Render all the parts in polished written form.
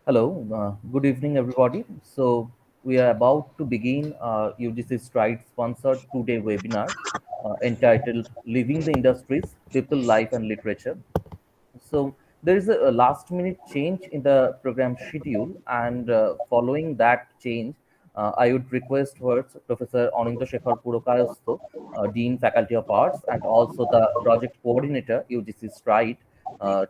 Hello, good evening, everybody. So, we are about to begin UGC Stride sponsored two-day webinar entitled Living the Industries, People, Life, and Literature. So, there is a last minute change in the program schedule, and following that change, I would request first Professor Anindya Shekhar Purokayasto, Dean Faculty of Arts, and also the project coordinator, UGC Stride,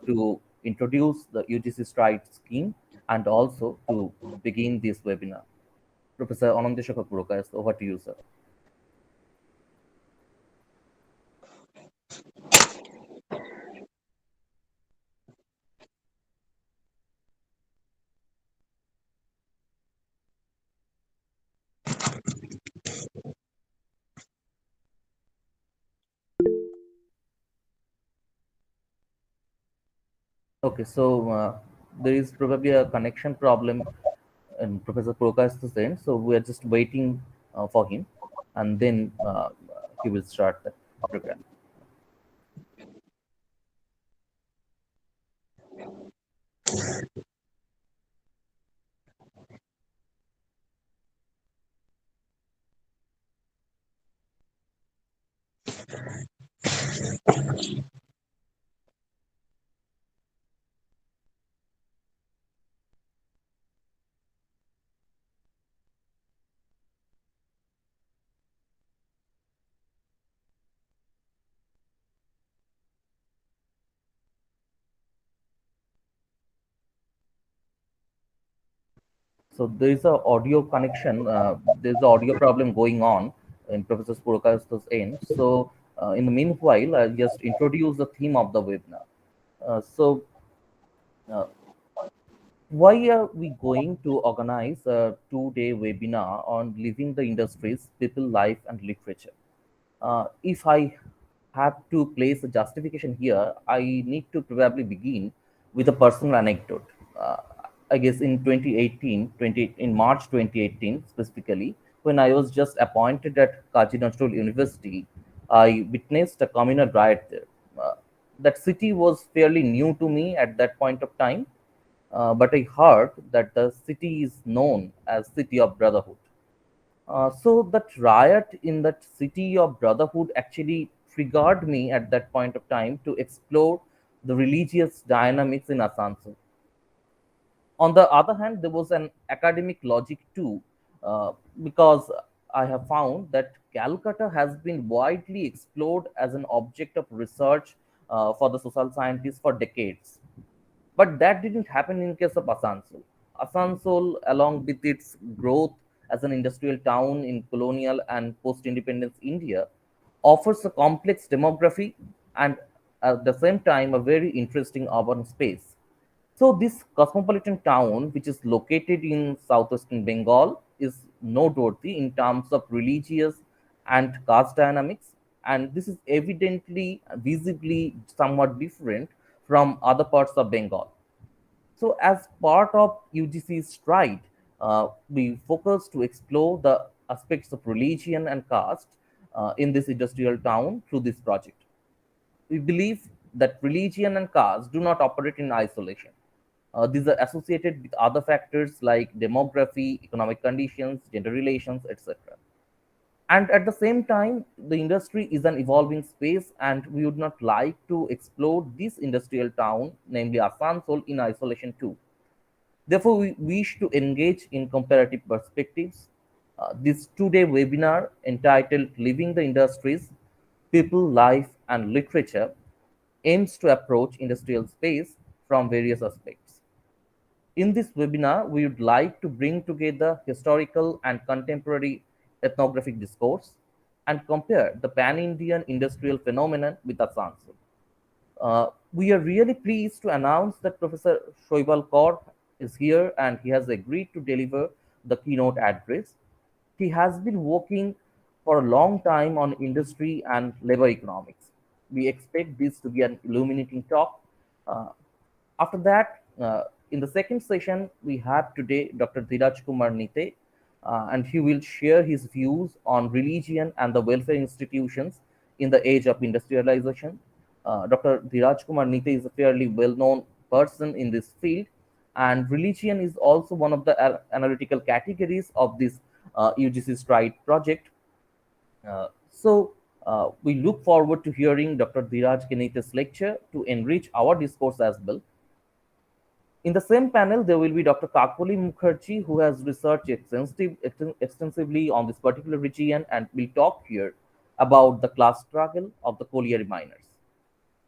to introduce the UGC Stride scheme and also to begin this webinar. Professor Anindya Shekhar Purokayasto, over to you, sir. Okay, so there is probably a connection problem in Professor Prokash's end, so we are just waiting for him, and then he will start the program. So there is a audio connection. There is an audio problem going on in Professor Prokash's end. So in the meanwhile, I'll just introduce the theme of the webinar. So uh, why are we going to organize a two-day webinar on living the industries, people, life, and literature? If I have to place a justification here, I need to probably begin with a personal anecdote. Uh, I guess in 2018, in March 2018 specifically, when I was just appointed at Kaji Nazrul University, I witnessed a communal riot there. Uh, that city was fairly new to me at that point of time, but I heard that the city is known as City of Brotherhood. So that riot in that city of brotherhood actually triggered me at that point of time to explore the religious dynamics in Asansol. On the other hand, there was an academic logic too, because I have found that Calcutta has been widely explored as an object of research for the social scientists for decades. But that didn't happen in case of Asansol. Asansol, along with its growth as an industrial town in colonial and post-independence India, offers a complex demography and at the same time a very interesting urban space. So this cosmopolitan town, which is located in southwestern Bengal, is noteworthy in terms of religious and caste dynamics, and this is evidently, visibly somewhat different from other parts of Bengal. So, as part of UGC's Stride, we focus to explore the aspects of religion and caste in this industrial town through this project. We believe that religion and caste do not operate in isolation. These are associated with other factors like demography, economic conditions, gender relations, etc. And at the same time, the industry is an evolving space, and we would not like to explore this industrial town, namely Asansol, in isolation too. Therefore, we wish to engage in comparative perspectives. This two-day webinar entitled Living the Industries, People, Life, and Literature aims to approach industrial space from various aspects. In this webinar, we would like to bring together historical and contemporary ethnographic discourse and compare the pan-Indian industrial phenomenon with Asansol. We are really pleased to announce that Professor Shoibal Kaur is here and he has agreed to deliver the keynote address. He has been working for a long time on industry and labor economics. We expect this to be an illuminating talk. Uh, After that, in the second session, we have today Dr. Dhiraj Kumar Nite, and he will share his views on religion and the welfare institutions in the age of industrialization. Dr. Dhiraj Kumar Nite is a fairly well known person in this field, And religion is also one of the analytical categories of this UGC Stride project. We look forward to hearing Dr. Dhiraj Kenita's lecture to enrich our discourse as well. In the same panel, there will be Dr. Kakuli Mukherjee, who has researched extensively on this particular region and will talk here about the class struggle of the colliery miners.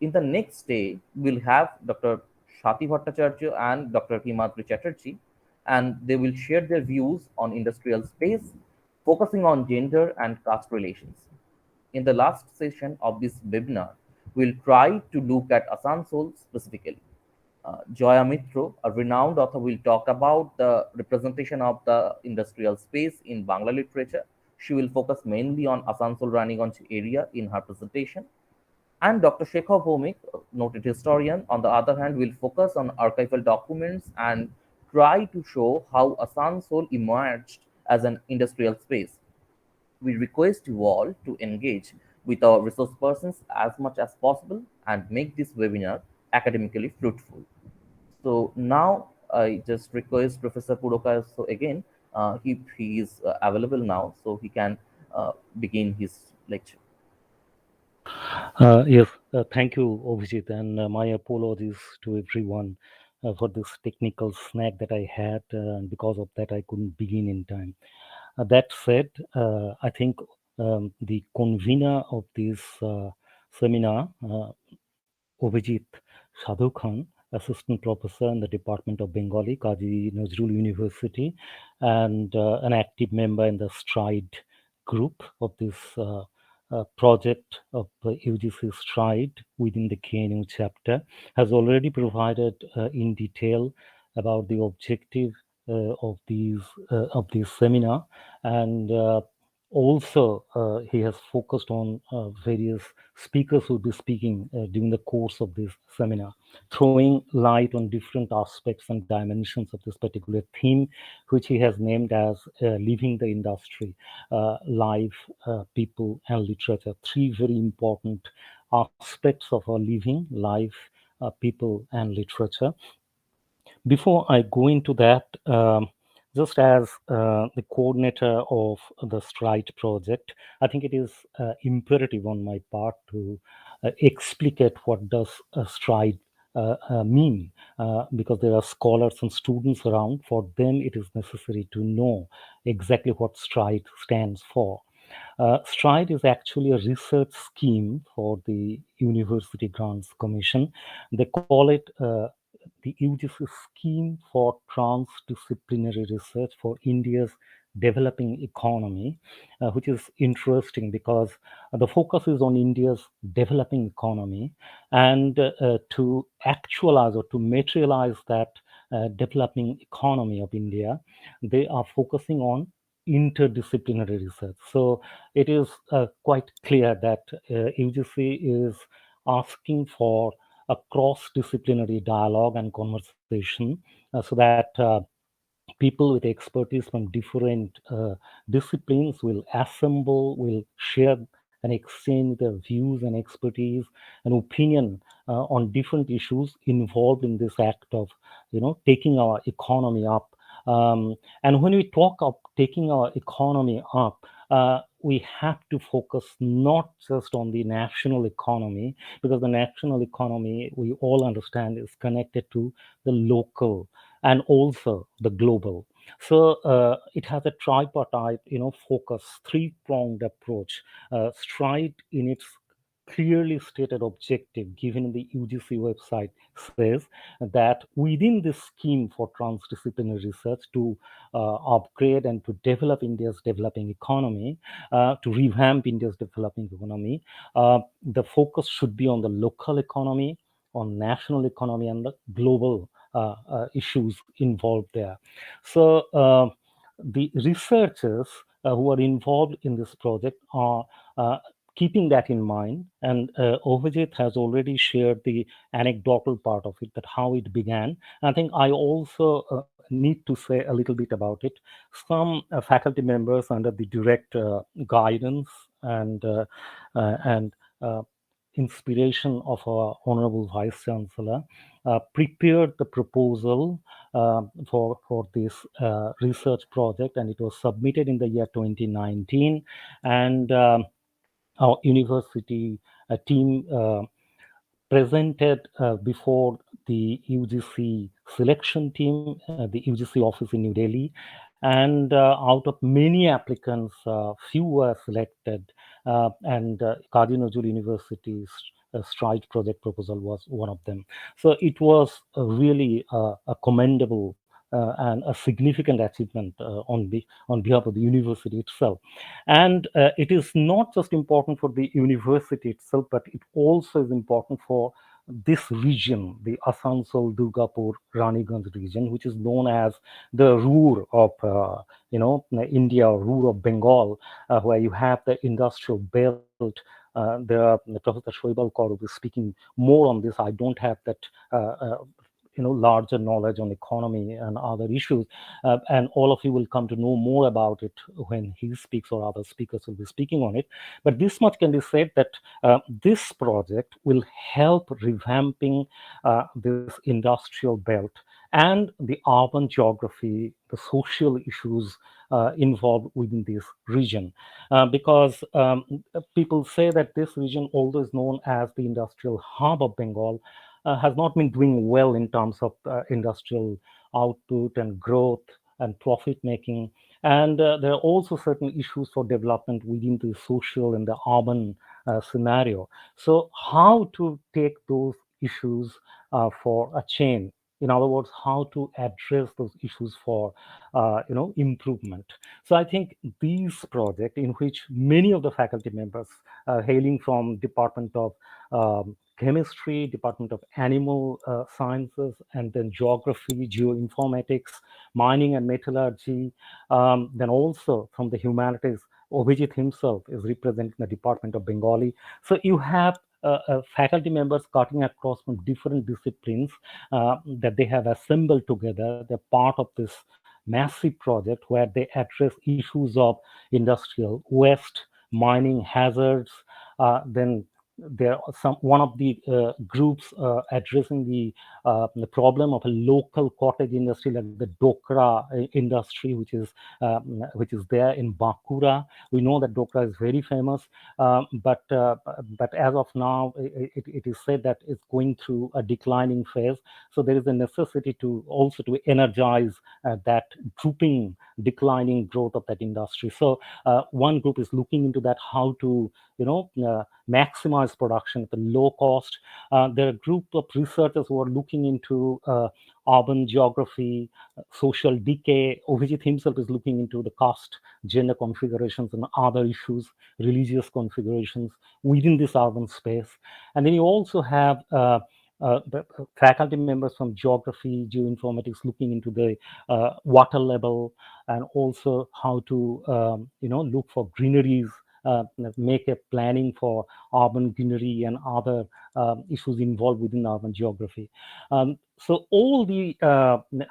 In the next day, we'll have Dr. Shati Bhattacharya and Dr. Himadri Chatterjee, and they will share their views on industrial space, focusing on gender and caste relations. In the last session of this webinar, we'll try to look at Asansol specifically. Joya Mitro, a renowned author, will talk about the representation of the industrial space in Bangla literature. She will focus mainly on Asansol Raniganj area in her presentation. And Dr. Shekhar Bhomik, noted historian, on the other hand, will focus on archival documents and try to show how Asansol emerged as an industrial space. We request you all to engage with our resource persons as much as possible and make this webinar academically fruitful. So now I just request Professor Purokas so again, if he is available now, so he can begin his lecture. Yes, thank you, Abhijit, and my apologies to everyone for this technical snag that I had, and because of that, I couldn't begin in time. That said, I think the convener of this seminar, Abhijit Sadhu Khan, assistant professor in the Department of Bengali, Kazi Nazrul University, and an active member in the STRIDE group of this project of UGC STRIDE within the KNU chapter, has already provided in detail about the objective of this seminar, and also he has focused on various speakers who will be speaking during the course of this seminar, throwing light on different aspects and dimensions of this particular theme, which he has named as Living the Industry, Life, People, and Literature. Three very important aspects of our living, life, people, and literature. Before I go into that, just as the coordinator of the STRIDE project, I think it is imperative on my part to explicate what does STRIDE mean, because there are scholars and students around. For them, it is necessary to know exactly what STRIDE stands for. STRIDE is actually a research scheme for the University Grants Commission. They call it the UGC Scheme for Transdisciplinary Research for India's Developing Economy, which is interesting because the focus is on India's developing economy, and to actualize or to materialize that developing economy of India, they are focusing on interdisciplinary research. So it is quite clear that UGC is asking for a cross-disciplinary dialogue and conversation so that people with expertise from different disciplines will assemble, will share and exchange their views and expertise and opinion on different issues involved in this act of, taking our economy up. And when we talk of taking our economy up, we have to focus not just on the national economy, because the national economy, we all understand, is connected to the local and also the global. So it has a tripartite, focus, three-pronged approach. STRIDE, in its clearly stated objective given in the UGC website, says that within this scheme for transdisciplinary research to upgrade and to develop India's developing economy, to revamp India's developing economy, the focus should be on the local economy, on national economy, and the global issues involved there. So the researchers who are involved in this project are keeping that in mind, and Ovajit has already shared the anecdotal part of it, that how it began. I think I also need to say a little bit about it. Some faculty members, under the direct guidance and inspiration of our Honorable Vice Chancellor, prepared the proposal for this research project, and it was submitted in the year 2019. And our university team presented before the UGC selection team, the UGC office in New Delhi, and out of many applicants, few were selected, and Kazi Nazrul University's STRIDE project proposal was one of them. So it was really a commendable and a significant achievement on behalf of the university itself. And it is not just important for the university itself, but it also is important for this region, the Asansol, Durgapur, Raniganj region, which is known as the Ruhr of India, or Ruhr of Bengal, where you have the industrial belt. Professor Shoibal Kaur will be speaking more on this. I don't have that larger knowledge on economy and other issues, and all of you will come to know more about it when he speaks, or other speakers will be speaking on it. But this much can be said, that this project will help revamping this industrial belt and the urban geography, the social issues involved within this region, because people say that this region, although is known as the industrial hub of Bengal, has not been doing well in terms of industrial output and growth and profit making. And there are also certain issues for development within the social and the urban scenario. So how to take those issues for a change? In other words, how to address those issues for improvement. So I think these projects, in which many of the faculty members hailing from Department of Chemistry, Department of Animal Sciences, and then Geography, Geoinformatics, Mining and Metallurgy, then also from the humanities, Obhijit himself is representing the Department of Bengali. So you have faculty members cutting across from different disciplines that they have assembled together. They're part of this massive project where they address issues of industrial waste, mining hazards. Then there are one of the groups addressing the problem of a local cottage industry, like the Dokra industry, which is there in Bankura. We know that Dokra is very famous, but as of now, it is said that it's going through a declining phase. So there is a necessity to also to energize that drooping, declining growth of that industry. So one group is looking into that, how to maximize production at a low cost. There are a group of researchers who are looking into urban geography, social decay. Obhijit himself is looking into the caste, gender configurations, and other issues, religious configurations within this urban space. And then you also have the faculty members from geography, geoinformatics, looking into the water level, and also how to look for greeneries, make a planning for urban greenery and other issues involved within urban geography. So all the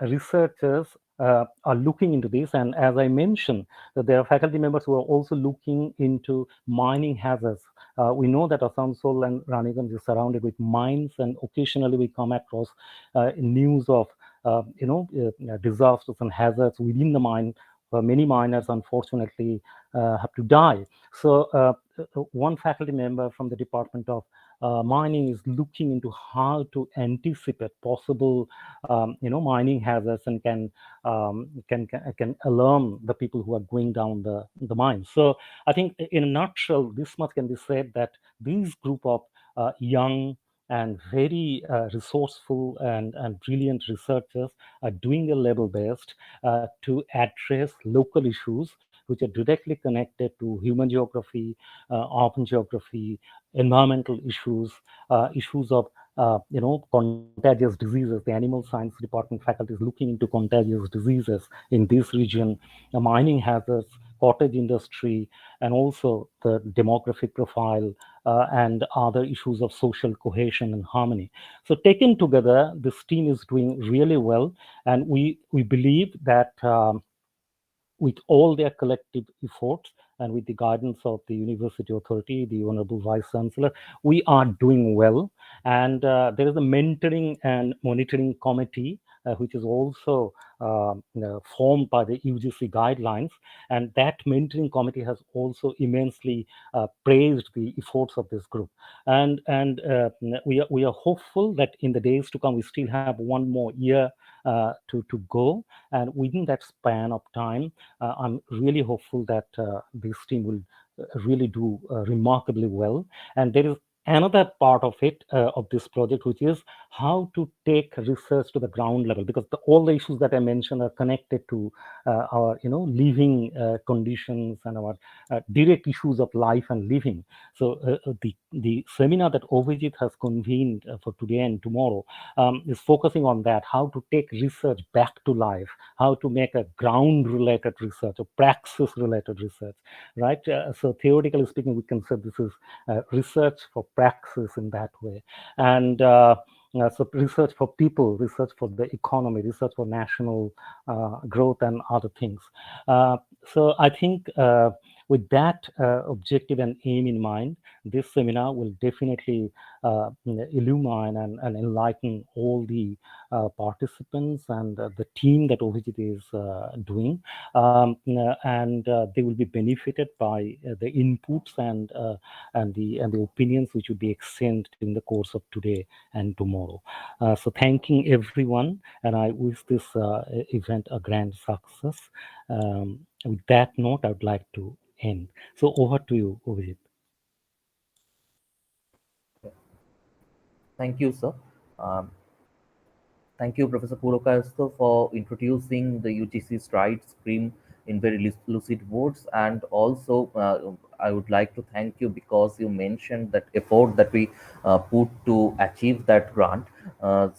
researchers are looking into this, and as I mentioned, that there are faculty members who are also looking into mining hazards. We know that Asansol and Raniganj is surrounded with mines, and occasionally we come across news of disasters and hazards within the mine. Many miners, unfortunately, have to die. So one faculty member from the Department of Mining is looking into how to anticipate possible, mining hazards, and can alarm the people who are going down the mine. So I think, in a nutshell, this much can be said, that this group of young and very resourceful and brilliant researchers are doing their level best to address local issues which are directly connected to human geography, urban geography, environmental issues, issues of contagious diseases. The animal science department faculty is looking into contagious diseases in this region, mining hazards, cottage industry, and also the demographic profile and other issues of social cohesion and harmony. So taken together, this team is doing really well, and we believe that with all their collective efforts and with the guidance of the University Authority, the Honorable Vice Chancellor, we are doing well. And there is a mentoring and monitoring committee which is also formed by the UGC guidelines. And that mentoring committee has also immensely praised the efforts of this group. And we are hopeful that in the days to come, we still have one more year to go. And within that span of time, I'm really hopeful that this team will really do remarkably well. And there is another part of it, of this project, which is how to take research to the ground level, because all the issues that I mentioned are connected to our living conditions and our direct issues of life and living. So the seminar that Ovijit has convened for today and tomorrow is focusing on that, how to take research back to life, how to make a ground related research, a praxis related research, right? So theoretically speaking, we can say this is research for praxis in that way. And so research for people, research for the economy, research for national growth and other things. So I think with that objective and aim in mind, this seminar will definitely illumine and enlighten all the participants and the team that Ovijit is doing. And they will be benefited by the inputs and the opinions which will be exchanged in the course of today and tomorrow. So thanking everyone, and I wish this event a grand success. With that note, I would like to end. So over to you, Ovijit. Thank you, sir. Um, Thank you, Professor Purokasto, for introducing the UGC Stride Scream in very lucid words. And also, I would like to thank you because you mentioned that effort that we put to achieve that grant. Uh,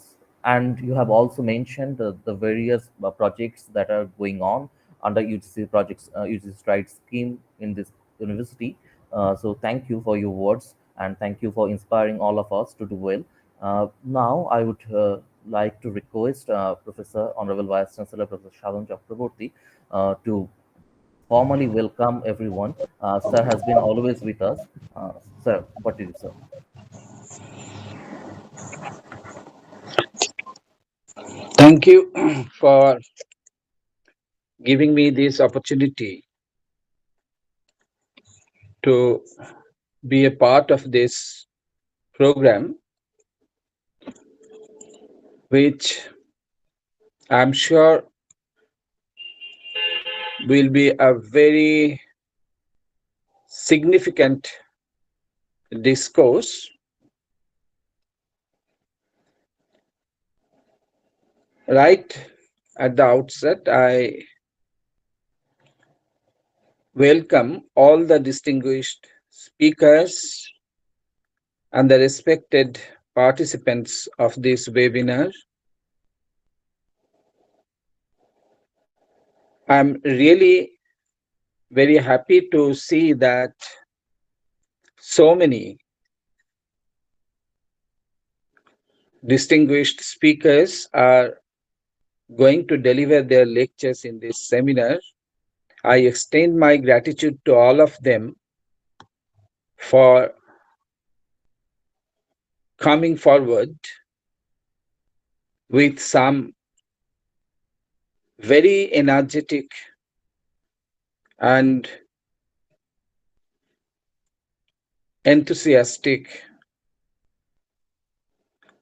and you have also mentioned the various projects that are going on under UGC projects, UGC Stride scheme in this university. So thank you for your words and thank you for inspiring all of us to do well. Now, I would like to request Professor Honorable Vice Chancellor Professor Shadon Chakraborty to formally welcome everyone. Sir has been always with us. Sir, what did you say? Thank you for giving me this opportunity to be a part of this program, which I'm sure will be a very significant discourse. Right at the outset, I welcome all the distinguished speakers and the respected participants of this webinar. I'm really very happy to see that so many distinguished speakers are going to deliver their lectures in this seminar. I extend my gratitude to all of them for coming forward with some very energetic and enthusiastic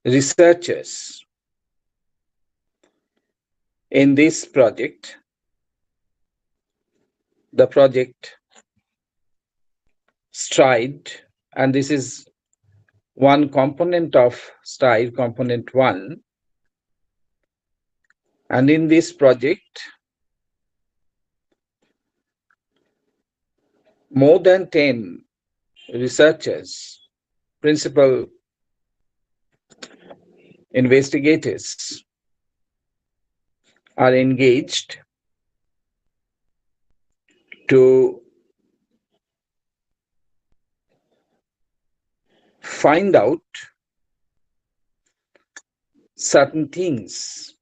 researchers in this project, the project Stride, and this is one component of Stride, component 1. And in this project, more than 10 researchers, principal investigators are engaged to find out certain things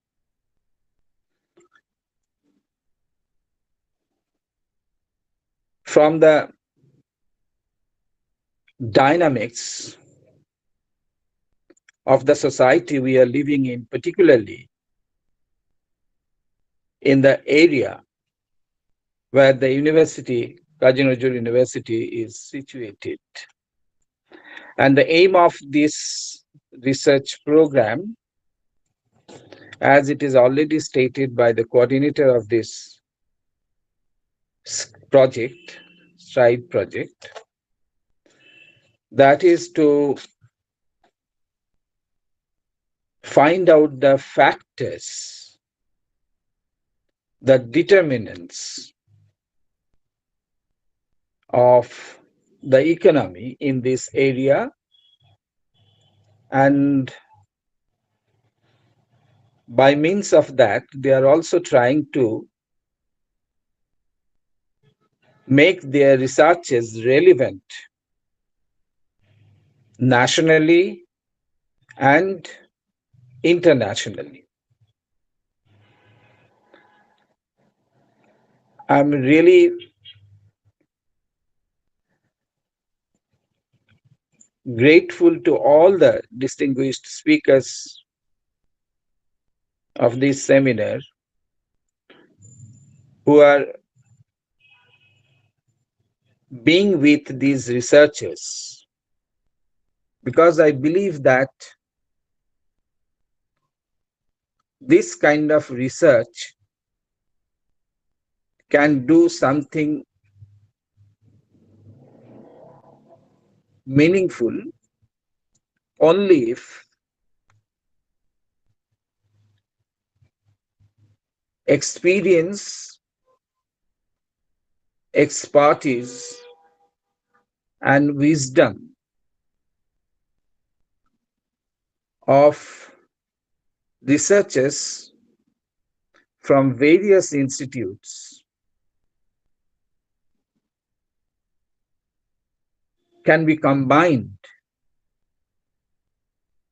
from the dynamics of the society we are living in, particularly in the area where the university, Kazi Nazrul University, is situated. And the aim of this research program, as it is already stated by the coordinator of this project, STRIDE project, that is to find out the factors, the determinants of the economy in this area, and by means of that, they are also trying to make their researches relevant nationally and internationally. I'm really grateful to all the distinguished speakers of this seminar who are being with these researchers, because I believe that this kind of research can do something meaningful only if experience, expertise, and wisdom of researchers from various institutes can be combined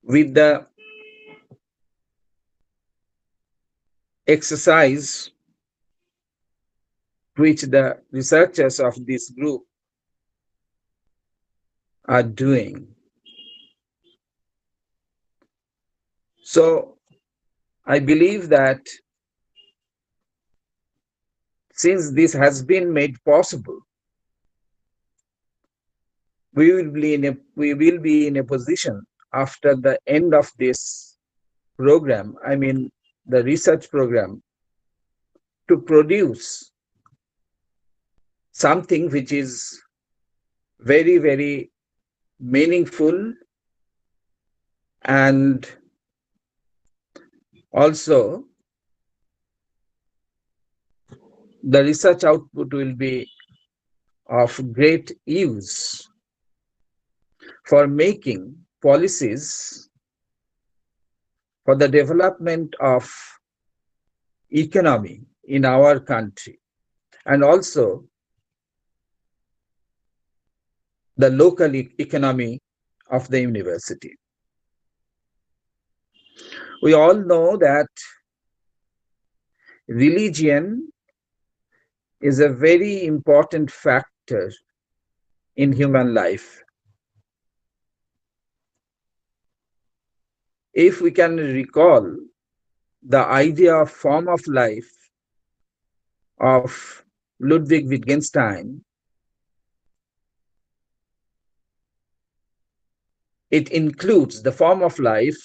with the exercise which the researchers of this group are doing. So I believe that since this has been made possible, we will be in a position after the end of this program, I mean the research program, to produce something which is very, very meaningful, and also the research output will be of great use for making policies for the development of economy in our country, and also the local economy of the university. We all know that religion is a very important factor in human life. If we can recall the idea of form of life of Ludwig Wittgenstein, it includes the form of life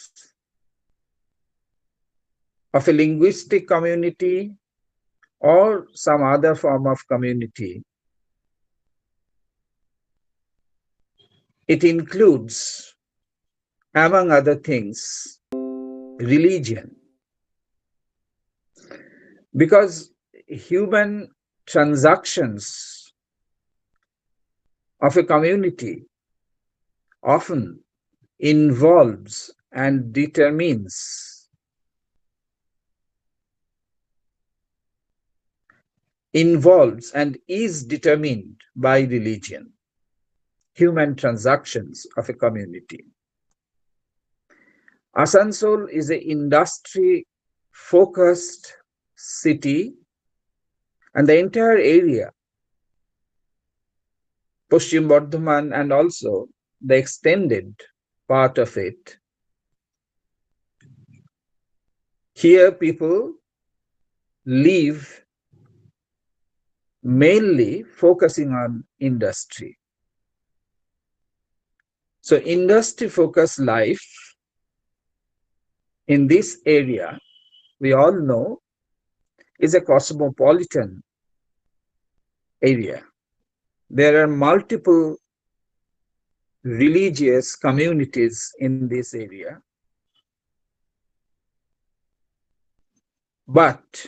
of a linguistic community or some other form of community. It includes, among other things, religion. Because human transactions of a community often involves and determines, involves and is determined by religion, human transactions of a community. Asansol is an industry-focused city, and the entire area, Paschim Bardhaman and also the extended part of it, here people live mainly focusing on industry. So industry focused life in this area, we all know, is a cosmopolitan area. There are multiple religious communities in this area, but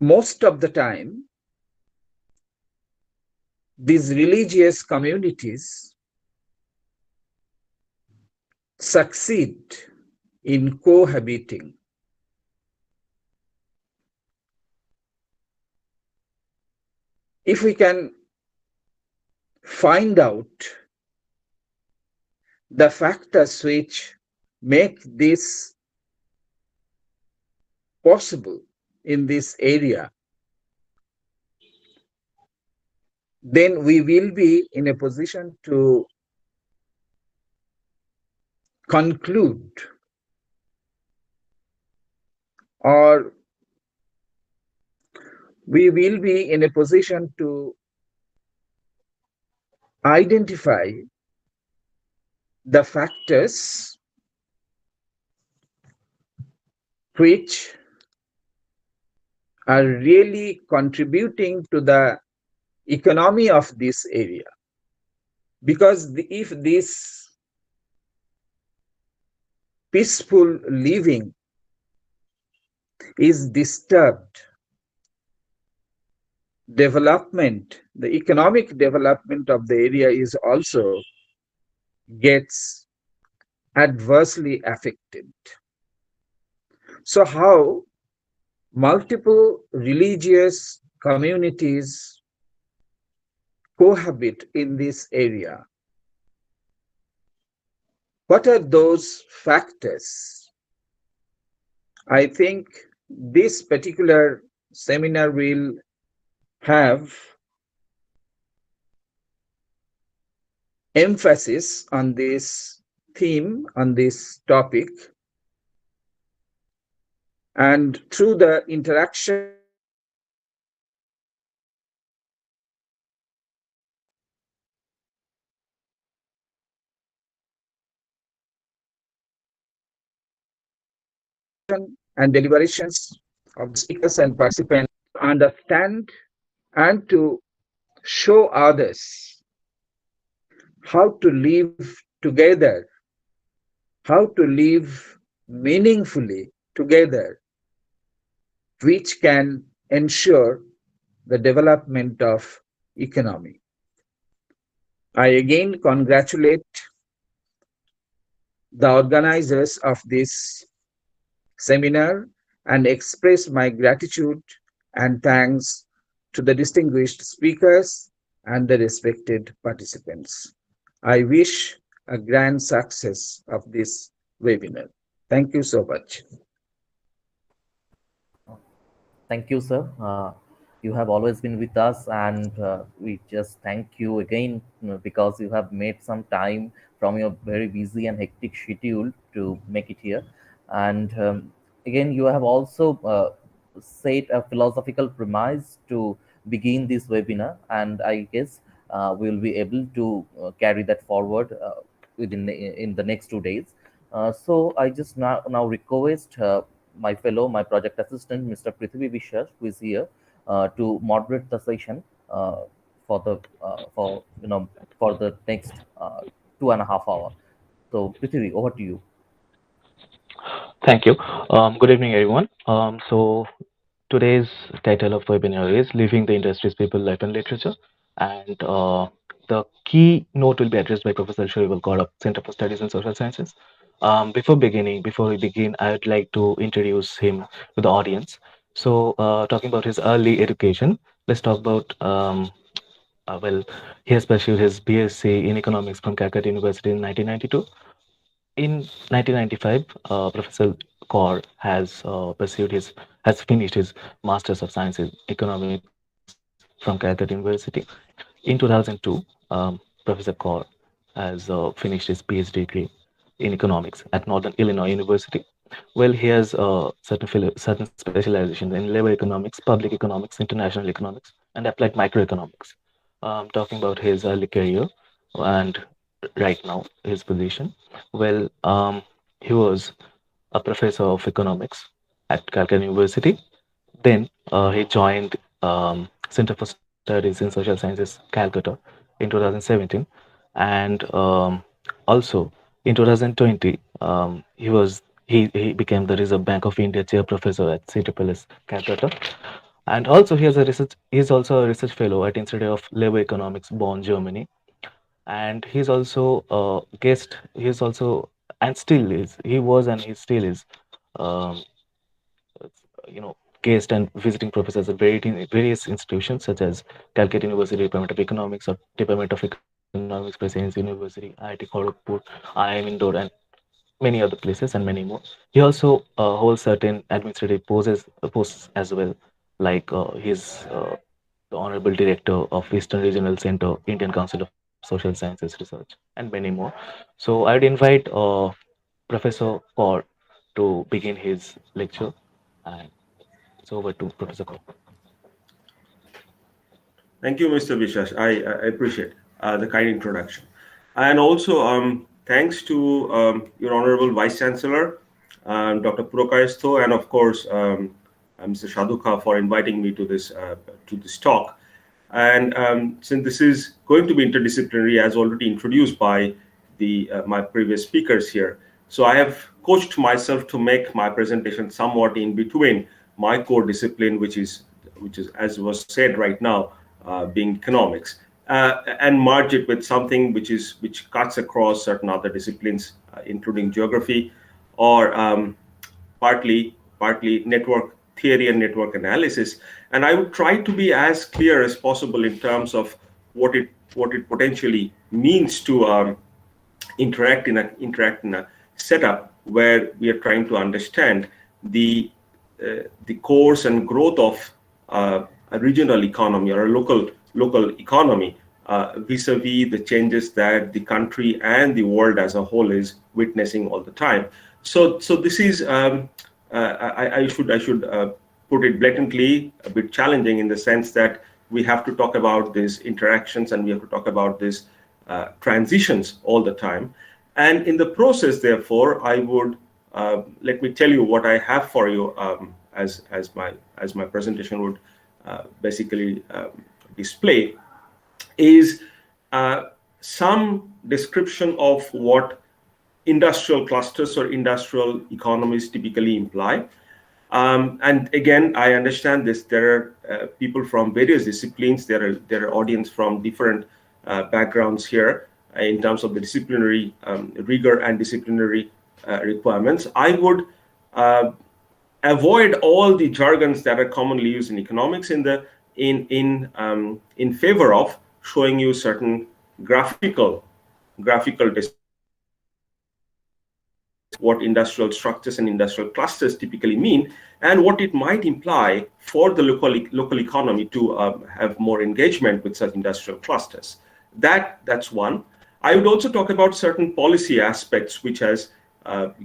most of the time, these religious communities succeed in cohabiting. If we can find out the factors which make this possible in this area, then we will be in a position to conclude or we will be in a position to identify the factors which are really contributing to the economy of this area. Because if this peaceful living is disturbed, development, the economic development of the area is also gets adversely affected. So how multiple religious communities cohabit in this area? What are those factors? I think this particular seminar will have emphasis on this theme, on this topic, and through the interaction and deliberations of the speakers and participants, understand and to show others how to live together, how to live meaningfully together, which can ensure the development of economy. I again congratulate the organizers of this seminar and express my gratitude and thanks to the distinguished speakers and the respected participants. I wish a grand success of this webinar. Thank you so much. Thank you, sir. You have always been with us, and we just thank you again, because you have made some time from your very busy and hectic schedule to make it here. And again, you have also set a philosophical premise to begin this webinar, and I guess we'll be able to carry that forward in the next 2 days. So I just now request my project assistant, Mr. Prithvi Vishwas, who is here to moderate the session for the for the next 2.5 hours. So Prithvi, over to you. Thank you. Good evening, everyone. So today's title of webinar is Living the Industry's People, Life and Literature. And the key note will be addressed by Professor Shoaib Kaur of Center for Studies in Social Sciences. Before we begin, I would like to introduce him to the audience. So talking about his early education, let's talk about, well, he has pursued his BSc in Economics from Calcutta University in 1992. In 1995, Professor Kaur has finished his Masters of Science in Economics from Calcutta University. In 2002, Professor Kaur has finished his PhD degree in economics at Northern Illinois University. Well, he has certain specializations in labor economics, public economics, international economics, and applied microeconomics. Talking about his early career and right now his position. Well, he was a professor of economics at Calcutta University. Then he joined Center for Studies in Social Sciences, Calcutta, in 2017, and also in 2020 he became the Reserve Bank of India chair professor at CSSS, Calcutta, and also he is also a research fellow at Institute of Labor Economics, Bonn, Germany, and he's also a guest. He's also and still is. He was and he still is. Um, you know, guest and visiting professors at various institutions such as Calcutta University Department of Economics or Department of Economics, Presidency University, IIT Kharagpur, IIM Indore, and many other places and many more. He also holds certain administrative posts as well, like he's the Honorable Director of Eastern Regional Center, Indian Council of Social Sciences Research, and many more. So I'd invite Professor Kaur to begin his lecture, and it's over to Professor Kaur. Thank you, Mr. Biswas. I appreciate the kind introduction. And also, thanks to your Honorable Vice Chancellor, Dr. Purokayastho, and of course, Mr. Shadukha for inviting me to this talk. And since this is going to be interdisciplinary, as already introduced by my previous speakers here, so I have coached myself to make my presentation somewhat in between my core discipline, which is as was said right now, being economics, and merge it with something which cuts across certain other disciplines, including geography, or partly network theory and network analysis. And I would try to be as clear as possible in terms of what it potentially means to interact in a setup where we are trying to understand the course and growth of a regional economy or a local economy vis-a-vis the changes that the country and the world as a whole is witnessing all the time. So this is I should put it blatantly a bit challenging in the sense that we have to talk about these interactions and we have to talk about these transitions all the time. And in the process, therefore, I would let me tell you what I have for you as my presentation would basically display is some description of what industrial clusters or industrial economies typically imply. And again, I understand this. There are people from various disciplines. There are audience from different backgrounds here in terms of the disciplinary rigor and disciplinary requirements. I would avoid all the jargons that are commonly used in economics in favor of showing you certain graphical what industrial structures and industrial clusters typically mean, and what it might imply for the local economy to have more engagement with such industrial clusters. That's one. I would also talk about certain policy aspects which has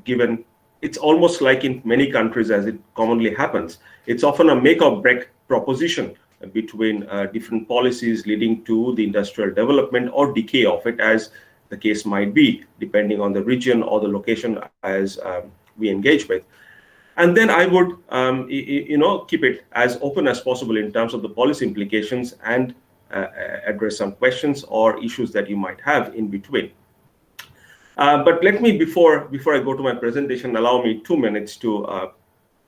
given. It's almost like in many countries, as it commonly happens, it's often a make or break proposition between different policies leading to the industrial development or decay of it, as the case might be, depending on the region or the location as we engage with. And then I would, keep it as open as possible in terms of the policy implications and address some questions or issues that you might have in between. But let me, before I go to my presentation, allow me 2 minutes to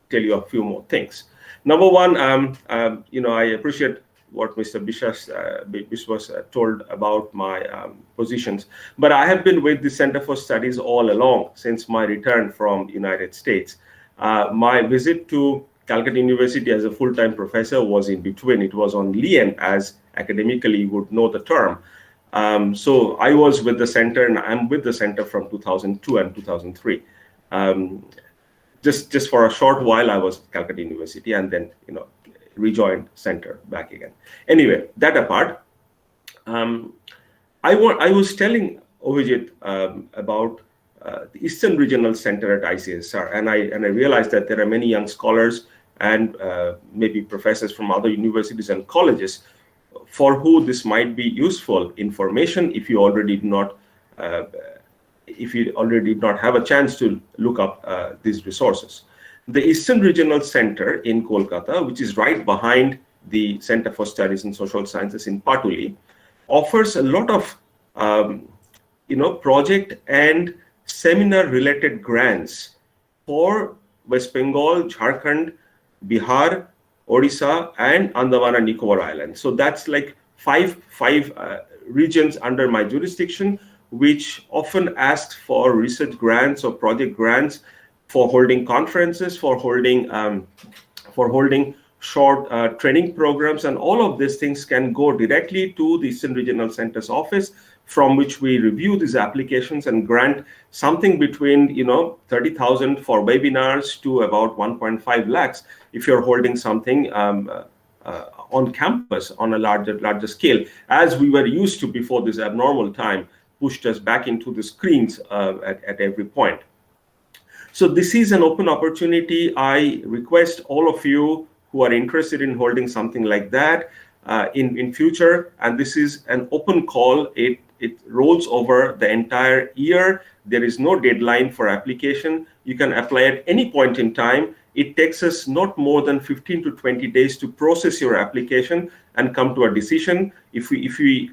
tell you a few more things. Number one, I appreciate what Mr. Biswas told about my positions, but I have been with the Center for Studies all along since my return from the United States. My visit to Calcutta University as a full-time professor was in between. It was on lien, as academically you would know the term. So I was with the center, and I'm with the center from 2002 and 2003. Just for a short while, I was at Calcutta University, and then rejoined center back again. Anyway, that apart, I was telling Avijit about the Eastern Regional Center at ICSR, and I realized that there are many young scholars and maybe professors from other universities and colleges for who this might be useful information if you already did not have a chance to look up these resources. The Eastern Regional Center in Kolkata, which is right behind the Center for Studies in Social Sciences in Patuli, offers a lot of project and seminar related grants for West Bengal, Jharkhand, Bihar, Odisha, and Andaman and Nicobar Islands. So that's like five regions under my jurisdiction, which often ask for research grants or project grants for holding conferences, for holding short training programs, and all of these things can go directly to the Eastern Regional Center's office, from which we review these applications and grant something between 30,000 for webinars to about 1.5 lakhs if you're holding something on campus on a larger scale, as we were used to before this abnormal time pushed us back into the screens at every point. So this is an open opportunity. I request all of you who are interested in holding something like that in future, and this is an open call. It rolls over the entire year. There is no deadline for application. You can apply at any point in time. It takes us not more than 15 to 20 days to process your application and come to a decision. If we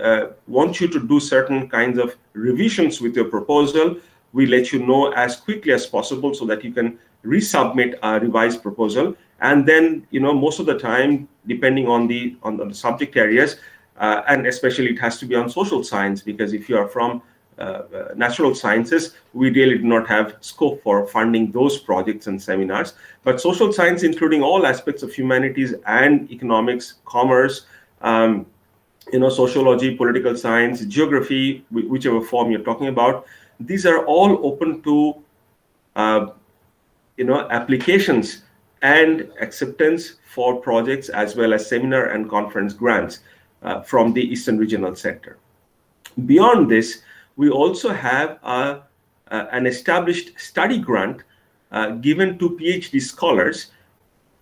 want you to do certain kinds of revisions with your proposal, we let you know as quickly as possible so that you can resubmit a revised proposal. And then, most of the time, depending on the subject areas, and especially it has to be on social science, because if you are from natural sciences, we really do not have scope for funding those projects and seminars. But social science, including all aspects of humanities and economics, commerce, sociology, political science, geography, whichever form you're talking about, these are all open to applications and acceptance for projects, as well as seminar and conference grants from the Eastern Regional Center. Beyond this, we also have an established study grant given to PhD scholars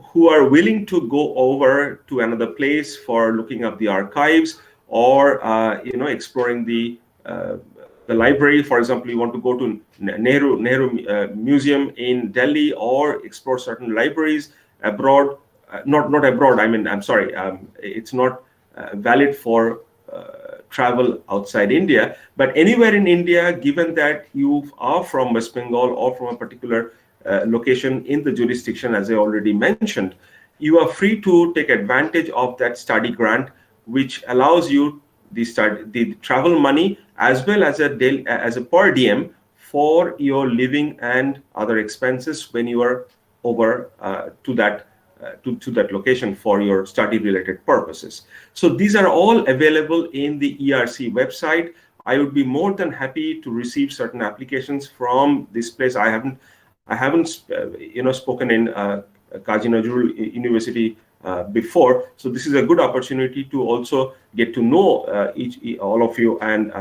who are willing to go over to another place for looking up the archives or exploring the library. For example, you want to go to Nehru Museum in Delhi or explore certain libraries abroad. Not abroad. It's not valid for travel outside India, but anywhere in India, given that you are from West Bengal or from a particular location in the jurisdiction, as I already mentioned, you are free to take advantage of that study grant, which allows you the travel money as well as a per diem for your living and other expenses when you are over to that location for your study related purposes. So these are all available in the ERC website. I would be more than happy to receive certain applications from this place. I haven't spoken in Kazi Nazrul University before, so this is a good opportunity to also get to know all of you and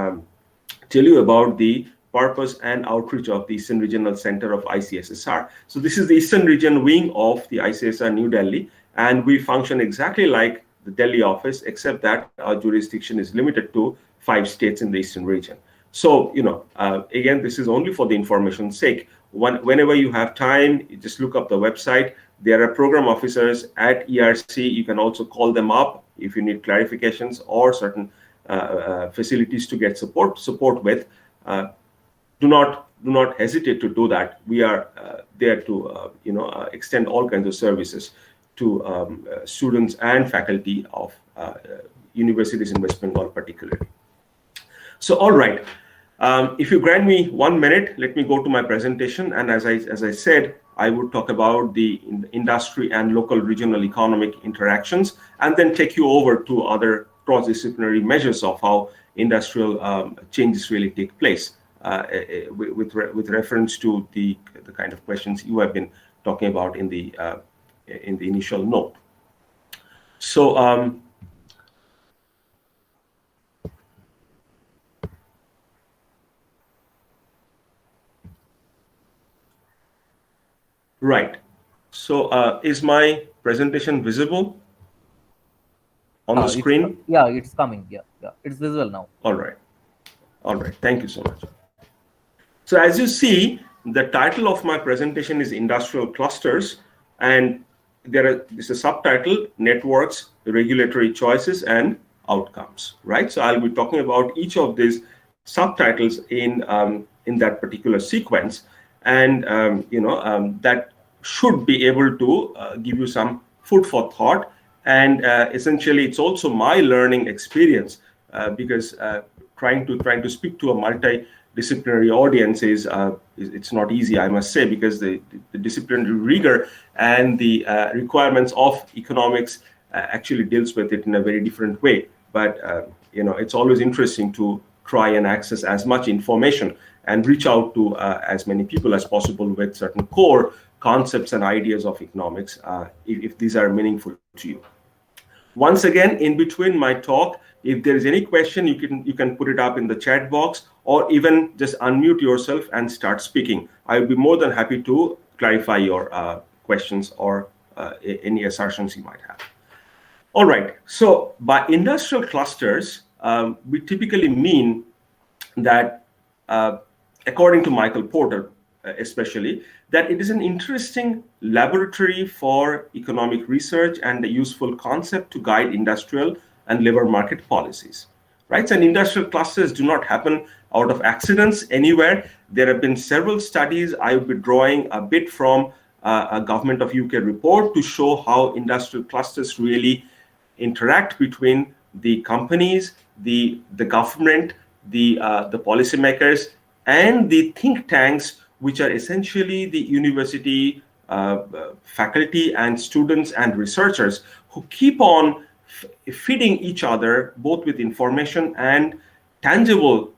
tell you about the purpose and outreach of the Eastern Regional Center of ICSSR. So this is the Eastern Region wing of the ICSSR New Delhi, and we function exactly like the Delhi office, except that our jurisdiction is limited to 5 states in the Eastern region. So, again, this is only for the information's sake. Whenever you have time, you just look up the website. There are program officers at ERC. You can also call them up if you need clarifications or certain facilities to get support with. Do not hesitate to do that. We are there to extend all kinds of services to students and faculty of universities in West Bengal particularly. So, all right. If you grant me 1 minute, let me go to my presentation. And as I said, I would talk about the industry and local regional economic interactions, and then take you over to other cross-disciplinary measures of how industrial changes really take place with reference to the kind of questions you have been talking about in the initial note. So, Right. So is my presentation visible on the screen? Yeah, it's coming. Yeah, it's visible now. All right. All right. Thank you so much. So as you see, the title of my presentation is Industrial Clusters, and this is a subtitle, Networks, Regulatory Choices and Outcomes, right? So I'll be talking about each of these subtitles in that particular sequence, and that should be able to give you some food for thought. And essentially, it's also my learning experience because trying to speak to a multidisciplinary audience is it's not easy, I must say, because the disciplinary rigor and the requirements of economics actually deals with it in a very different way. But it's always interesting to try and access as much information and reach out to as many people as possible with certain core concepts and ideas of economics, if these are meaningful to you. Once again, in between my talk, if there is any question, you can put it up in the chat box, or even just unmute yourself and start speaking. I will be more than happy to clarify your questions or any assertions you might have. All right. So by industrial clusters, we typically mean that, according to Michael Porter, especially, that it is an interesting laboratory for economic research and a useful concept to guide industrial and labor market policies, right? And industrial clusters do not happen out of accidents anywhere. There have been several studies. I will be drawing a bit from a Government of UK report to show how industrial clusters really interact between the companies, the government, the policymakers, and the think tanks, which are essentially the university faculty and students and researchers who keep on feeding each other both with information and tangible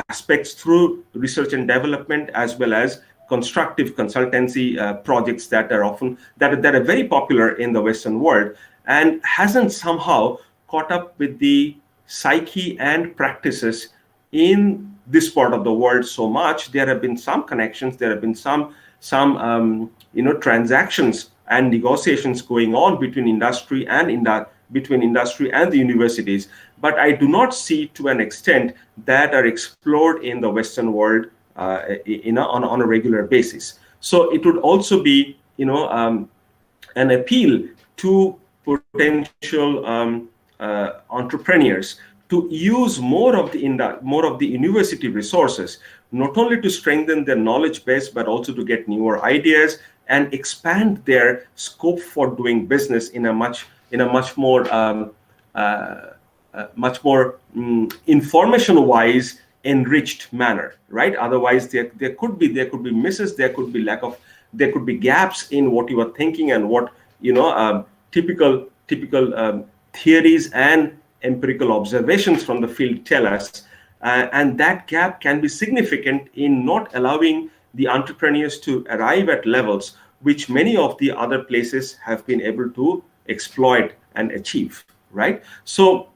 aspects through research and development, as well as constructive consultancy projects that are very popular in the Western world, and hasn't somehow caught up with the psyche and practices in this part of the world so much. There have been some connections, there have been some transactions and negotiations going on between industry and the universities, but I do not see to an extent that are explored in the Western world on a regular basis. So it would also be an appeal to potential entrepreneurs to use more of the university resources, not only to strengthen their knowledge base, but also to get newer ideas and expand their scope for doing business in a much more information-wise enriched manner, right? Otherwise, there could be misses, there could be gaps in what you are thinking and what typical theories and empirical observations from the field tell us, and that gap can be significant in not allowing the entrepreneurs to arrive at levels which many of the other places have been able to exploit and achieve, right? So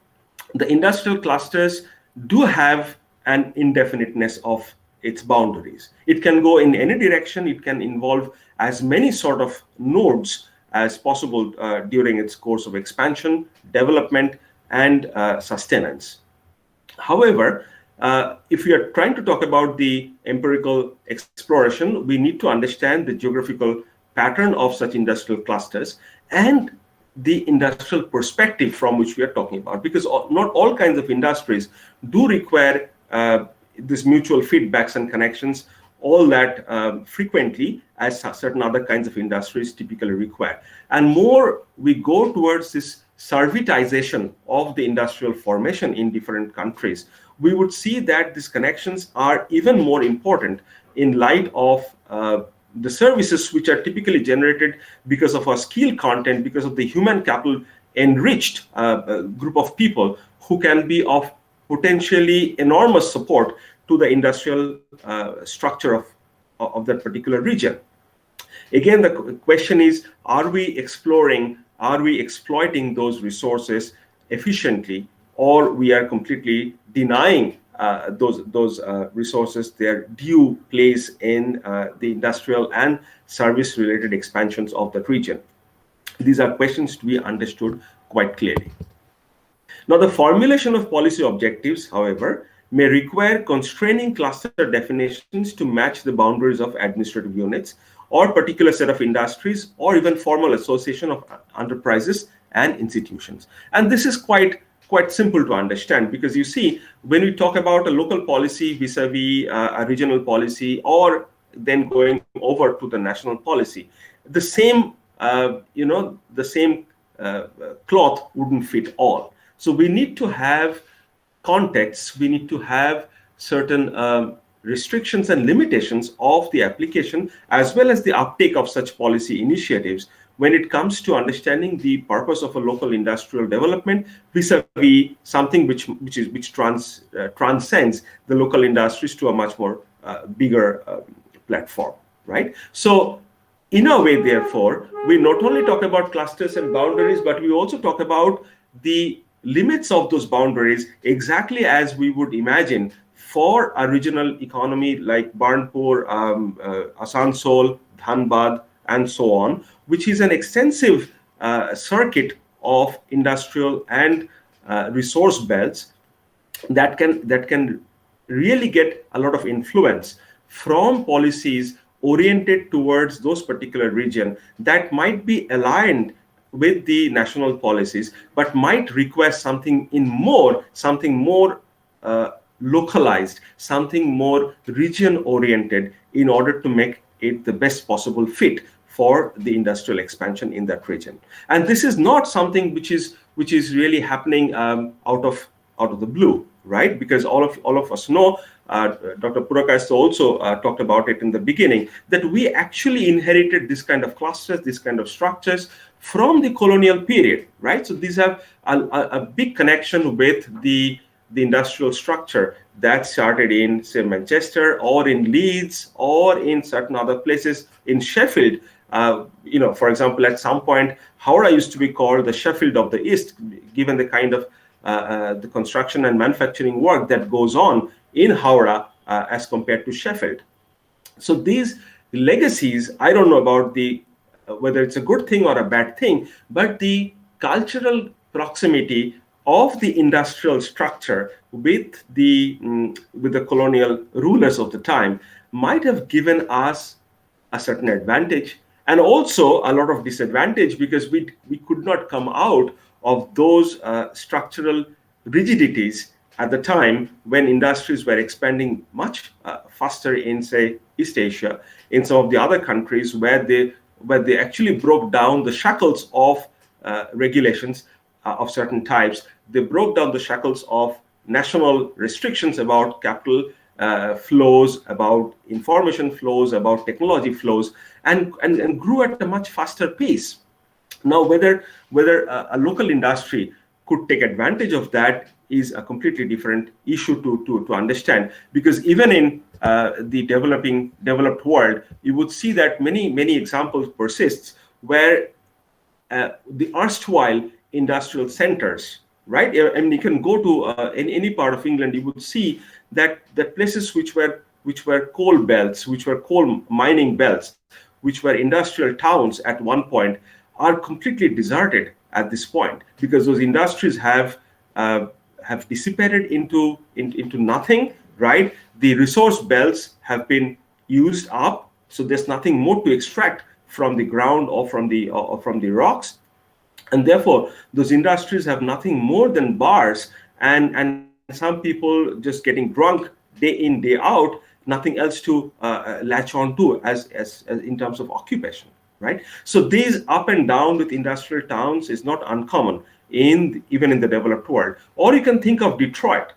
the industrial clusters do have an indefiniteness of its boundaries. It can go in any direction. It can involve as many sort of nodes as possible during its course of expansion, development, and sustenance. However, if we are trying to talk about the empirical exploration, we need to understand the geographical pattern of such industrial clusters and the industrial perspective from which we are talking about, because not all kinds of industries do require this mutual feedbacks and connections all that frequently as certain other kinds of industries typically require. And more we go towards this servitization of the industrial formation in different countries, we would see that these connections are even more important in light of the services which are typically generated because of our skill content, because of the human capital enriched group of people who can be of potentially enormous support to the industrial structure of that particular region. Again, the question is, are we exploiting those resources efficiently, or we are completely denying those resources their due place in the industrial and service-related expansions of that region? These are questions to be understood quite clearly. Now, the formulation of policy objectives, however, may require constraining cluster definitions to match the boundaries of administrative units or particular set of industries or even formal association of enterprises and institutions. And this is quite simple to understand, because you see, when we talk about a local policy vis-a-vis a regional policy, or then going over to the national policy, the same cloth wouldn't fit all. So we need to have contexts, we need to have certain restrictions and limitations of the application, as well as the uptake of such policy initiatives when it comes to understanding the purpose of a local industrial development vis-a-vis something which transcends the local industries to a much more bigger platform, right? So in a way, therefore, we not only talk about clusters and boundaries, but we also talk about the limits of those boundaries, exactly as we would imagine for a regional economy like Burnpur, Asansol, Dhanbad, and so on, which is an extensive circuit of industrial and resource belts that can really get a lot of influence from policies oriented towards those particular region that might be aligned with the national policies, but might request something more localized, something more region oriented, in order to make it the best possible fit for the industrial expansion in that region. And this is not something which is really happening out of the blue, right? Because all of us know, Dr. Purakaistho also talked about it in the beginning, that we actually inherited this kind of clusters, this kind of structures from the colonial period, right? So these have a big connection with the industrial structure that started in, say, Manchester, or in Leeds, or in certain other places in Sheffield. For example, at some point, Howrah used to be called the Sheffield of the East, given the kind of the construction and manufacturing work that goes on in Howrah as compared to Sheffield. So these legacies, I don't know about whether it's a good thing or a bad thing, but the cultural proximity of the industrial structure with the colonial rulers of the time might have given us a certain advantage, and also a lot of disadvantage, because we could not come out of those structural rigidities at the time when industries were expanding much faster in, say, East Asia, in some of the other countries where they actually broke down the shackles of regulations of certain types. They broke down the shackles of national restrictions about capital flows, about information flows, about technology flows, and grew at a much faster pace. Now, whether a local industry could take advantage of that is a completely different issue to understand, because even in the developed world, you would see that many examples persist where the erstwhile industrial centers, right? I mean, you can go to in any part of England, you would see that places which were coal belts, which were coal mining belts, which were industrial towns at one point, are completely deserted at this point, because those industries have dissipated into nothing, right? The resource belts have been used up, so there's nothing more to extract from the ground or from the rocks, and therefore those industries have nothing more than bars and some people just getting drunk day in, day out, nothing else to latch on to as in terms of occupation, right? So these up and down with industrial towns is not uncommon even in the developed world. Or you can think of Detroit,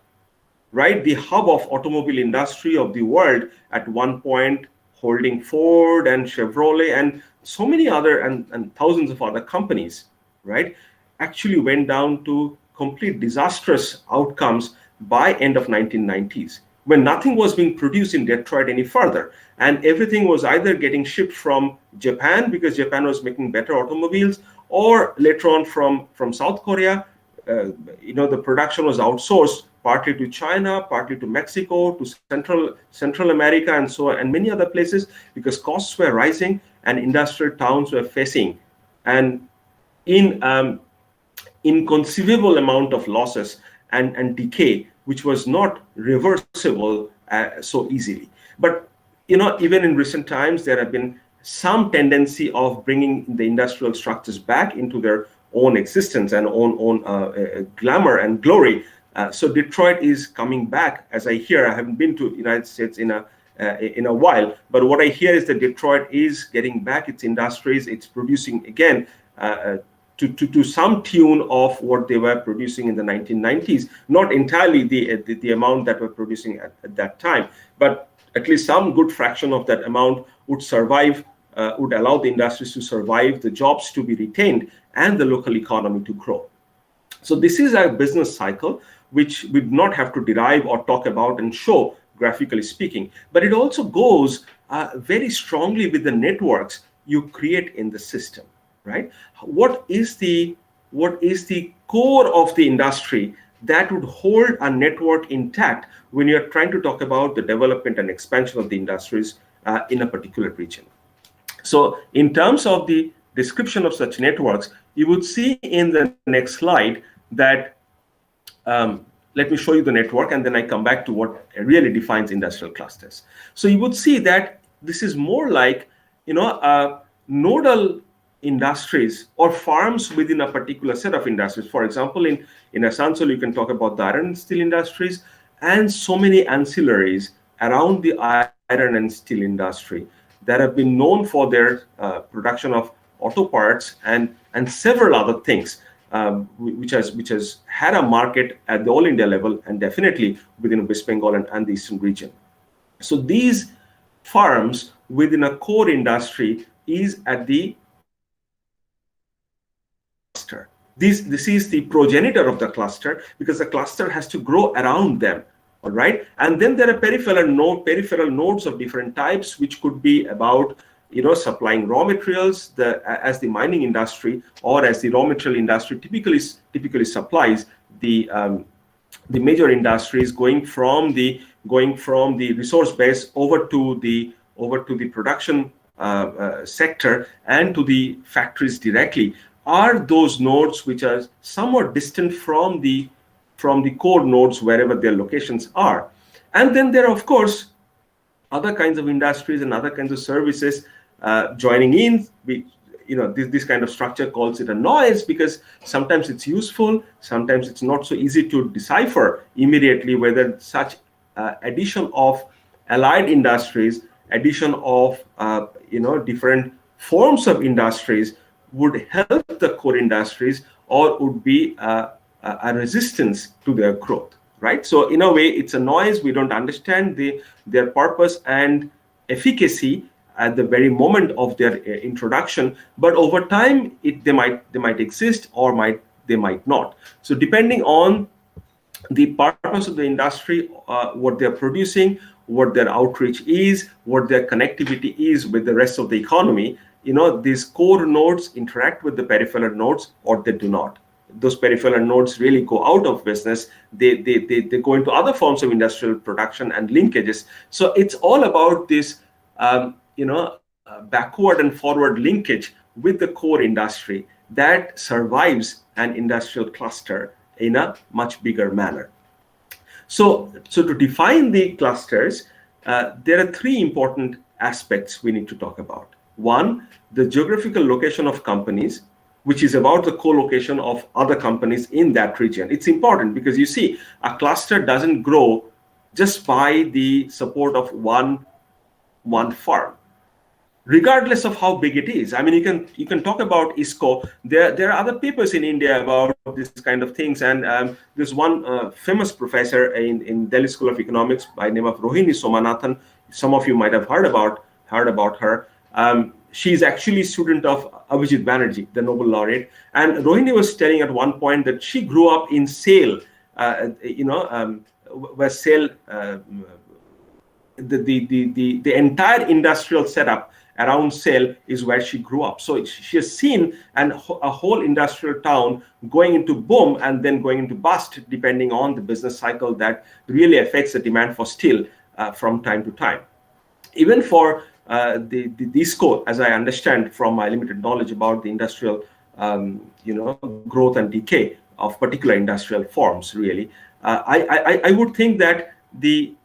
right? The hub of automobile industry of the world, at one point holding Ford and Chevrolet and so many other and thousands of other companies, right? Actually went down to complete disastrous outcomes by end of 1990s, when nothing was being produced in Detroit any further, and everything was either getting shipped from Japan, because Japan was making better automobiles, or later on from South Korea, the production was outsourced partly to China, partly to Mexico, to Central America, and so on, and many other places, because costs were rising and industrial towns were facing an inconceivable amount of losses and decay, which was not reversible so easily. But even in recent times, there have been some tendency of bringing the industrial structures back into their own existence and own glamour and glory. So Detroit is coming back, as I hear. I haven't been to the United States in a while, but what I hear is that Detroit is getting back its industries. It's producing again to some tune of what they were producing in the 1990s. Not entirely the amount that were producing at that time, but at least some good fraction of that amount would survive, would allow the industries to survive, the jobs to be retained, and the local economy to grow. So this is a business cycle which we do not have to derive or talk about and show, graphically speaking, but it also goes very strongly with the networks you create in the system, right? What is the core of the industry that would hold a network intact when you're trying to talk about the development and expansion of the industries in a particular region? So in terms of the description of such networks, you would see in the next slide that, let me show you the network, and then I come back to what really defines industrial clusters. So you would see that this is more like, nodal industries or farms within a particular set of industries. For example, in Asansol, you can talk about the iron and steel industries and so many ancillaries around the iron and steel industry that have been known for their production of auto parts and several other things, which has had a market at the all India level and definitely within West Bengal and the eastern region. So these farms within a core industry is at the cluster. This is the progenitor of the cluster, because the cluster has to grow around them. All right, and then there are peripheral nodes of different types, which could be about supplying raw materials, as the mining industry or as the raw material industry typically supplies the major industries, going from the resource base over to the production sector and to the factories directly, are those nodes which are somewhat distant from the core nodes wherever their locations are. And then there are, of course, other kinds of industries and other kinds of services joining in. This kind of structure calls it a noise, because sometimes it's useful, sometimes it's not so easy to decipher immediately whether such addition of allied industries, addition of different forms of industries would help the core industries or would be a resistance to their growth, right? So in a way, it's a noise. We don't understand their purpose and efficacy at the very moment of their introduction, but over time they might exist or they might not. So depending on the purpose of the industry, what they're producing, what their outreach is, what their connectivity is with the rest of the economy, these core nodes interact with the peripheral nodes, or they do not. Those peripheral nodes really go out of business. They go into other forms of industrial production and linkages. So it's all about this backward and forward linkage with the core industry that survives an industrial cluster in a much bigger manner. So to define the clusters, there are three important aspects we need to talk about. One, the geographical location of companies, which is about the co-location of other companies in that region. It's important because you see, a cluster doesn't grow just by the support of one firm, regardless of how big it is. I mean, you can talk about ISCO. There are other papers in India about this kind of things, and there's one famous professor in Delhi School of Economics by the name of Rohini Somanathan. Some of you might have heard about her. She's actually a student of Abhijit Banerjee, the Nobel laureate. And Rohini was telling at one point that she grew up in SAIL, where SAIL, the entire industrial setup around SAIL is where she grew up. So she has seen a whole industrial town going into boom and then going into bust, depending on the business cycle that really affects the demand for steel from time to time. Even for the ISCO, as I understand from my limited knowledge about the industrial growth and decay of particular industrial forms, really, I would think that the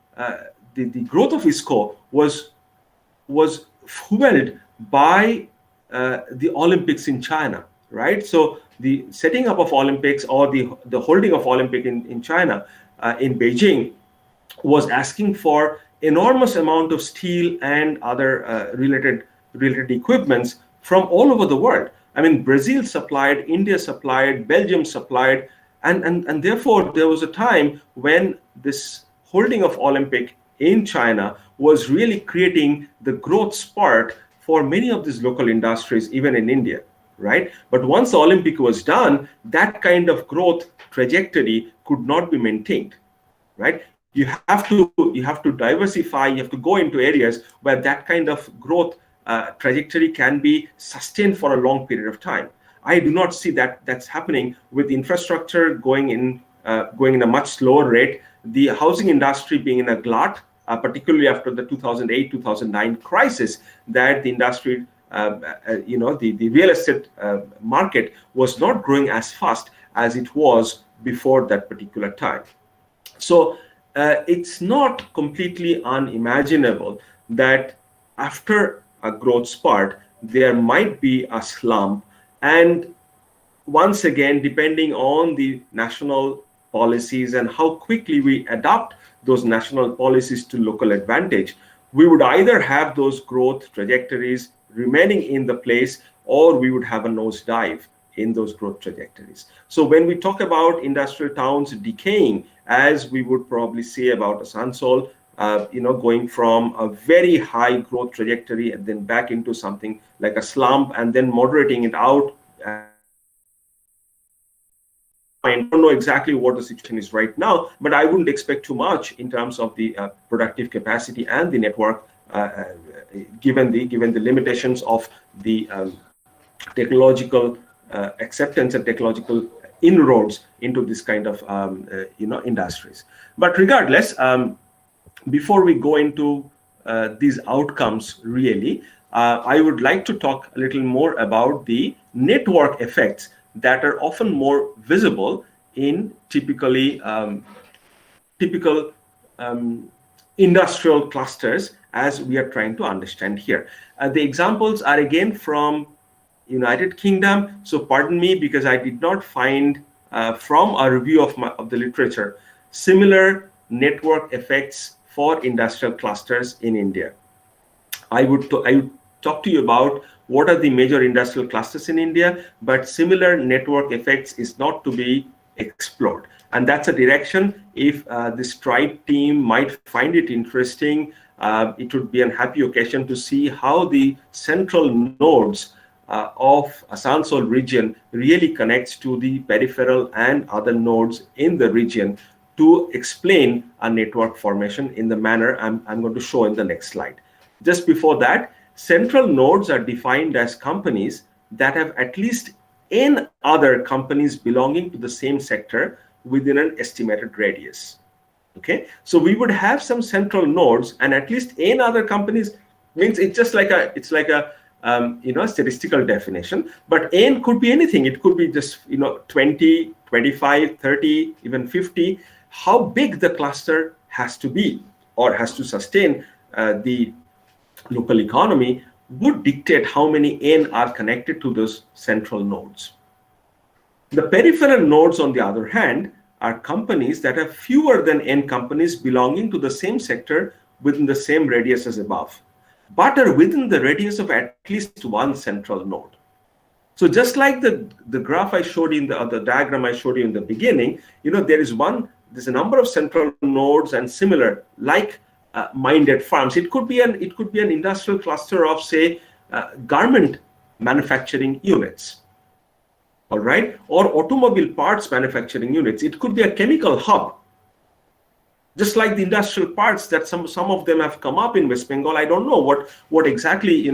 growth of ISCO was fueled by the Olympics in China, right? So the setting up of Olympics, or the holding of Olympic in China, in Beijing, was asking for enormous amount of steel and other related equipments from all over the world. I mean, Brazil supplied, India supplied, Belgium supplied, and therefore there was a time when this holding of Olympic in China was really creating the growth spurt for many of these local industries, even in India, right? But once the Olympic was done, that kind of growth trajectory could not be maintained, right? You have to diversify. You have to go into areas where that kind of growth trajectory can be sustained for a long period of time. I do not see that's happening with infrastructure going in a much slower rate. The housing industry being in a glut, particularly after the 2008-2009 crisis, that the industry, the real estate market was not growing as fast as it was before that particular time. So it's not completely unimaginable that after a growth spurt, there might be a slump. And once again, depending on the national policies and how quickly we adopt those national policies to local advantage, we would either have those growth trajectories remaining in the place, or we would have a nosedive in those growth trajectories. So when we talk about industrial towns decaying, as we would probably say about Asansol, going from a very high growth trajectory and then back into something like a slump and then moderating it out. I don't know exactly what the situation is right now, but I wouldn't expect too much in terms of the productive capacity and the network, given the limitations of the technological acceptance and technological inroads into this kind of industries. But regardless, before we go into these outcomes, really, I would like to talk a little more about the network effects that are often more visible in typical industrial clusters, as we are trying to understand here. The examples are again from United Kingdom, so pardon me because I did not find from a review of the literature similar network effects for industrial clusters in India. I would talk to you about what are the major industrial clusters in India, but similar network effects is not to be explored. And that's a direction, if the STRIDE team might find it interesting, it would be a happy occasion to see how the central nodes of Asansol region really connects to the peripheral and other nodes in the region to explain a network formation in the manner I'm going to show in the next slide. Just before that, central nodes are defined as companies that have at least n other companies belonging to the same sector within an estimated radius. Okay, so we would have some central nodes, and at least n other companies means it's just like a statistical definition. But n could be anything. It could be just 20, 25, 30, even 50. How big the cluster has to be or has to sustain the local economy would dictate how many n are connected to those central nodes. The peripheral nodes, on the other hand, are companies that have fewer than n companies belonging to the same sector within the same radius as above, but are within the radius of at least one central node. So just like the graph I showed you in the diagram I showed you in the beginning, there's a number of central nodes and similar like minded farms. It could be an industrial cluster of, say, garment manufacturing units, all right, or automobile parts manufacturing units. It could be a chemical hub, Just like the industrial parks that some of them have come up in West Bengal. I don't know what exactly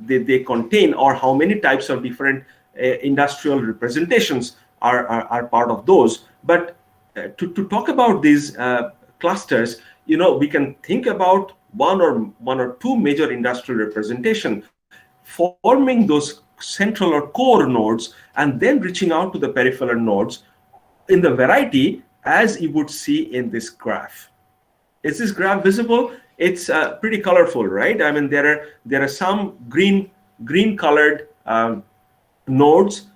they contain, or how many types of different industrial representations are part of those. But to talk about these clusters, we can think about one or two major industrial representation forming those central or core nodes, and then reaching out to the peripheral nodes in the variety as you would see in this graph. Is this graph visible? It's pretty colorful, right? I mean, there are some green colored nodes,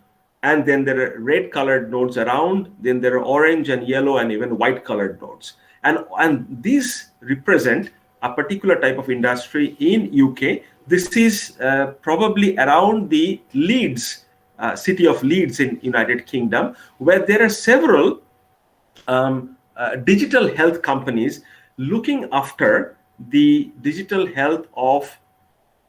and then there are red colored nodes around. Then there are orange and yellow and even white colored nodes, and these represent a particular type of industry in UK. This is probably around the Leeds, city of Leeds in United Kingdom, where there are several digital health companies looking after the digital health of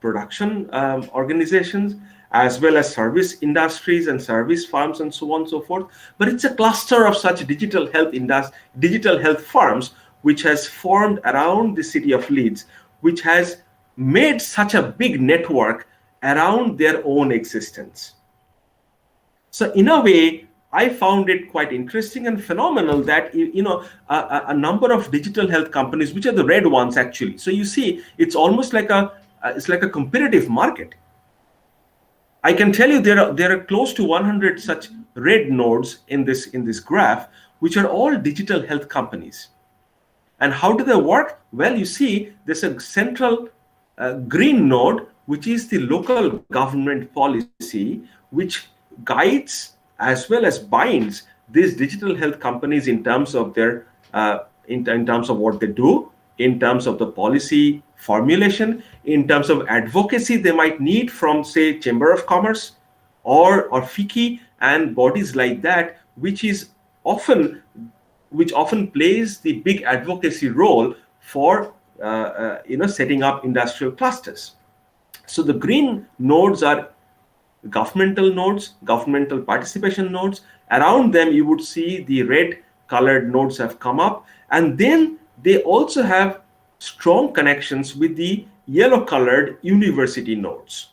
production organizations, as well as service industries and service farms and so on and so forth. But it's a cluster of such digital health firms which has formed around the city of Leeds, which has made such a big network around their own existence. So in a way, I found it quite interesting and phenomenal that a number of digital health companies, which are the red ones actually. So you see, it's almost like a competitive market. I can tell you there are close to 100 such red nodes in this graph, which are all digital health companies. And how do they work? Well, you see, there's a central green node, which is the local government policy, which guides as well as binds these digital health companies in terms of their in terms of what they do, in terms of the policy formulation, in terms of advocacy they might need from, say, Chamber of Commerce or FICCI and bodies like that, which often plays the big advocacy role for setting up industrial clusters. So the green nodes are governmental nodes, governmental participation nodes. Around them, you would see the red colored nodes have come up, and then they also have strong connections with the yellow colored university nodes.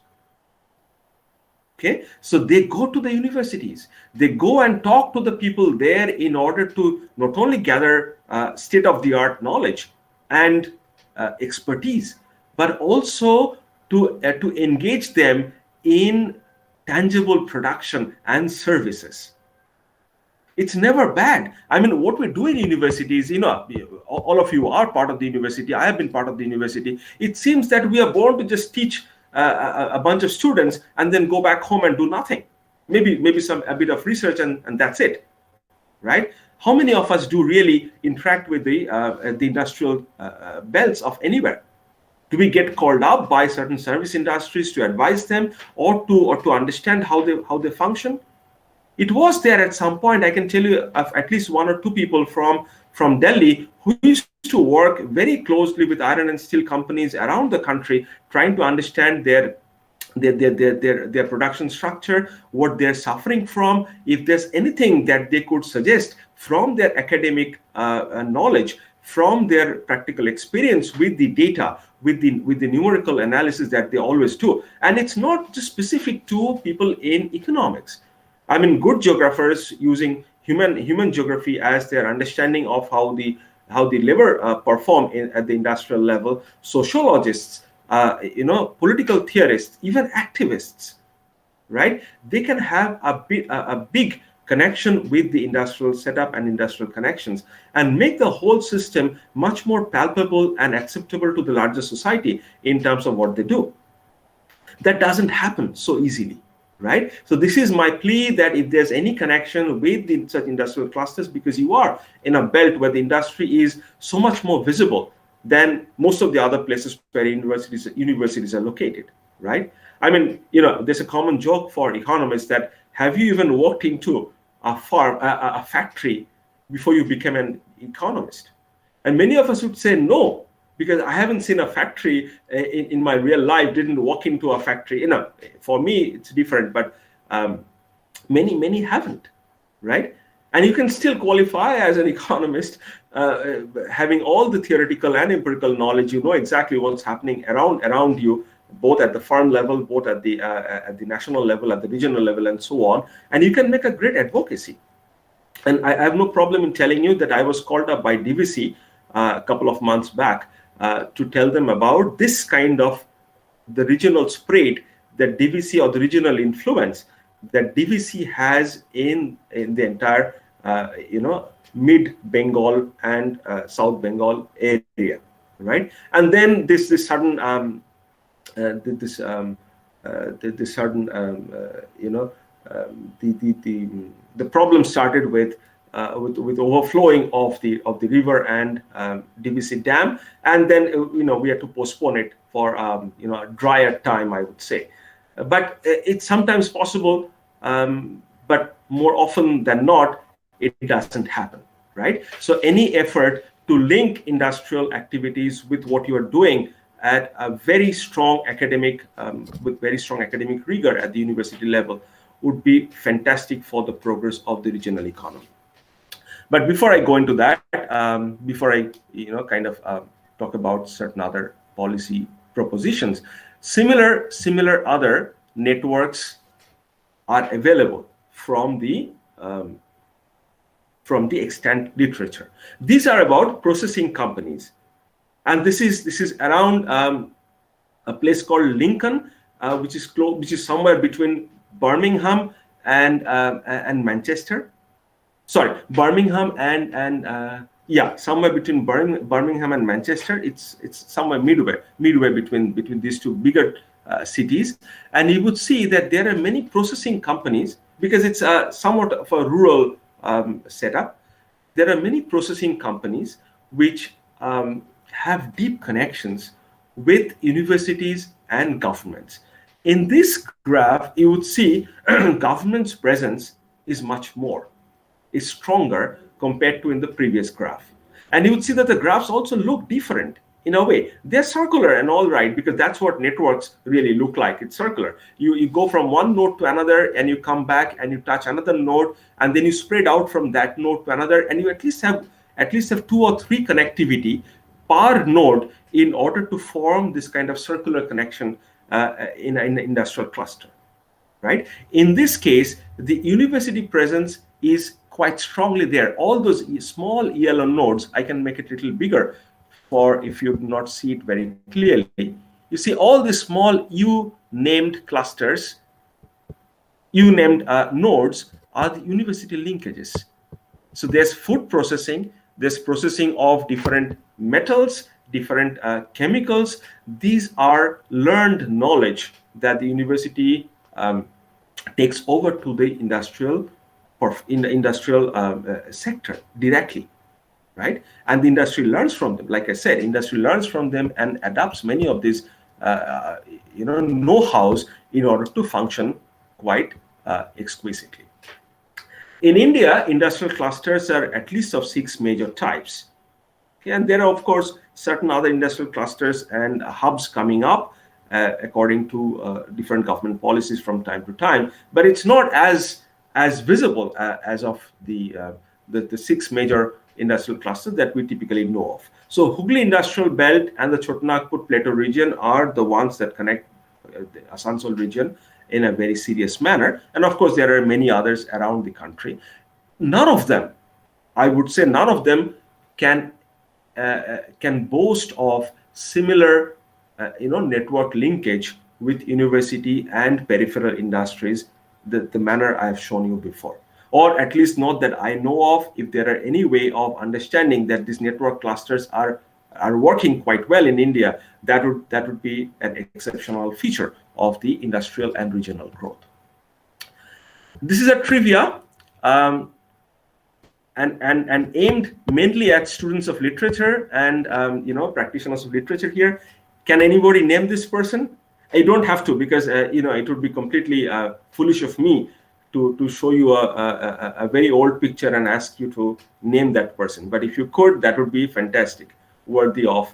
Okay, so they go to the universities, they go and talk to the people there in order to not only gather state-of-the-art knowledge and expertise, but also to engage them in tangible production and services. It's never bad. I mean, what we do in universities, all of you are part of the university. I have been part of the university. It seems that we are born to just teach a bunch of students and then go back home and do nothing. Maybe a bit of research and that's it, right? How many of us do really interact with the industrial belts of anywhere? Do we get called up by certain service industries to advise them or to understand how they function? It was there at some point. I can tell you of at least one or two people from Delhi who used to work very closely with iron and steel companies around the country, trying to understand their production structure, what they're suffering from, if there's anything that they could suggest from their academic knowledge, from their practical experience with the data, with the numerical analysis that they always do. And it's not just specific to people in economics. I mean, good geographers using human geography as their understanding of how the labor perform at the industrial level, sociologists, political theorists, even activists, right? They can have a big connection with the industrial setup and industrial connections and make the whole system much more palpable and acceptable to the larger society in terms of what they do. That doesn't happen so easily, right? So this is my plea that if there's any connection with such industrial clusters, because you are in a belt where the industry is so much more visible than most of the other places where universities are located, right? I mean, there's a common joke for economists that have you even walked into a farm, a factory before you became an economist? And many of us would say no, because I haven't seen a factory in my real life, didn't walk into a factory. For me, it's different, but many haven't, right? And you can still qualify as an economist, having all the theoretical and empirical knowledge. You know exactly what's happening around you, both at the firm level, both at the national level, at the regional level, and so on. And you can make a great advocacy. And I have no problem in telling you that I was called up by DVC a couple of months back to tell them about this kind of the regional spread that DVC, or the regional influence that DVC has in the entire mid Bengal and South Bengal area, right? And then this sudden the problem started with overflowing of the river and DVC dam, and then we had to postpone it for a drier time, I would say. But it's sometimes possible, but more often than not, it doesn't happen, right? So any effort to link industrial activities with what you are doing at a very strong academic, with very strong academic rigor at the university level would be fantastic for the progress of the regional economy. But before I go into that, before I talk about certain other policy propositions, similar other networks are available from the extant literature. These are about processing companies, and this is around a place called Lincoln, which is somewhere between Birmingham and Manchester. Sorry, Birmingham and somewhere between Birmingham and Manchester. It's somewhere midway between these two bigger cities. And you would see that there are many processing companies, because it's somewhat of a rural setup. There are many processing companies which have deep connections with universities and governments. In this graph, you would see government's presence is much more. Is stronger compared to in the previous graph. And you would see that the graphs also look different in a way. They're circular and all right, because that's what networks really look like. It's circular. You go from one node to another, and you come back and you touch another node, and then you spread out from that node to another, and you at least have 2 or 3 connectivity per node in order to form this kind of circular connection in an industrial cluster, right? In this case, the university presence is quite strongly there. All those small yellow nodes, I can make it a little bigger for if you do not see it very clearly. You see all the small U-named clusters, U-named nodes are the university linkages. So there's food processing, there's processing of different metals, different chemicals. These are learned knowledge that the university takes over to the industrial sector directly, right? And the industry learns from them. Like I said, industry learns from them and adapts many of these know-hows in order to function quite exquisitely. In India, industrial clusters are at least of 6 major types. Okay? And there are, of course, certain other industrial clusters and hubs coming up according to different government policies from time to time, but it's not as visible as of the 6 major industrial clusters that we typically know of. So Hooghly Industrial Belt and the Chotanagpur Plateau region are the ones that connect the Asansol region in a very serious manner. And of course, there are many others around the country. None of them, I would say, can boast of similar network linkage with university and peripheral industries the manner I have shown you before, or at least not that I know of. If there are any way of understanding that these network clusters are working quite well in India, that would be an exceptional feature of the industrial and regional growth. This is a trivia and aimed mainly at students of literature and practitioners of literature here. Can anybody name this person? I don't have to, because it would be completely foolish of me to show you a very old picture and ask you to name that person. But if you could, that would be fantastic, worthy of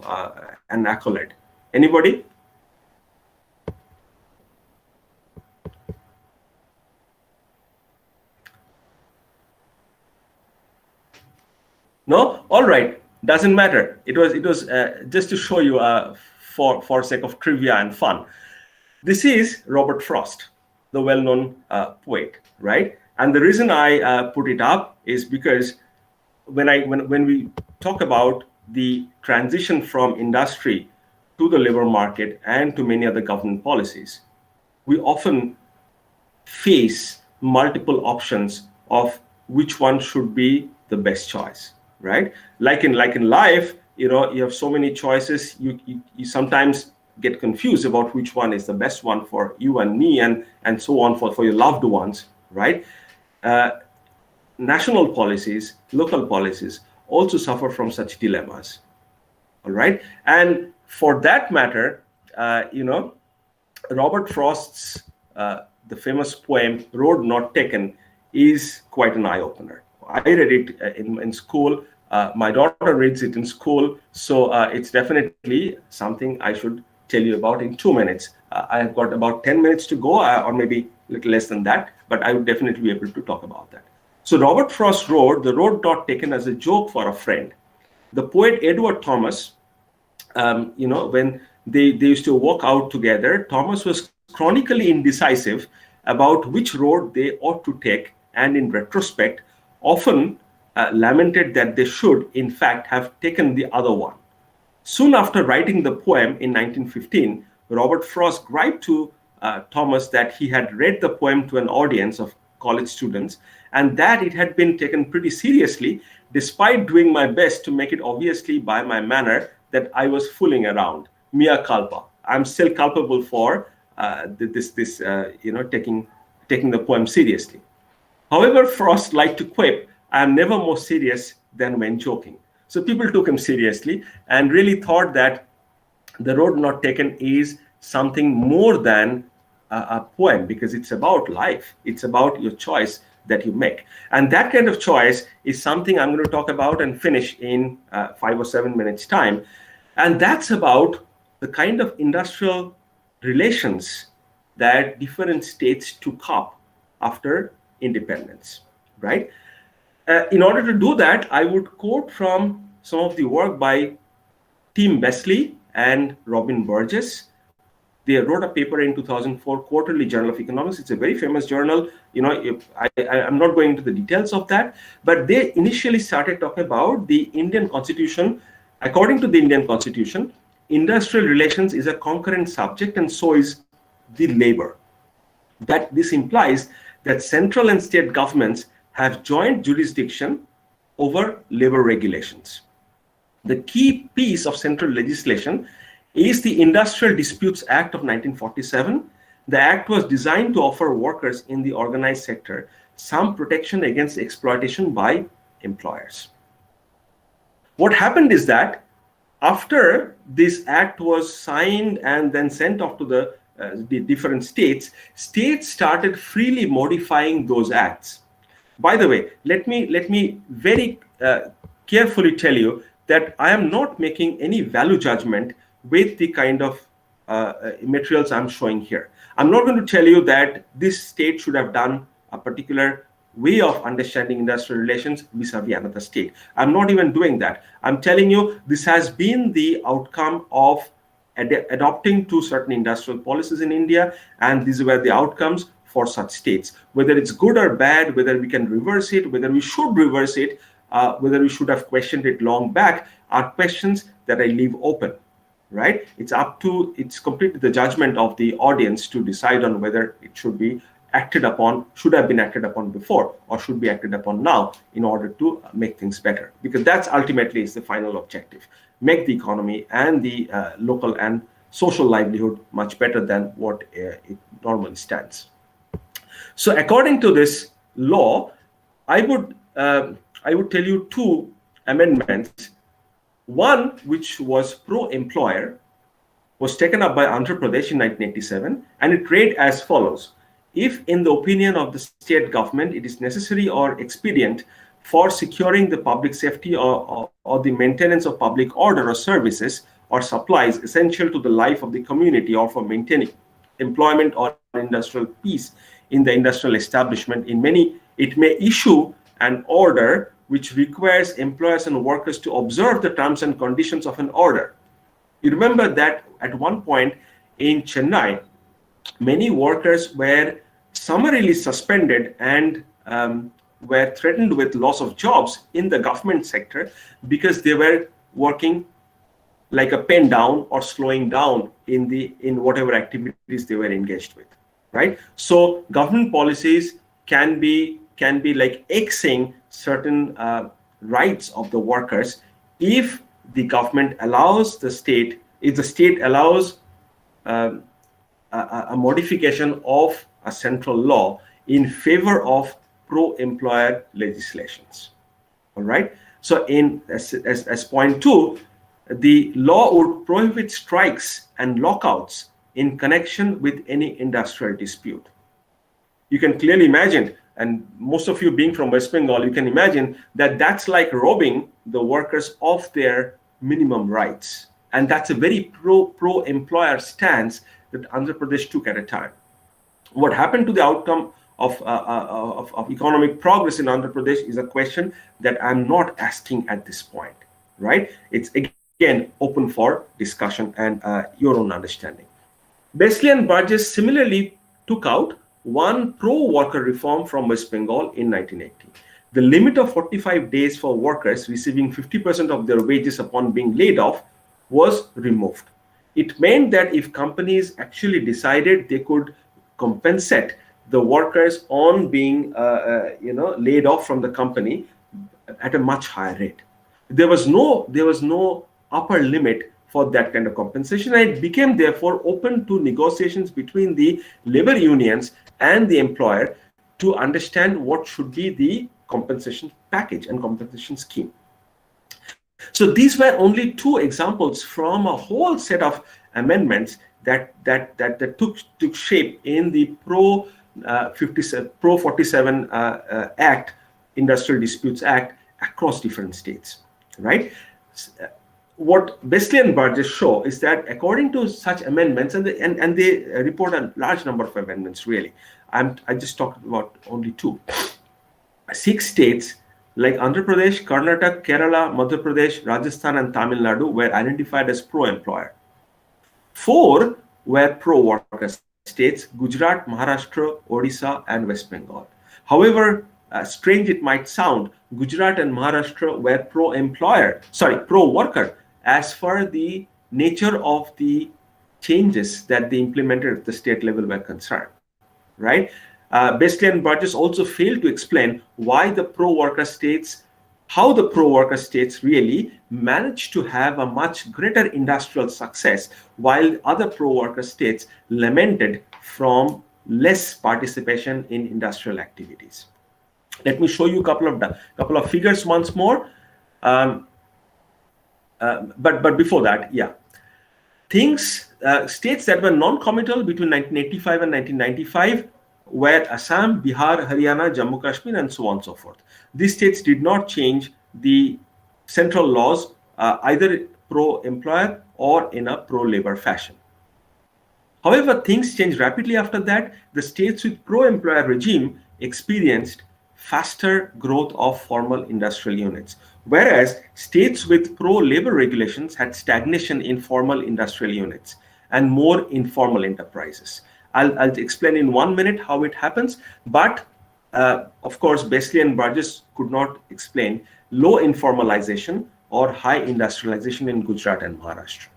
an accolade. Anybody? No? All right. Doesn't matter. It was just to show you for sake of trivia and fun. This is Robert Frost, the well-known poet, right? And the reason I put it up is because when we talk about the transition from industry to the labor market and to many other government policies, we often face multiple options of which one should be the best choice, right? Like in life, you have so many choices. You sometimes get confused about which one is the best one for you and me and so on for your loved ones, right? National policies, local policies also suffer from such dilemmas, all right? And for that matter, Robert Frost's the famous poem "Road Not Taken" is quite an eye-opener. I read it in school. My daughter reads it in school, so it's definitely something I should tell you about in 2 minutes. I have got about 10 minutes to go, or maybe a little less than that, but I would definitely be able to talk about that. So Robert Frost wrote "The Road Not Taken" as a joke for a friend. The poet Edward Thomas, when they used to walk out together, Thomas was chronically indecisive about which road they ought to take, and in retrospect, often lamented that they should, in fact, have taken the other one. Soon after writing the poem in 1915, Robert Frost griped to Thomas that he had read the poem to an audience of college students and that it had been taken pretty seriously, despite doing my best to make it obviously by my manner that I was fooling around. Mea culpa. I'm still culpable for taking the poem seriously. However, Frost liked to quip, "I am never more serious than when joking." So people took him seriously and really thought that The Road Not Taken is something more than a poem, because it's about life. It's about your choice that you make. And that kind of choice is something I'm going to talk about and finish in 5 or 7 minutes time. And that's about the kind of industrial relations that different states took up after independence, right? In order to do that, I would quote from some of the work by Tim Besley and Robin Burgess. They wrote a paper in 2004, Quarterly Journal of Economics. It's a very famous journal. I'm not going into the details of that, but they initially started talking about the Indian Constitution. According to the Indian Constitution, industrial relations is a concurrent subject, and so is the labor. That this implies that central and state governments have joint jurisdiction over labor regulations. The key piece of central legislation is the Industrial Disputes Act of 1947. The act was designed to offer workers in the organized sector some protection against exploitation by employers. What happened is that after this act was signed and then sent off to the different states started freely modifying those acts. By the way, let me very carefully tell you that I am not making any value judgment with the kind of materials I'm showing here. I'm not going to tell you that this state should have done a particular way of understanding industrial relations vis-a-vis another state. I'm not even doing that. I'm telling you this has been the outcome of adopting to certain industrial policies in India, and these were the outcomes for such states. Whether it's good or bad, whether we can reverse it, whether we should reverse it, whether we should have questioned it long back, are questions that I leave open, right? It's completely the judgment of the audience to decide on whether it should be acted upon, should have been acted upon before, or should be acted upon now in order to make things better. Because that's ultimately is the final objective. Make the economy and the local and social livelihood much better than what it normally stands. So according to this law, I would tell you two amendments. One, which was pro-employer, was taken up by Andhra Pradesh in 1987, and it read as follows. If, in the opinion of the state government, it is necessary or expedient for securing the public safety or the maintenance of public order or services or supplies essential to the life of the community, or for maintaining employment or industrial peace in the industrial establishment, it may issue an order which requires employers and workers to observe the terms and conditions of an order. You remember that at one point in Chennai, many workers were summarily suspended and were threatened with loss of jobs in the government sector because they were working like a pen down or slowing down in whatever activities they were engaged with, right? So government policies can be like Xing certain rights of the workers if the government allows the state, if the state allows a modification of a central law in favor of pro-employer legislations. All right. So as point 2, the law would prohibit strikes and lockouts in connection with any industrial dispute. You can clearly imagine, and most of you being from West Bengal, you can imagine that that's like robbing the workers of their minimum rights. And that's a very pro-employer stance that Andhra Pradesh took at a time. What happened to the outcome of economic progress in Andhra Pradesh is a question that I'm not asking at this point, right? It's again open for discussion and your own understanding. Besley and Burgess similarly took out one pro-worker reform from West Bengal in 1980. The limit of 45 days for workers receiving 50% of their wages upon being laid off was removed. It meant that if companies actually decided they could compensate the workers on being laid off from the company at a much higher rate, there was no upper limit for that kind of compensation, and it became therefore open to negotiations between the labor unions and the employer to understand what should be the compensation package and compensation scheme. So these were only 2 examples from a whole set of amendments that took shape in the Pro 47 Act, Industrial Disputes Act, across different states, right? What Besley and Burgess show is that according to such amendments, and they report a large number of amendments really. I just talked about only 2. 6 states like Andhra Pradesh, Karnataka, Kerala, Madhya Pradesh, Rajasthan, and Tamil Nadu were identified as pro-employer. 4 were pro-worker states: Gujarat, Maharashtra, Odisha, and West Bengal. However, strange it might sound, Gujarat and Maharashtra were pro-worker as far the nature of the changes that they implemented at the state level were concerned, right? Besley and Burgess also failed to explain how the pro-worker states really managed to have a much greater industrial success, while other pro-worker states lamented from less participation in industrial activities. Let me show you a couple of figures once more. But before that, states that were non-committal between 1985 and 1995 were Assam, Bihar, Haryana, Jammu Kashmir, and so on and so forth. These states did not change the central laws either pro-employer or in a pro-labor fashion. However, things changed rapidly after that. The states with pro-employer regime experienced faster growth of formal industrial units, whereas states with pro-labor regulations had stagnation in formal industrial units and more informal enterprises. I'll explain in 1 minute how it happens, but of course, Besley and Burgess could not explain low informalization or high industrialization in Gujarat and Maharashtra.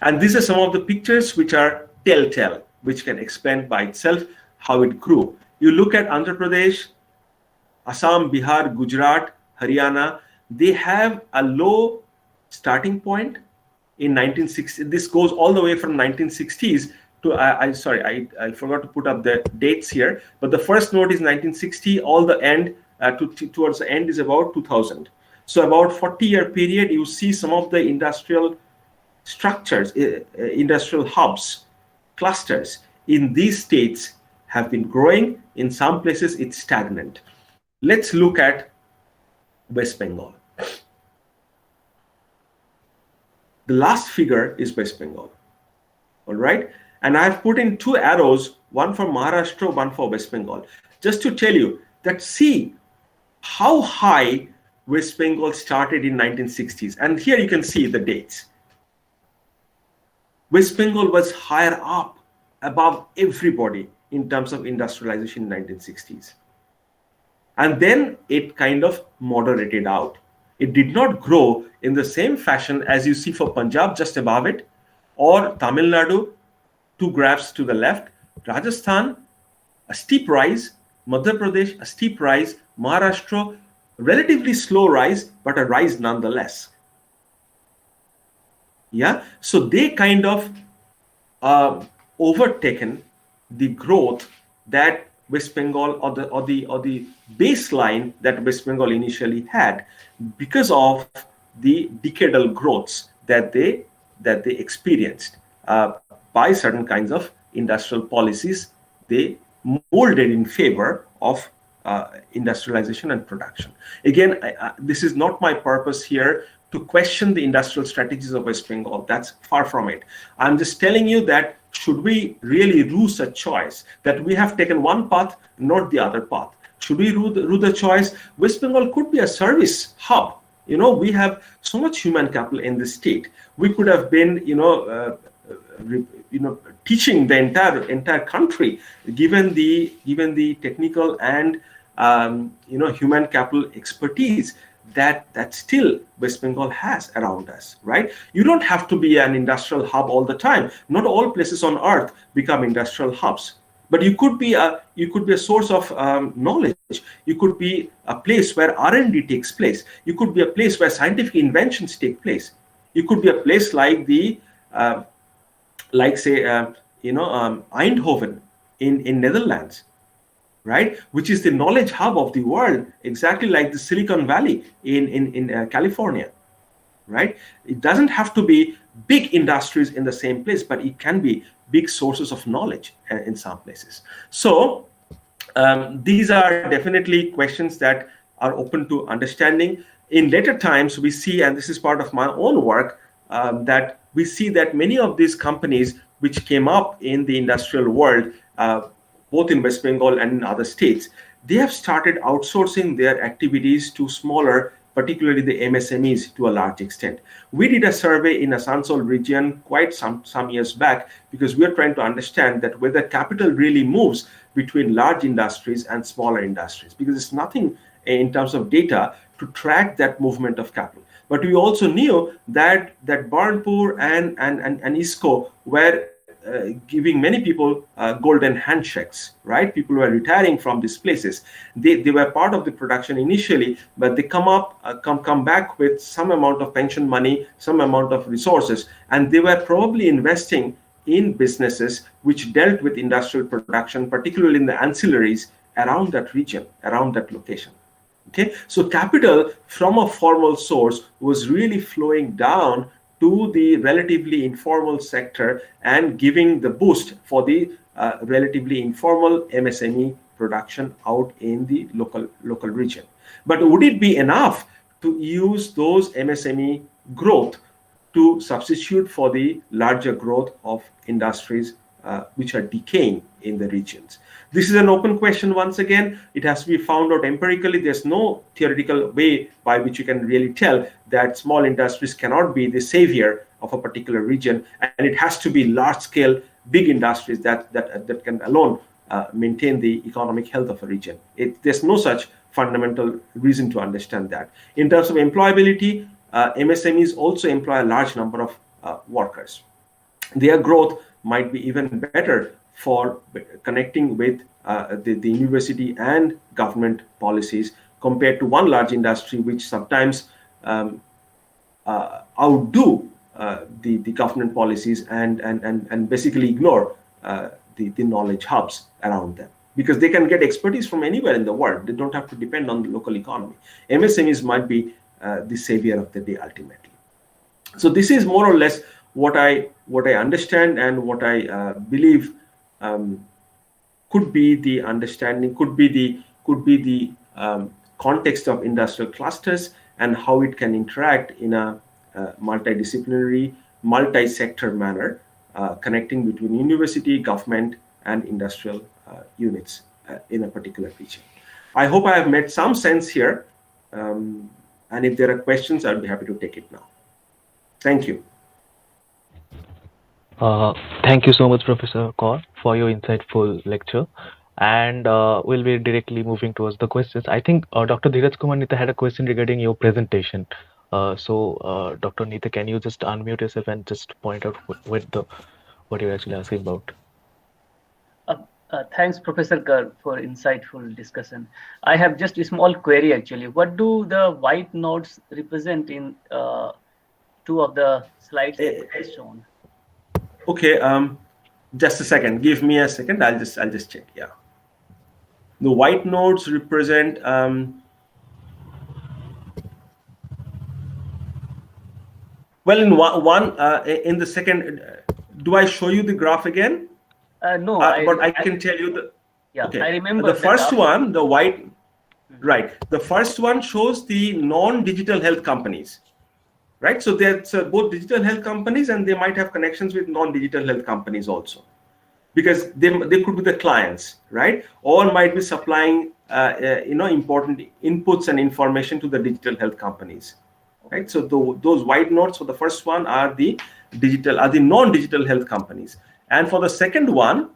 And these are some of the pictures which are telltale, which can explain by itself how it grew. You look at Andhra Pradesh, Assam, Bihar, Gujarat, Haryana, they have a low starting point in 1960. This goes all the way from 1960s to, I forgot to put up the dates here, but the first node is 1960, all the end towards the end is about 2000. So about 40-year period, you see some of the industrial structures, industrial hubs, clusters in these states have been growing. In some places, it's stagnant. Let's look at West Bengal. The last figure is West Bengal. All right. And I have put in 2 arrows, one for Maharashtra, one for West Bengal, just to tell you that see how high West Bengal started in 1960s. And here you can see the dates. West Bengal was higher up above everybody in terms of industrialization in 1960s. And then it kind of moderated out. It did not grow in the same fashion as you see for Punjab just above it, or Tamil Nadu, 2 graphs to the left, Rajasthan, a steep rise, Madhya Pradesh, a steep rise, Maharashtra, relatively slow rise, but a rise nonetheless. Yeah, so they kind of overtaken the growth that West Bengal or the baseline that West Bengal initially had because of the decadal growths that they experienced by certain kinds of industrial policies they molded in favor of industrialization and production. Again, this is not my purpose here to question the industrial strategies of West Bengal. That's far from it. I'm just telling you that should we really rue such choice, that we have taken one path, not the other path? Should we rue the choice? West Bengal could be a service hub. We have so much human capital in the state. We could have been, teaching the entire country, given the technical and human capital expertise that still West Bengal has around us, right? You don't have to be an industrial hub all the time. Not all places on earth become industrial hubs, but you could be a source of knowledge. You could be a place where R&D takes place. You could be a place where scientific inventions take place. You could be a place like Eindhoven in Netherlands, right? Which is the knowledge hub of the world, exactly like the Silicon Valley in California, right? It doesn't have to be big industries in the same place, but it can be big sources of knowledge in some places. So these are definitely questions that are open to understanding. In later times, we see, and this is part of my own work, that we see that many of these companies which came up in the industrial world, both in West Bengal and in other states, they have started outsourcing their activities to smaller, particularly the MSMEs to a large extent. We did a survey in Asansol region quite some years back because we are trying to understand that whether capital really moves between large industries and smaller industries, because it's nothing in terms of data to track that movement of capital. But we also knew that Burnpur and ISCO were giving many people golden handshakes, right? People were retiring from these places. They were part of the production initially, but they come back with some amount of pension money, some amount of resources, and they were probably investing in businesses which dealt with industrial production, particularly in the ancillaries around that region, around that location. Okay, so capital from a formal source was really flowing down to the relatively informal sector and giving the boost for the relatively informal MSME production out in the local region. But would it be enough to use those MSME growth to substitute for the larger growth of industries which are decaying in the regions? This is an open question once again. It has to be found out empirically. There's no theoretical way by which you can really tell that small industries cannot be the savior of a particular region, and it has to be large-scale, big industries that can alone maintain the economic health of a region. There's no such fundamental reason to understand that. In terms of employability, MSMEs also employ a large number of workers. Their growth might be even better for connecting with the university and government policies compared to one large industry which sometimes outdo the government policies and basically ignore the knowledge hubs around them, because they can get expertise from anywhere in the world. They don't have to depend on the local economy. MSMEs might be the savior of the day ultimately. So this is more or less what I understand and what I believe could be the understanding, could be the context of industrial clusters and how it can interact in a multidisciplinary, multi-sector manner, connecting between university, government, and industrial units in a particular region. I hope I have made some sense here. And if there are questions, I'll be happy to take it now. Thank you. Thank you so much, Professor Kaur, for your insightful lecture. And we'll be directly moving towards the questions. I think Dr. Dheeraj Kumar Nita had a question regarding your presentation. Dr. Nita, can you just unmute yourself and just point out what you're actually asking about? Thanks, Professor Garg, for insightful discussion. I have just a small query actually. What do the white nodes represent in two of the slides as shown? Okay, just a second. Give me a second. I'll just check. Yeah, the white nodes represent. Well, in the second, do I show you the graph again? No, but I can tell you the. Yeah, okay. I remember the first one, the white. Right. The first one shows the non-digital health companies. Right. So there's both digital health companies, and they might have connections with non-digital health companies also, because they could be the clients, right? Or might be supplying important inputs and information to the digital health companies, right? So those white nodes for the first one are the non-digital health companies, and for the second one,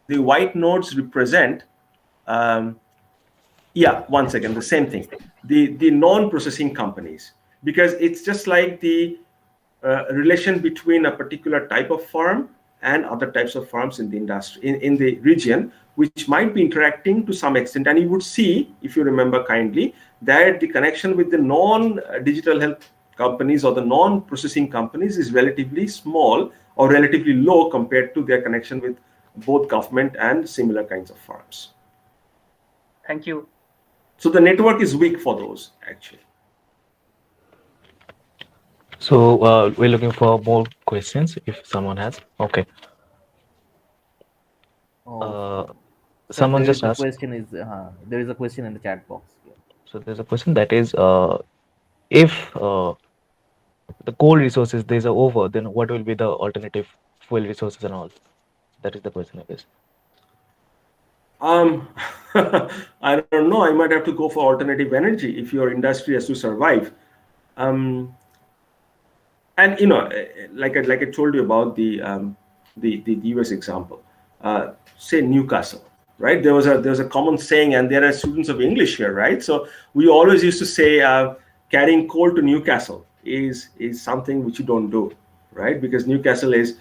the white nodes represent. Once again, the same thing, the non-processing companies, because it's just like the relation between a particular type of firm and other types of firms in the industry, in the region, which might be interacting to some extent. And you would see, if you remember kindly, that the connection with the non-digital health companies or the non-processing companies is relatively small or relatively low compared to their connection with both government and similar kinds of firms. Thank you. So the network is weak for those, actually. So we're looking for more questions if someone has. Okay. Someone just asked. Question is there is a question in the chat box. Yeah. So there's a question that is, if the coal resources days are over, then what will be the alternative fuel resources and all? That is the question, I guess. I don't know. I might have to go for alternative energy if your industry has to survive. And like I told you about the US example, say Newcastle, right? There was a common saying, and there are students of English here, right? So we always used to say carrying coal to Newcastle is something which you don't do, right? Because Newcastle is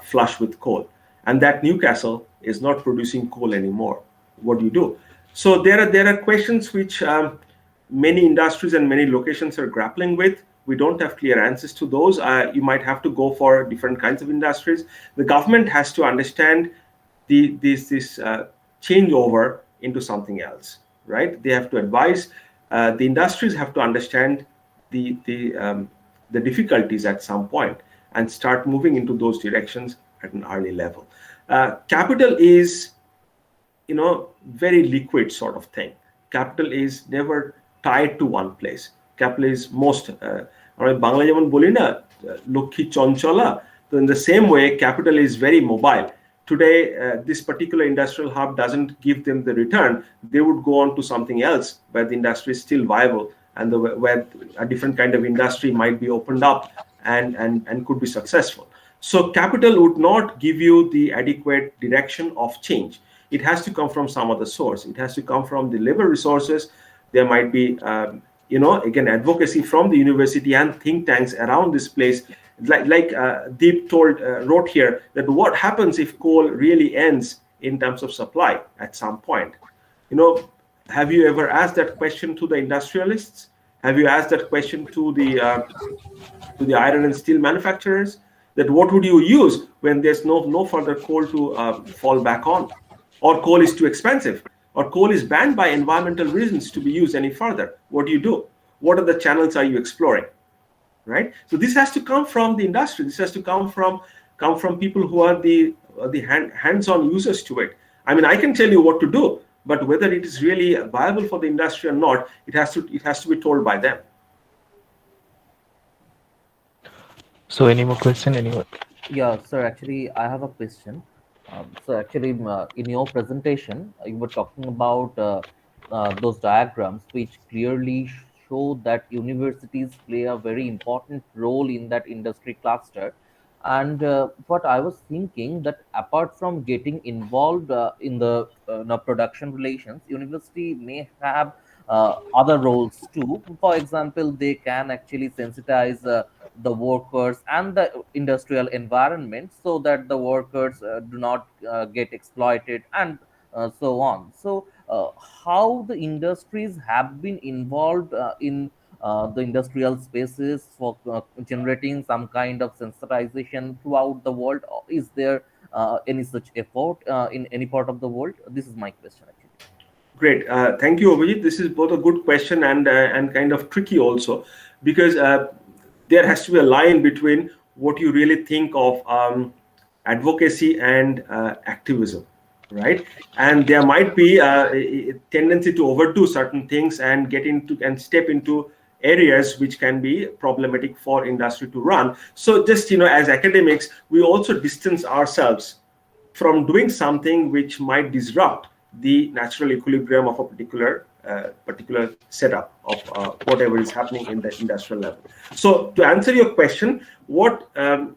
flush with coal, and that Newcastle is not producing coal anymore. What do you do? So there are questions which many industries and many locations are grappling with. We don't have clear answers to those. You might have to go for different kinds of industries. The government has to understand this changeover into something else, right? They have to advise. The industries have to understand the difficulties at some point and start moving into those directions at an early level. Capital is, very liquid sort of thing. Capital is never tied to one place. Capital is most. Bangla যেমন বলি না লক্ষ্মী চঞ্চলা, so in the same way, capital is very mobile. Today, this particular industrial hub doesn't give them the return. They would go on to something else where the industry is still viable, and where a different kind of industry might be opened up and could be successful. So capital would not give you the adequate direction of change. It has to come from some other source. It has to come from the labor resources. There might be again, advocacy from the university and think tanks around this place. Like Deep wrote here, that what happens if coal really ends in terms of supply at some point? Have you ever asked that question to the industrialists? Have you asked that question to the iron and steel manufacturers? That what would you use when there's no further coal to fall back on? Or coal is too expensive? Or coal is banned by environmental reasons to be used any further? What do you do? What are the channels are you exploring? Right? So this has to come from the industry. This has to come from people who are the hands-on users to it. I mean, I can tell you what to do, but whether it is really viable for the industry or not, it has to be told by them. So any more question? Anyone? Yeah, sir. Actually, I have a question. So actually, in your presentation, you were talking about those diagrams, which clearly show that universities play a very important role in that industry cluster. And what I was thinking, that apart from getting involved in the production relations, university may have other roles too. For example, they can actually sensitize the workers and the industrial environment, so that the workers do not get exploited, and so on. So how the industries have been involved in the industrial spaces for generating some kind of sensitization throughout the world? Is there any such effort in any part of the world? This is my question, actually. Great. Thank you, Abhijit. This is both a good question and kind of tricky also, because there has to be a line between what you really think of advocacy and activism, right? And there might be a tendency to overdo certain things and get into and step into areas which can be problematic for industry to run. So just, as academics, we also distance ourselves from doing something which might disrupt the natural equilibrium of a particular setup of whatever is happening in the industrial level. So to answer your question, what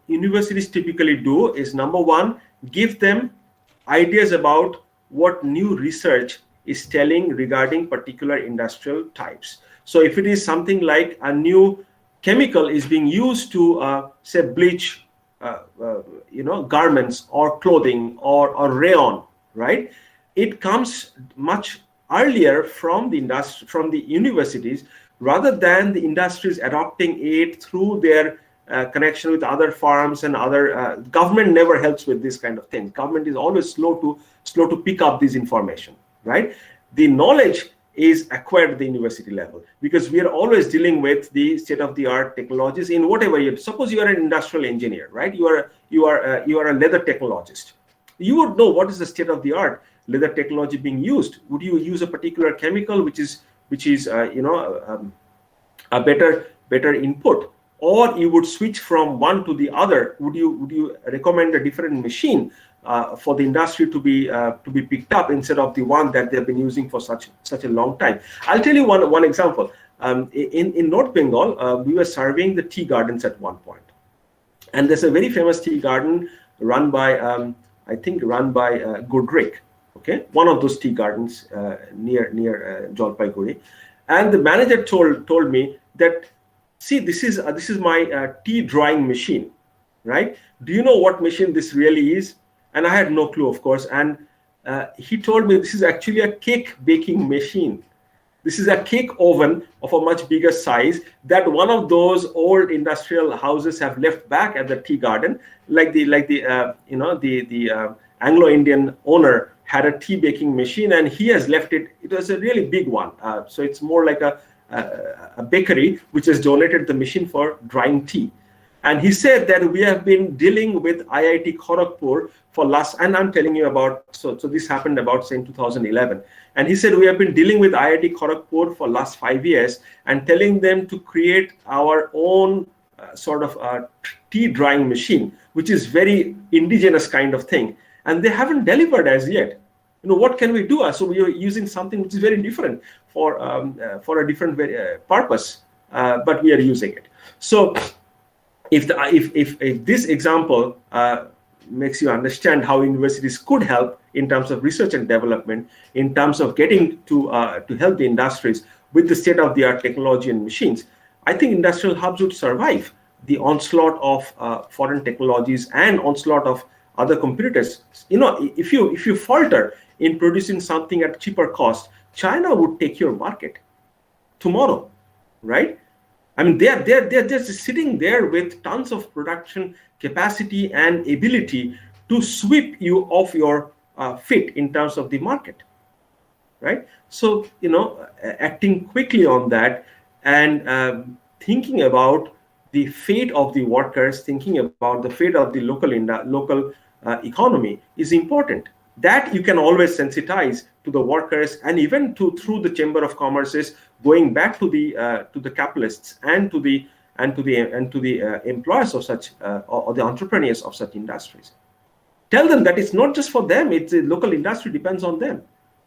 universities typically do is, number one, give them ideas about what new research is telling regarding particular industrial types. So if it is something like a new chemical is being used to say bleach garments or clothing or rayon, right? It comes much earlier from the industry, from the universities, rather than the industries adopting it through their connection with other firms and other government never helps with this kind of thing. Government is always slow to pick up this information, right? The knowledge is acquired at the university level, because we are always dealing with the state-of-the-art technologies in whatever you. Suppose you are an industrial engineer, right? You are a leather technologist. You would know what is the state-of-the-art leather technology being used. Would you use a particular chemical which is a better input, or you would switch from one to the other? Would you recommend a different machine for the industry to be picked up instead of the one that they've been using for such a long time? I'll tell you one example. In North Bengal, we were surveying the tea gardens at one point, and there's a very famous tea garden run by Godrek. Okay, one of those tea gardens near Jalpaiguri, and the manager told me that, see, this is my tea drying machine, right? Do you know what machine this really is? And I had no clue, of course. And he told me this is actually a cake baking machine. This is a cake oven of a much bigger size that one of those old industrial houses have left back at the tea garden, like the Anglo-Indian owner had a tea baking machine, and he has left it. It was a really big one, so it's more like a bakery which has donated the machine for drying tea. And he said that we have been dealing with IIT Kharagpur for last, and I'm telling you about, so this happened about, say, in 2011. And he said we have been dealing with IIT Kharagpur for last 5 years and telling them to create our own sort of tea drying machine, which is very indigenous kind of thing. And they haven't delivered as yet. What can we do? So we are using something which is very different for a different purpose, but we are using it. So if this example makes you understand how universities could help in terms of research and development, in terms of getting to help the industries with the state-of-the-art technology and machines, I think industrial hubs would survive the onslaught of foreign technologies and onslaught of other competitors. If you falter in producing something at cheaper cost, China would take your market tomorrow, right? I mean, they're just sitting there with tons of production capacity and ability to sweep you off your feet in terms of the market, right? So, acting quickly on that and thinking about the fate of the workers, thinking about the fate of the local economy is important. That you can always sensitize to the workers, and even through the Chamber of Commerce's going back to the capitalists and to the employers of such or the entrepreneurs of such industries. Tell them that it's not just for them; it's the local industry depends on them.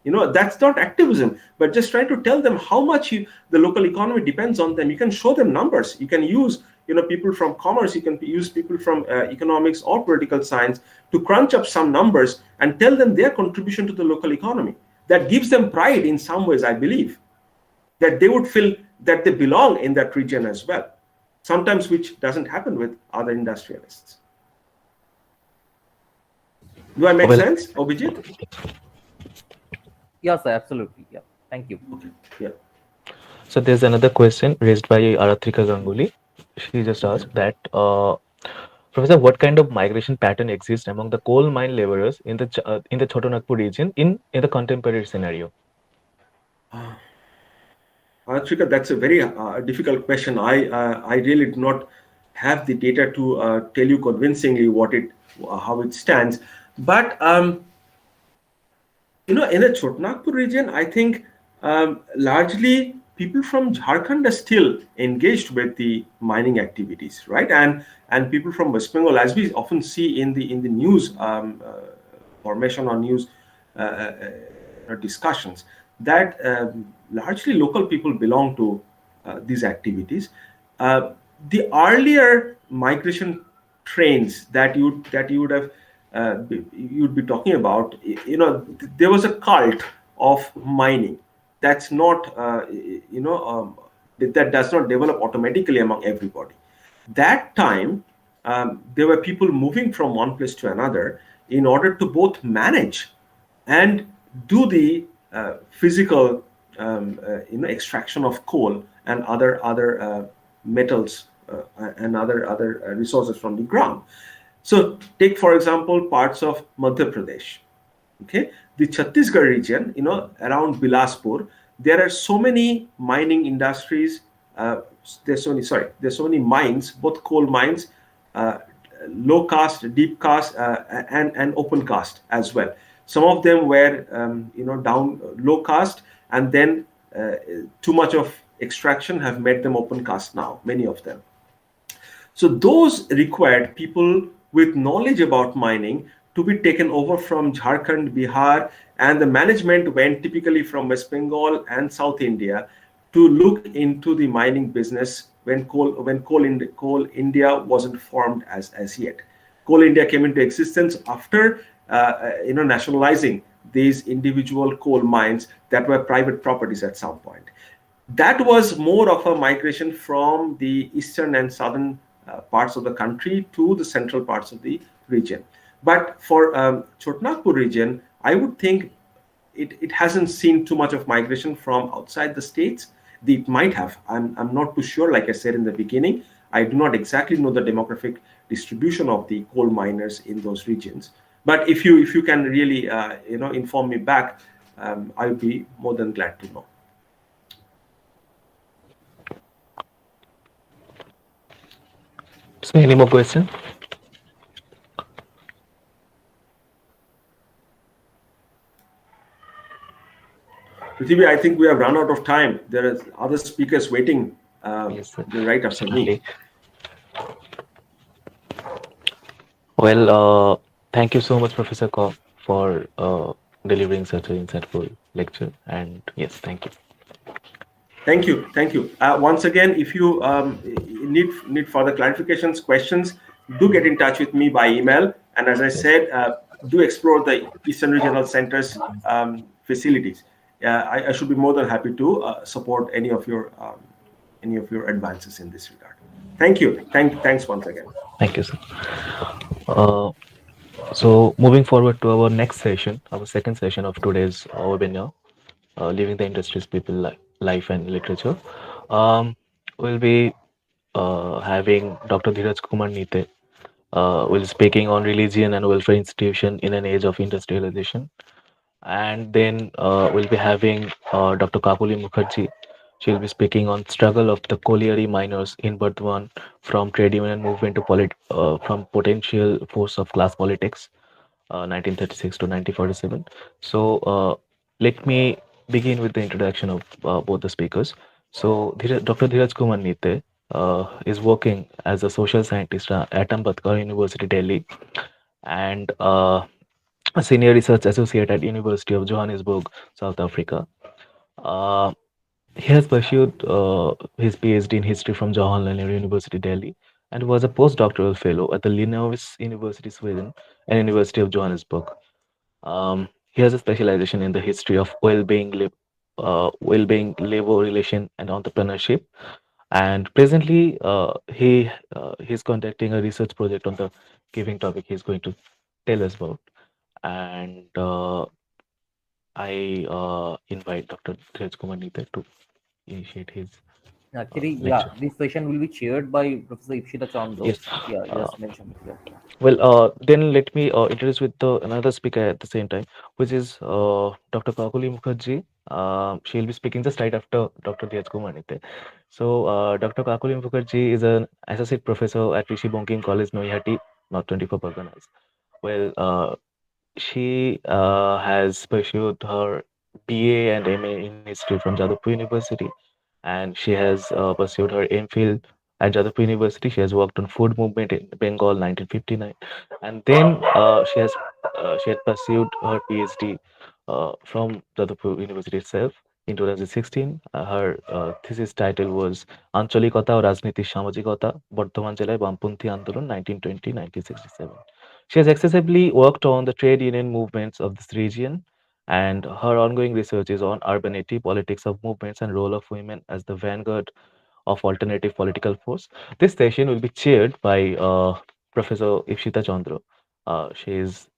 That's not activism, but just trying to tell them how much the local economy depends on them. You can show them numbers. You can use people from commerce, you can use people from economics or political science to crunch up some numbers and tell them their contribution to the local economy. That gives them pride in some ways, I believe, that they would feel that they belong in that region as well, sometimes which doesn't happen with other industrialists. Do I make sense, Abhijit? Yes, absolutely. Yeah. Thank you. Okay. Yeah. So there's another question raised by Aratrika Ganguly. She just asked that, Professor, what kind of migration pattern exists among the coal mine laborers in the Choto Nagpur region in the contemporary scenario? Aratrika, that's a very difficult question. I really do not have the data to tell you convincingly how it stands. But in the Choto Nagpur region, I think largely people from Jharkhand are still engaged with the mining activities, right? And people from West Bengal, as we often see in the news formation or news discussions, that largely local people belong to these activities. The earlier migration trains that you would have you'd be talking about, there was a cult of mining. That's not that does not develop automatically among everybody. That time there were people moving from one place to another in order to both manage and do the physical extraction of coal and other metals and other resources from the ground. So take, for example, parts of Madhya Pradesh. Okay, the Chhattisgarh region, around Bilaspur, there are so many mining industries. There's so many mines, both coal mines, low caste, deep caste, and open caste as well. Some of them were, down low caste, and then too much of extraction have made them open caste now, many of them. So those required people with knowledge about mining to be taken over from Jharkhand, Bihar, and the management went typically from West Bengal and South India to look into the mining business when Coal India wasn't formed as yet. Coal India came into existence after nationalizing these individual coal mines that were private properties at some point. That was more of a migration from the eastern and southern parts of the country to the central parts of the region. But for Choto Nagpur region, I would think it hasn't seen too much of migration from outside the states. It might have. I'm not too sure. Like I said in the beginning, I do not exactly know the demographic distribution of the coal miners in those regions. But if you can really inform me back, I would be more than glad to know. So any more questions? Prithvi, I think we have run out of time. There are other speakers waiting Yes, sir. right after me. Well, thank you so much, Professor Kaur, for delivering such an insightful lecture. And yes, thank you. Thank you. Once again, if you need further clarifications, questions, do get in touch with me by email. And as I said, do explore the Eastern Regional Center's facilities. I should be more than happy to support any of your advances in this regard. Thank you. Thanks once again. Thank you, sir. So moving forward to our next session, our second session of today's webinar, Living the Industries, People, Life and Literature. We'll be having Dr. Dheeraj Kumar Nite, will be speaking on religion and welfare institution in an age of industrialization. And then we'll be having Dr. Kakuli Mukherjee. She'll be speaking on struggle of the colliery miners in Burdwan from trade union movement to from potential force of class politics, 1936 to 1947. So let me begin with the introduction of both the speakers. So Dr. Dheeraj Kumar Nite is working as a social scientist at Ambedkar University, Delhi, and a senior research associate at University of Johannesburg, South Africa. Uh, he has pursued his PhD in history from Jawaharlal Nehru University, Delhi, and was a postdoctoral fellow at the Linnaeus University, Sweden, and University of Johannesburg. He has a specialization in the history of well-being, labor relation, and entrepreneurship. And presently, he's conducting a research project on the giving topic he's going to tell us about. And I invite Dr. Dheeraj Kumar Nite to initiate his Actually, lecture. this session will be chaired by Professor Ipshita Chando. Yes. Yeah, just mentioned. Yeah. Well, then let me introduce with another speaker at the same time, which is Dr. Kakuli Mukherjee. She'll be speaking just right after Dr. Dheeraj Kumar Nite. So, Dr. Kakuli Mukherjee is an associate professor at Rishi Banking College, Noihati, North 24 Parganas. Well, she has pursued her BA and MA in history from Jadavpur University, and she has pursued her MPhil at Jadavpur University. She has worked on food movement in Bengal, 1959, and then she had pursued her PhD from Jadavpur University itself in 2016. Her thesis title was Ancholikota or Rajniti Samajikota, Bardhaman Jelay Bampanthy Andolon, 1920-1967. She has excessively worked on the trade union movements of this region, and her ongoing research is on urbanity, politics of movements, and role of women as the vanguard of alternative political force. This session will be chaired by Professor Ipshita Chandra. She is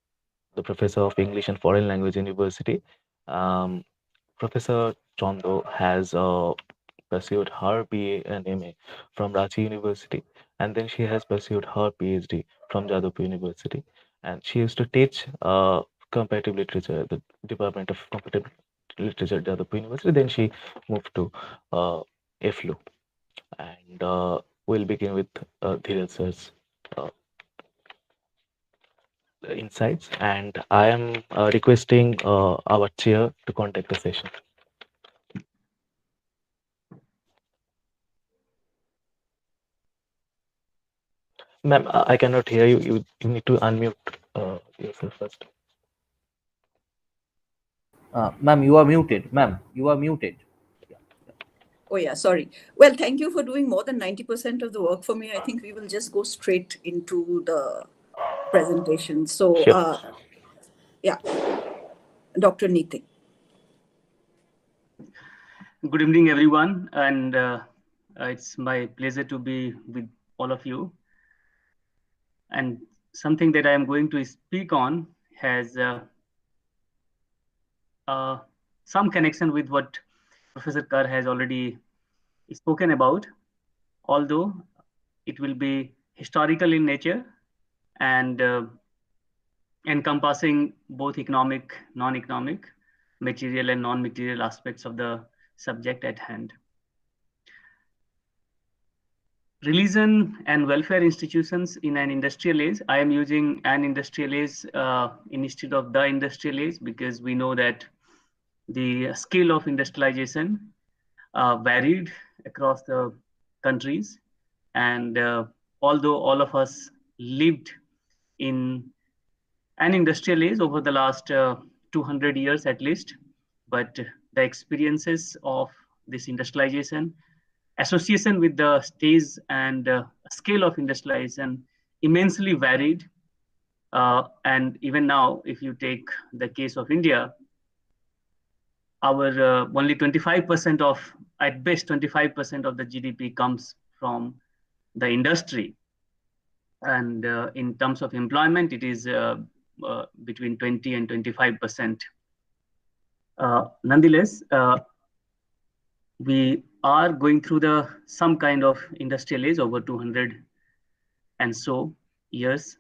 the professor of English and Foreign Language University. Um, Professor Chondo has pursued her BA and MA from Ranchi University, and then she has pursued her PhD from Jadavpur University. And she used to teach comparative literature at the Department of Comparative Literature at Jadavpur University. Then she moved to FLU. And we'll begin with Dheeraj sir's insights. And I am requesting our chair to conduct the session. Ma'am, I cannot hear you. You need to unmute yourself first. Ma'am, you are muted. Ma'am, you are muted. Oh, yeah, sorry. Well, thank you for doing more than 90% of the work for me. I think we will just go straight into the presentation. So, Sure. Yeah, Dr. Nite. Good evening, everyone. And it's my pleasure to be with all of you. And something that I am going to speak on has some connection with what Professor Kar has already spoken about, although it will be historical in nature and encompassing both economic, non-economic, material and non-material aspects of the subject at hand. Religion and welfare institutions in an industrial age. I am using an industrial age instead of the industrial age because we know that the scale of industrialization varied across the countries. And although all of us lived in an industrial age over the last 200 years at least, but the experiences of this industrialization, association with the stage and scale of industrialization immensely varied. And even now, if you take the case of India, our only 25% of, at best 25% of the GDP comes from the industry. And in terms of employment, it is between 20 and 25%. Nonetheless, we are going through some kind of industrial age over 200 and so years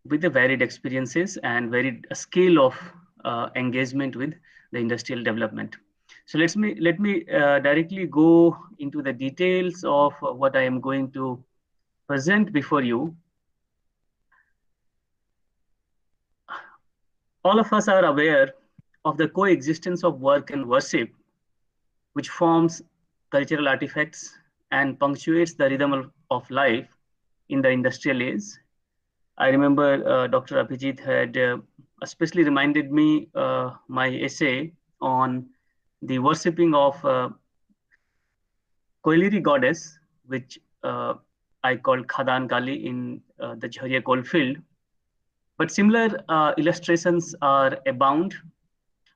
with the varied experiences and varied scale of engagement with the industrial development. So let me directly go into the details of what I am going to present before you. All of us are aware of the coexistence of work and worship, which forms cultural artifacts and punctuates the rhythm of life in the industrial age. I remember Dr. Abhijit had especially reminded me my essay on the worshipping of Koiliri goddess, which I called Khadan Kali in the Jharia coalfield. But similar illustrations are abound,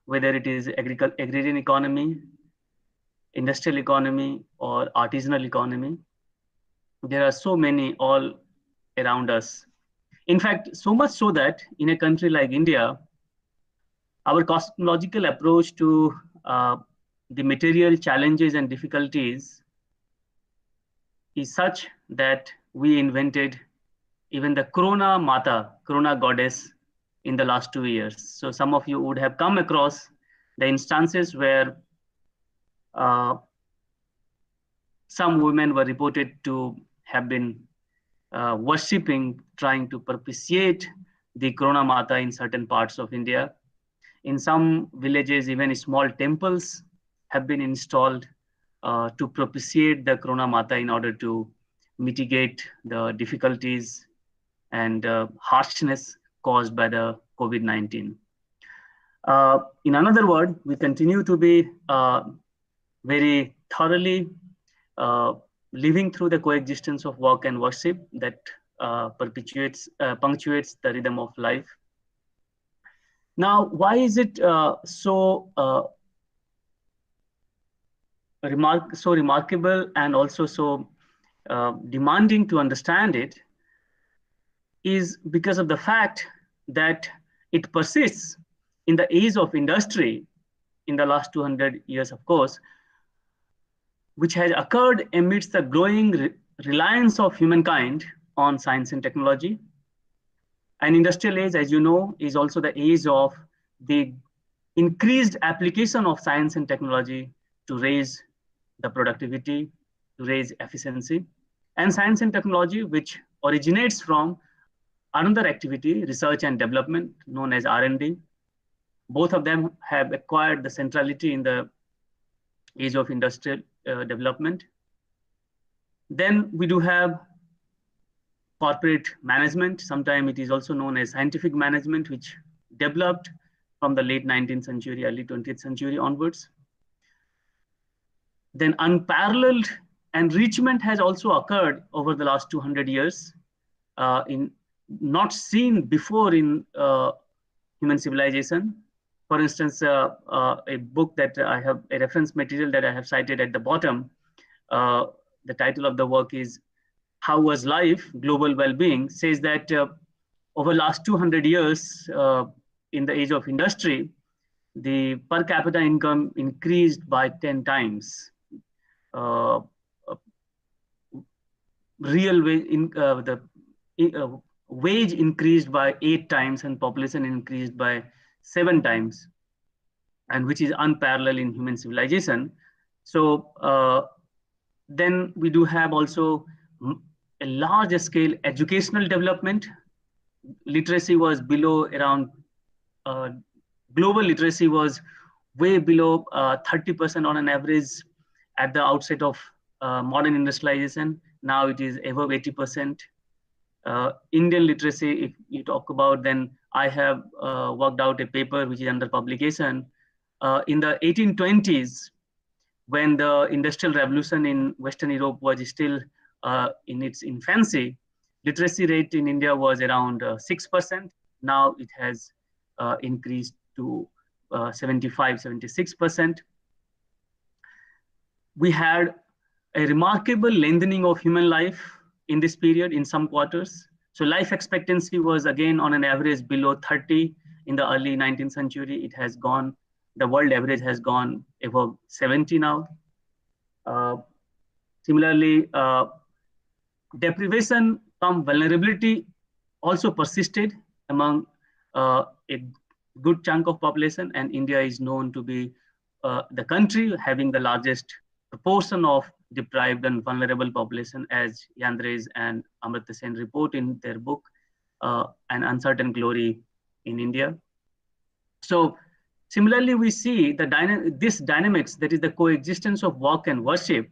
whether it is agrarian economy, industrial economy, or artisanal economy. There are so many all around us. In fact, so much so that in a country like India, our cosmological approach to the material challenges and difficulties is such that we invented even the Corona Mata, Corona goddess, in the last 2 years. So some of you would have come across the instances where some women were reported to have been worshipping, trying to propitiate the Corona Mata in certain parts of India. In some villages, even small temples have been installed to propitiate the Corona Mata in order to mitigate the difficulties and harshness caused by the COVID-19. In another word, we continue to be very thoroughly living through the coexistence of work and worship that punctuates the rhythm of life. Now, why is it so remarkable and also so demanding to understand it? Is because of the fact that it persists in the age of industry in the last 200 years, of course, which has occurred amidst the growing reliance of humankind on science and technology. And industrial age, as you know, is also the age of the increased application of science and technology to raise the productivity, to raise efficiency. And science and technology, which originates from another activity, research and development, known as R&D. Both of them have acquired the centrality in the age of industrial development. Then we do have corporate management. Sometimes it is also known as scientific management, which developed from the late 19th century, early 20th century onwards. Then unparalleled enrichment has also occurred over the last 200 years in not seen before in human civilization. For instance, a book that I have, a reference material that I have cited at the bottom, the title of the work is How Was Life? Global Well-Being, says that over the last 200 years in the age of industry, the per capita income increased by 10 times. Real wage wage increased by 8 times and population increased by 7 times, and which is unparalleled in human civilization. So then we do have also a large scale educational development. Literacy was below around, global literacy was way below 30% on an average at the outset of modern industrialization. Now it is above 80%. Indian literacy, if you talk about, then I have worked out a paper which is under publication. In the 1820s, when the Industrial Revolution in Western Europe was still in its infancy, literacy rate in India was around 6%. Now it has increased to 75, 76%. We had a remarkable lengthening of human life in this period in some quarters. So life expectancy was again on an average below 30 in the early 19th century. It has gone, the world average has gone above 70 now. Similarly, deprivation from vulnerability also persisted among a good chunk of population, and India is known to be the country having the largest proportion of deprived and vulnerable population, as Yandres and Amartya Sen report in their book, An Uncertain Glory in India. So similarly, we see this dynamics, that is the coexistence of work and worship,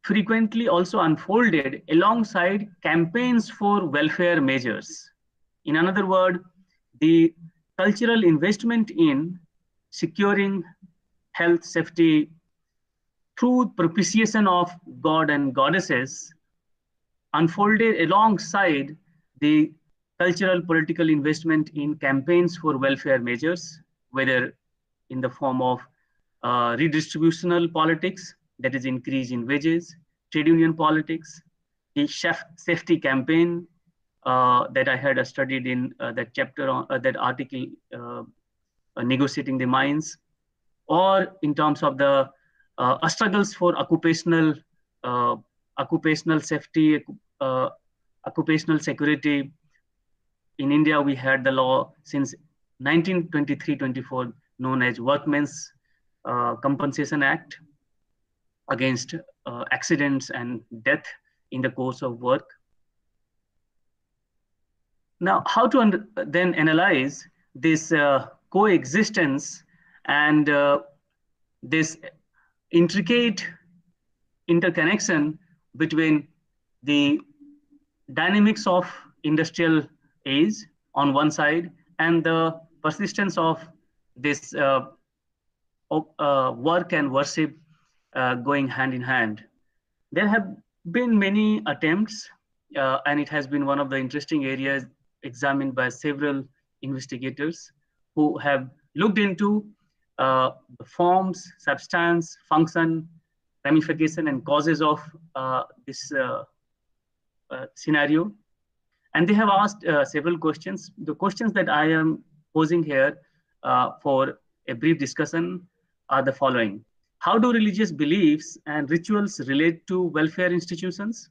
frequently also unfolded alongside campaigns for welfare measures. In another word, the cultural investment in securing health, safety through propitiation of God and goddesses unfolded alongside the cultural political investment in campaigns for welfare measures, whether in the form of redistributional politics, that is increase in wages, trade union politics, the safety campaign that I had studied in that chapter, that article, negotiating the mines, or in terms of the struggles for occupational safety, occupational security. In India, we had the law since 1923-24 known as Workmen's Compensation Act against accidents and death in the course of work. Now, how to then analyze this coexistence and this intricate interconnection between the dynamics of industrial age on one side and the persistence of this work and worship going hand in hand. There have been many attempts, and it has been one of the interesting areas examined by several investigators who have looked into the forms, substance, function, ramification, and causes of this scenario. And they have asked several questions. The questions that I am posing here for a brief discussion are the following. How do religious beliefs and rituals relate to welfare institutions?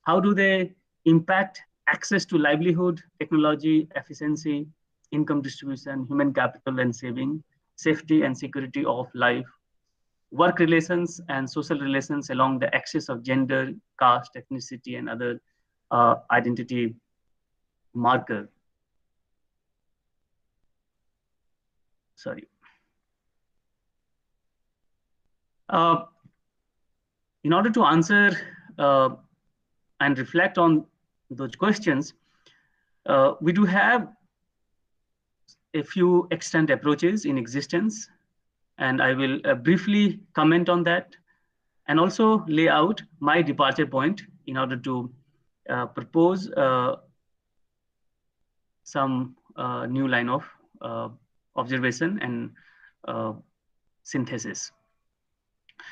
How do they impact access to livelihood, technology, efficiency, income distribution, human capital and saving, safety and security of life, work relations and social relations along the axis of gender, caste, ethnicity, and other identity marker? Sorry. In order to answer and reflect on those questions, we do have a few extant approaches in existence, and I will briefly comment on that and also lay out my departure point in order to propose some new line of observation and synthesis.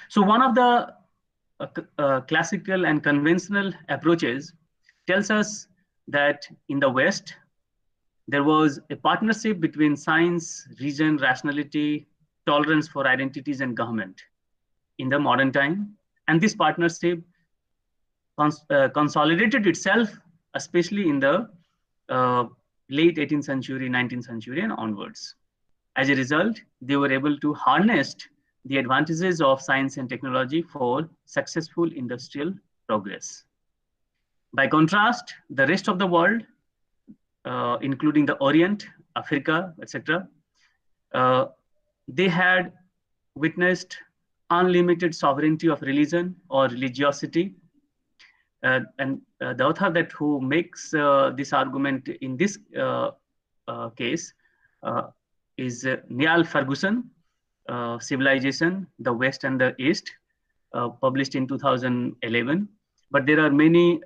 So one of the classical and conventional approaches tells us that in the West, there was a partnership between science, reason, rationality, tolerance for identities, and government in the modern time. And this partnership consolidated itself, especially in the late 18th century, 19th century, and onwards. As a result, they were able to harness the advantages of science and technology for successful industrial progress. By contrast, the rest of the world, including the Orient, Africa, etc., they had witnessed unlimited sovereignty of religion or religiosity. And the author that who makes this argument in this case is Niall Ferguson, Civilization, the West and the East, published in 2011. But there are many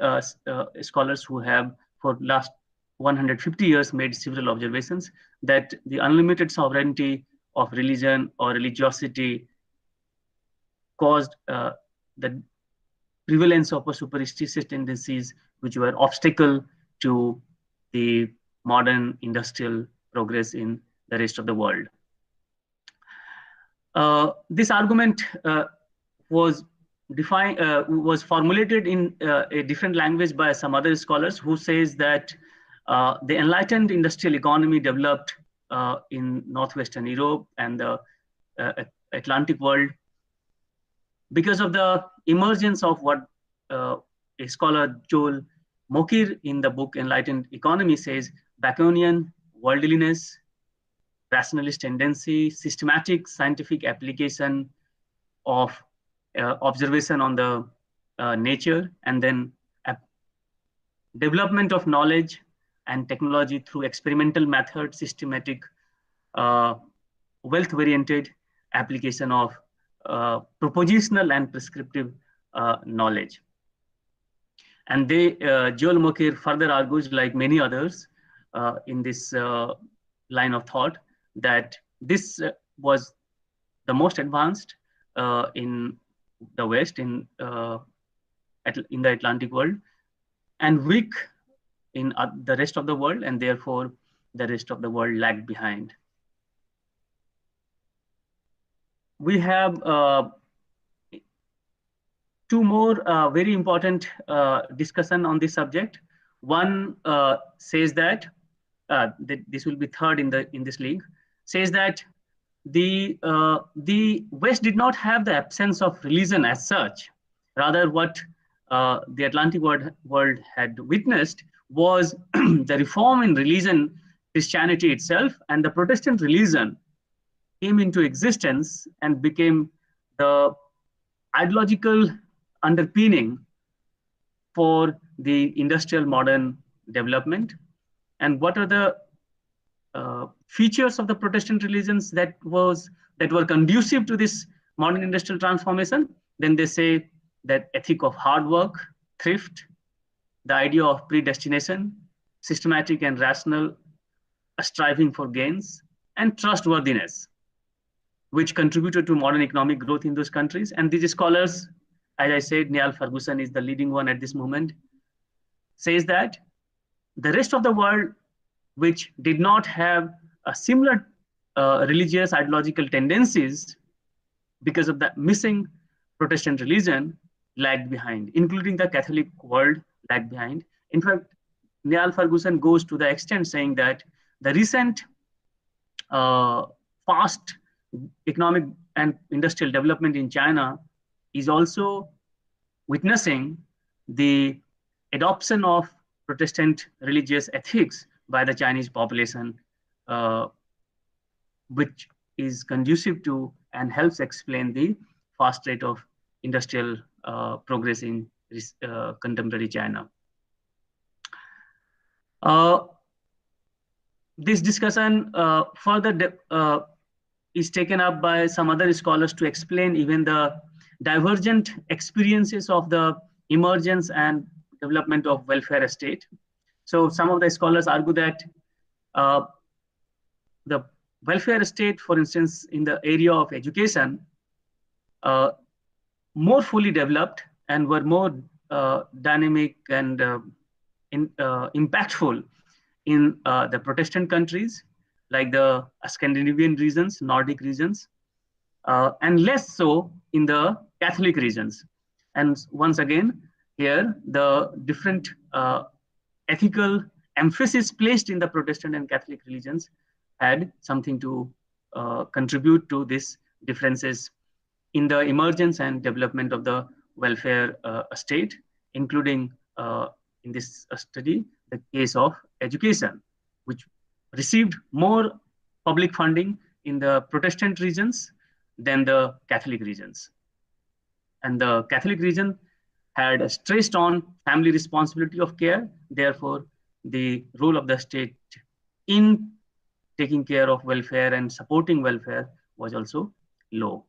scholars who have, for last 150 years, made several observations that the unlimited sovereignty of religion or religiosity caused the prevalence of a superstitious tendencies, which were obstacle to the modern industrial progress in the rest of the world. This argument was formulated in a different language by some other scholars who says that the enlightened industrial economy developed in Northwestern Europe and the Atlantic world because of the emergence of what a scholar, Joel Mokyr, in the book Enlightened Economy says, Baconian worldliness, rationalist tendency, systematic scientific application of observation on the nature, and then development of knowledge and technology through experimental method, systematic, wealth-oriented application of propositional and prescriptive knowledge. And Joel Mokyr further argues, like many others in this line of thought, that this was the most advanced in the West, in the Atlantic world, and weak in the rest of the world, and therefore the rest of the world lagged behind. We have two more very important discussion on this subject. One says that this will be third in this link, says that the West did not have the absence of religion as such. Rather, what the Atlantic world had witnessed was the reform in religion, Christianity itself, and the Protestant religion came into existence and became the ideological underpinning for the industrial modern development. And what are the features of the Protestant religions that were conducive to this modern industrial transformation? Then they say that ethic of hard work, thrift, the idea of predestination, systematic and rational striving for gains, and trustworthiness, which contributed to modern economic growth in those countries. And these scholars, as I said, Niall Ferguson is the leading one at this moment, says that the rest of the world, which did not have a similar religious ideological tendencies because of the missing Protestant religion, lagged behind, including the Catholic world lagged behind. In fact, Niall Ferguson goes to the extent saying that the recent fast economic and industrial development in China is also witnessing the adoption of Protestant religious ethics by the Chinese population, which is conducive to and helps explain the fast rate of industrial progress in contemporary China. This discussion further is taken up by some other scholars to explain even the divergent experiences of the emergence and development of welfare state. So some of the scholars argue that the welfare state, for instance, in the area of education, more fully developed and were more dynamic and impactful in the Protestant countries, like the Scandinavian regions, Nordic regions, and less so in the Catholic regions. And once again, here, the different ethical emphasis placed in the Protestant and Catholic religions had something to contribute to these differences in the emergence and development of the welfare state, including in this study, the case of education, which received more public funding in the Protestant regions than the Catholic regions. And the Catholic region had stressed on family responsibility of care. Therefore, the role of the state in taking care of welfare and supporting welfare was also low.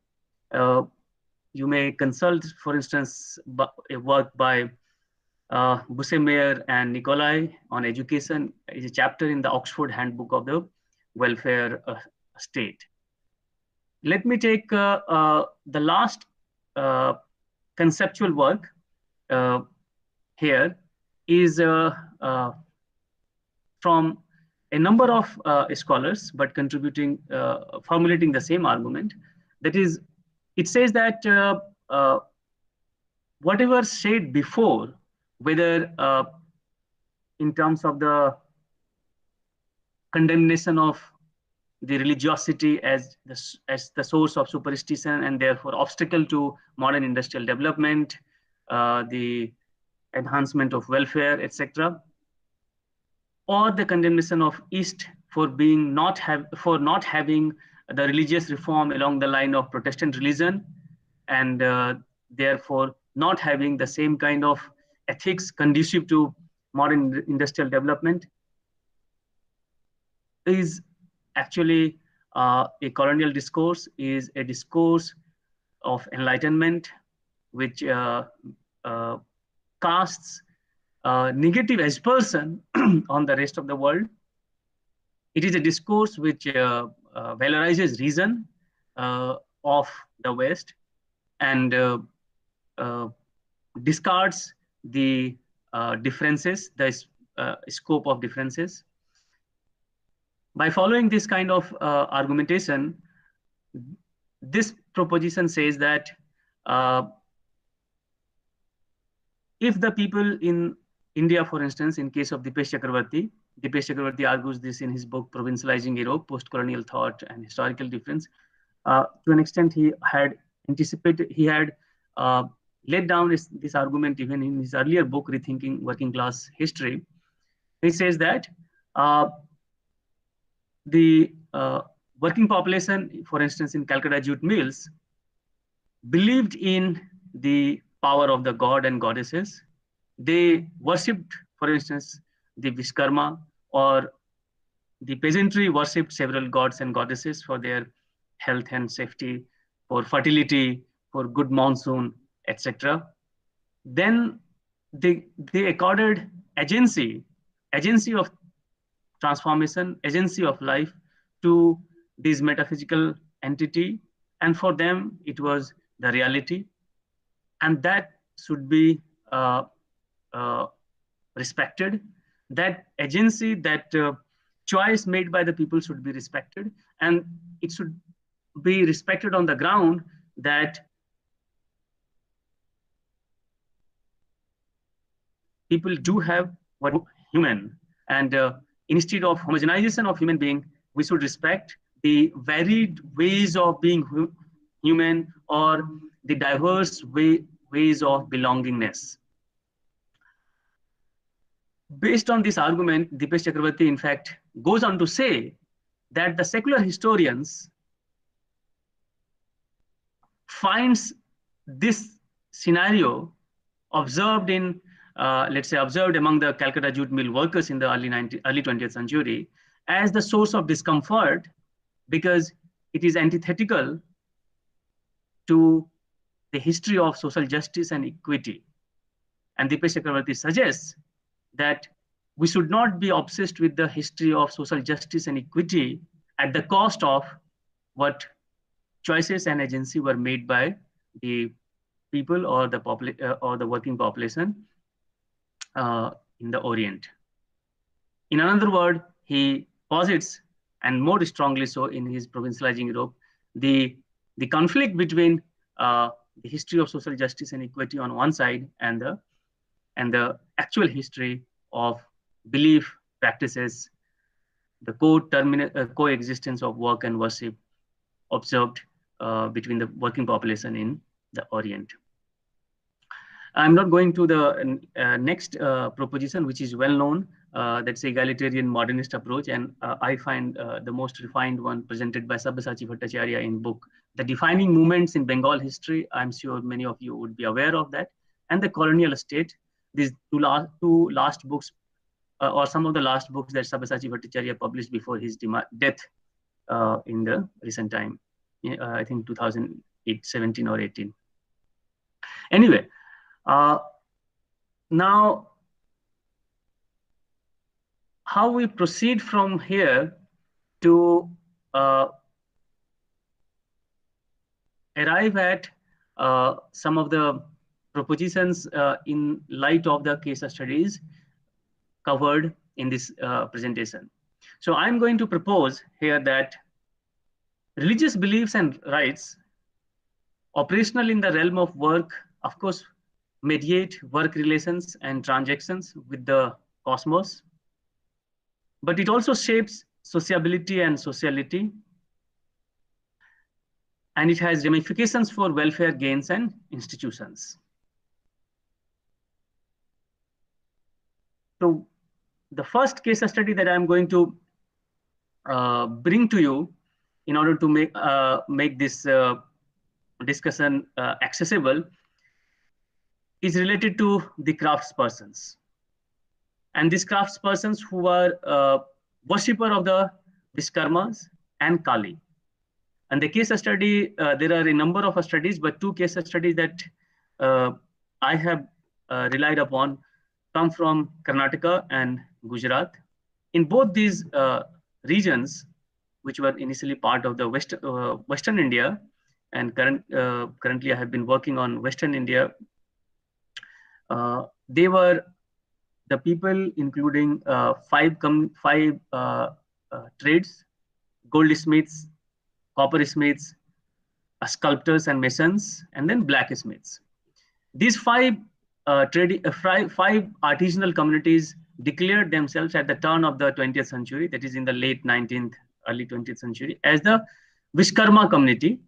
You may consult, for instance, a work by Bussemeyer and Nicolai on education. Is a chapter in the Oxford Handbook of the Welfare State. Let me take the last conceptual work here is from a number of scholars, but contributing, formulating the same argument. That is, it says that whatever said before, whether in terms of the condemnation of the religiosity as the source of superstition and therefore obstacle to modern industrial development, the enhancement of welfare, etc., or the condemnation of East for not having the religious reform along the line of Protestant religion, and therefore not having the same kind of ethics conducive to modern industrial development. is actually a colonial discourse, is a discourse of enlightenment, which casts negative aspersion on the rest of the world. It is a discourse which valorizes reason of the West and discards the differences, the scope of differences. By following this kind of argumentation, this proposition says that if the people in India, for instance, in case of Dipesh Chakravarti argues this in his book Provincializing Europe, Post-Colonial Thought and Historical Difference. To an extent, he had anticipated, he had laid down this argument even in his earlier book, Rethinking Working Class History. He says that the working population, for instance, in Calcutta jute mills, believed in the power of the god and goddesses. They worshipped, for instance, the Vishkarma, or the peasantry worshipped several gods and goddesses for their health and safety, for fertility, for good monsoon, etc. Then they accorded agency of transformation, agency of life to this metaphysical entity, and for them it was the reality, and that should be respected. That agency, that choice made by the people should be respected, and it should be respected on the ground that people do have what human, and instead of homogenization of human being, we should respect the varied ways of being human, or the diverse ways of belongingness. Based on this argument, Dipesh Chakravarti, in fact, goes on to say that the secular historians finds this scenario observed in, let's say, observed among the Calcutta jute mill workers in the early 20th century as the source of discomfort, because it is antithetical to the history of social justice and equity. And Dipesh Chakravarti suggests that we should not be obsessed with the history of social justice and equity at the cost of what choices and agency were made by the people or the working population in the Orient. In another word, he posits, and more strongly so in his Provincializing Europe, the conflict between the history of social justice and equity on one side and the actual history of belief practices, the coexistence of work and worship observed between the working population in the Orient. I'm not going to the next proposition, which is well known. That's egalitarian modernist approach, and I find the most refined one presented by Sabyasachi Bhattacharya in book The Defining Movements in Bengal History. I'm sure many of you would be aware of that. And The Colonial State. These two last books, or some of the last books that Sabyasachi Bhattacharya published before his death in the recent time, I think 2017 or 18. Anyway, now how we proceed from here to arrive at some of the propositions in light of the case studies covered in this presentation. So I'm going to propose here that religious beliefs and rights operational in the realm of work, of course, mediate work relations and transactions with the cosmos, but it also shapes sociability and sociality, and it has ramifications for welfare gains and institutions. So the first case study that I'm going to bring to you in order to make this discussion accessible is related to the craftspersons. And these craftspersons who were worshipper of the Vishkarmas, and Kali. And the case study, there are a number of studies, but two case studies that I have relied upon come from Karnataka and Gujarat. In both these regions, which were initially part of the Western India, and currently I have been working on Western India, they were the people including five trades: goldsmiths, coppersmiths, sculptors and masons, and then blacksmiths. These five artisanal communities declared themselves at the turn of the 20th century, that is in the late 19th, early 20th century, as the Vishkarma community.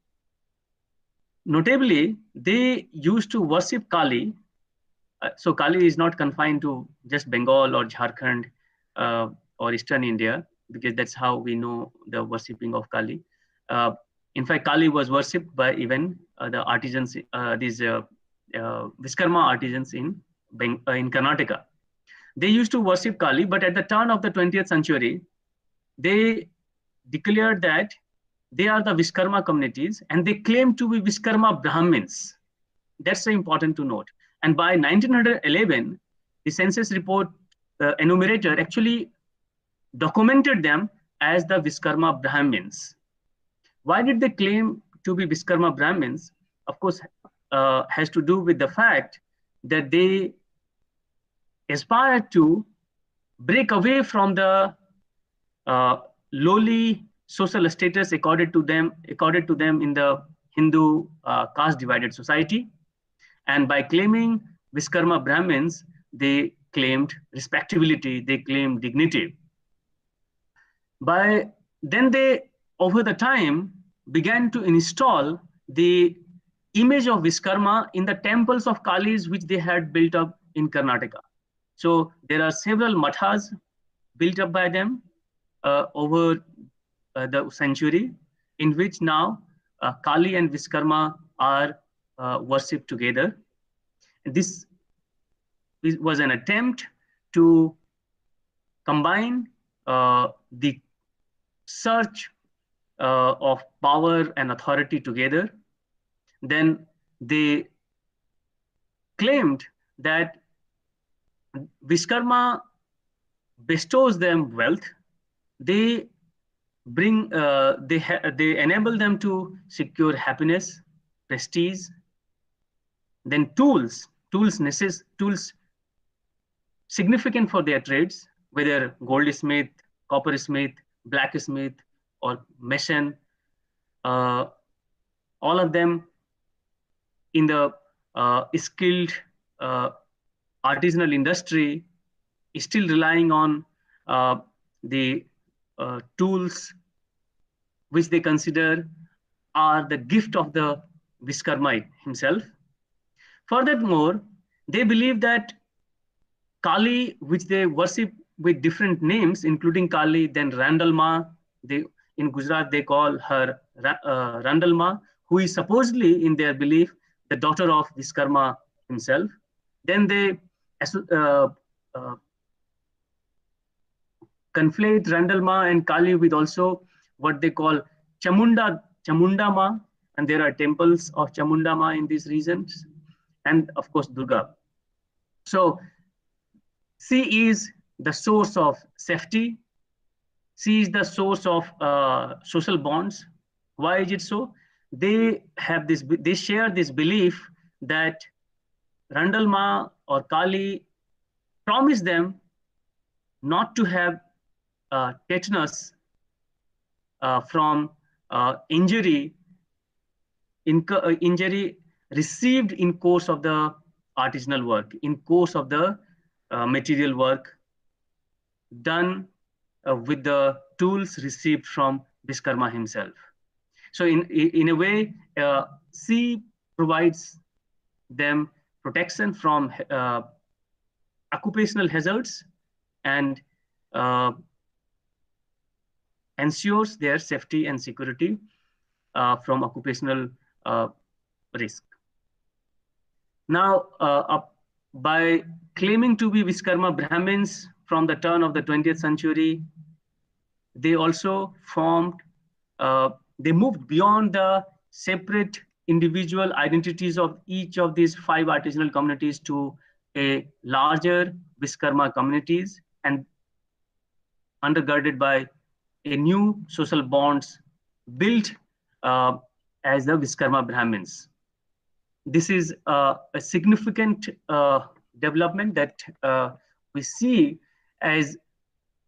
Notably, they used to worship Kali. So Kali is not confined to just Bengal or Jharkhand or Eastern India, because that's how we know the worshipping of Kali. In fact, Kali was worshipped by even the artisans, these Vishkarma artisans in Karnataka. They used to worship Kali, but at the turn of the 20th century, they declared that they are the Vishkarma communities, and they claim to be Vishkarma Brahmins. That's important to note. And by 1911, the census report enumerator actually documented them as the Vishkarma Brahmins. Why did they claim to be Vishkarma Brahmins? Of course, has to do with the fact that they aspired to break away from the lowly social status accorded to them in the Hindu caste divided society. And by claiming Vishkarma Brahmins, they claimed respectability, they claimed dignity. Then they, over the time, began to install the image of Vishkarma in the temples of Kalis which they had built up in Karnataka. So there are several mathas built up by them over the century, in which now Kali and Vishkarma are worshipped together. This was an attempt to combine the search of power and authority together. Then they claimed that Vishkarma bestows them wealth. They bring, they enable them to secure happiness, prestige. Then tools significant for their trades, whether goldsmith, coppersmith, blacksmith, or mason, all of them in the skilled artisanal industry is still relying on the tools which they consider are the gift of the Vishkarma himself. Furthermore, they believe that Kali, which they worship with different names, including Kali, then Randalma, in Gujarat they call her Randalma, who is supposedly, in their belief, the daughter of Vishkarma himself. Then they conflate Randalma and Kali with also what they call Chamundama, and there are temples of Chamundama in these regions, and of course Durga. So sea is the source of safety. Sea is the source of social bonds. Why is it so? They share this belief that Randalma or Kali promised them not to have tetanus from injury received in course of the artisanal work, in course of the material work done with the tools received from Vishkarma himself. So in a way, sea provides them protection from occupational hazards and ensures their safety and security from occupational risk. Now, by claiming to be Vishkarma Brahmins from the turn of the 20th century, they also formed, they moved beyond the separate individual identities of each of these 5 artisanal communities to a larger Vishwakarma communities, and undergirded by a new social bonds built as the Vishwakarma Brahmins. This is a significant development that we see as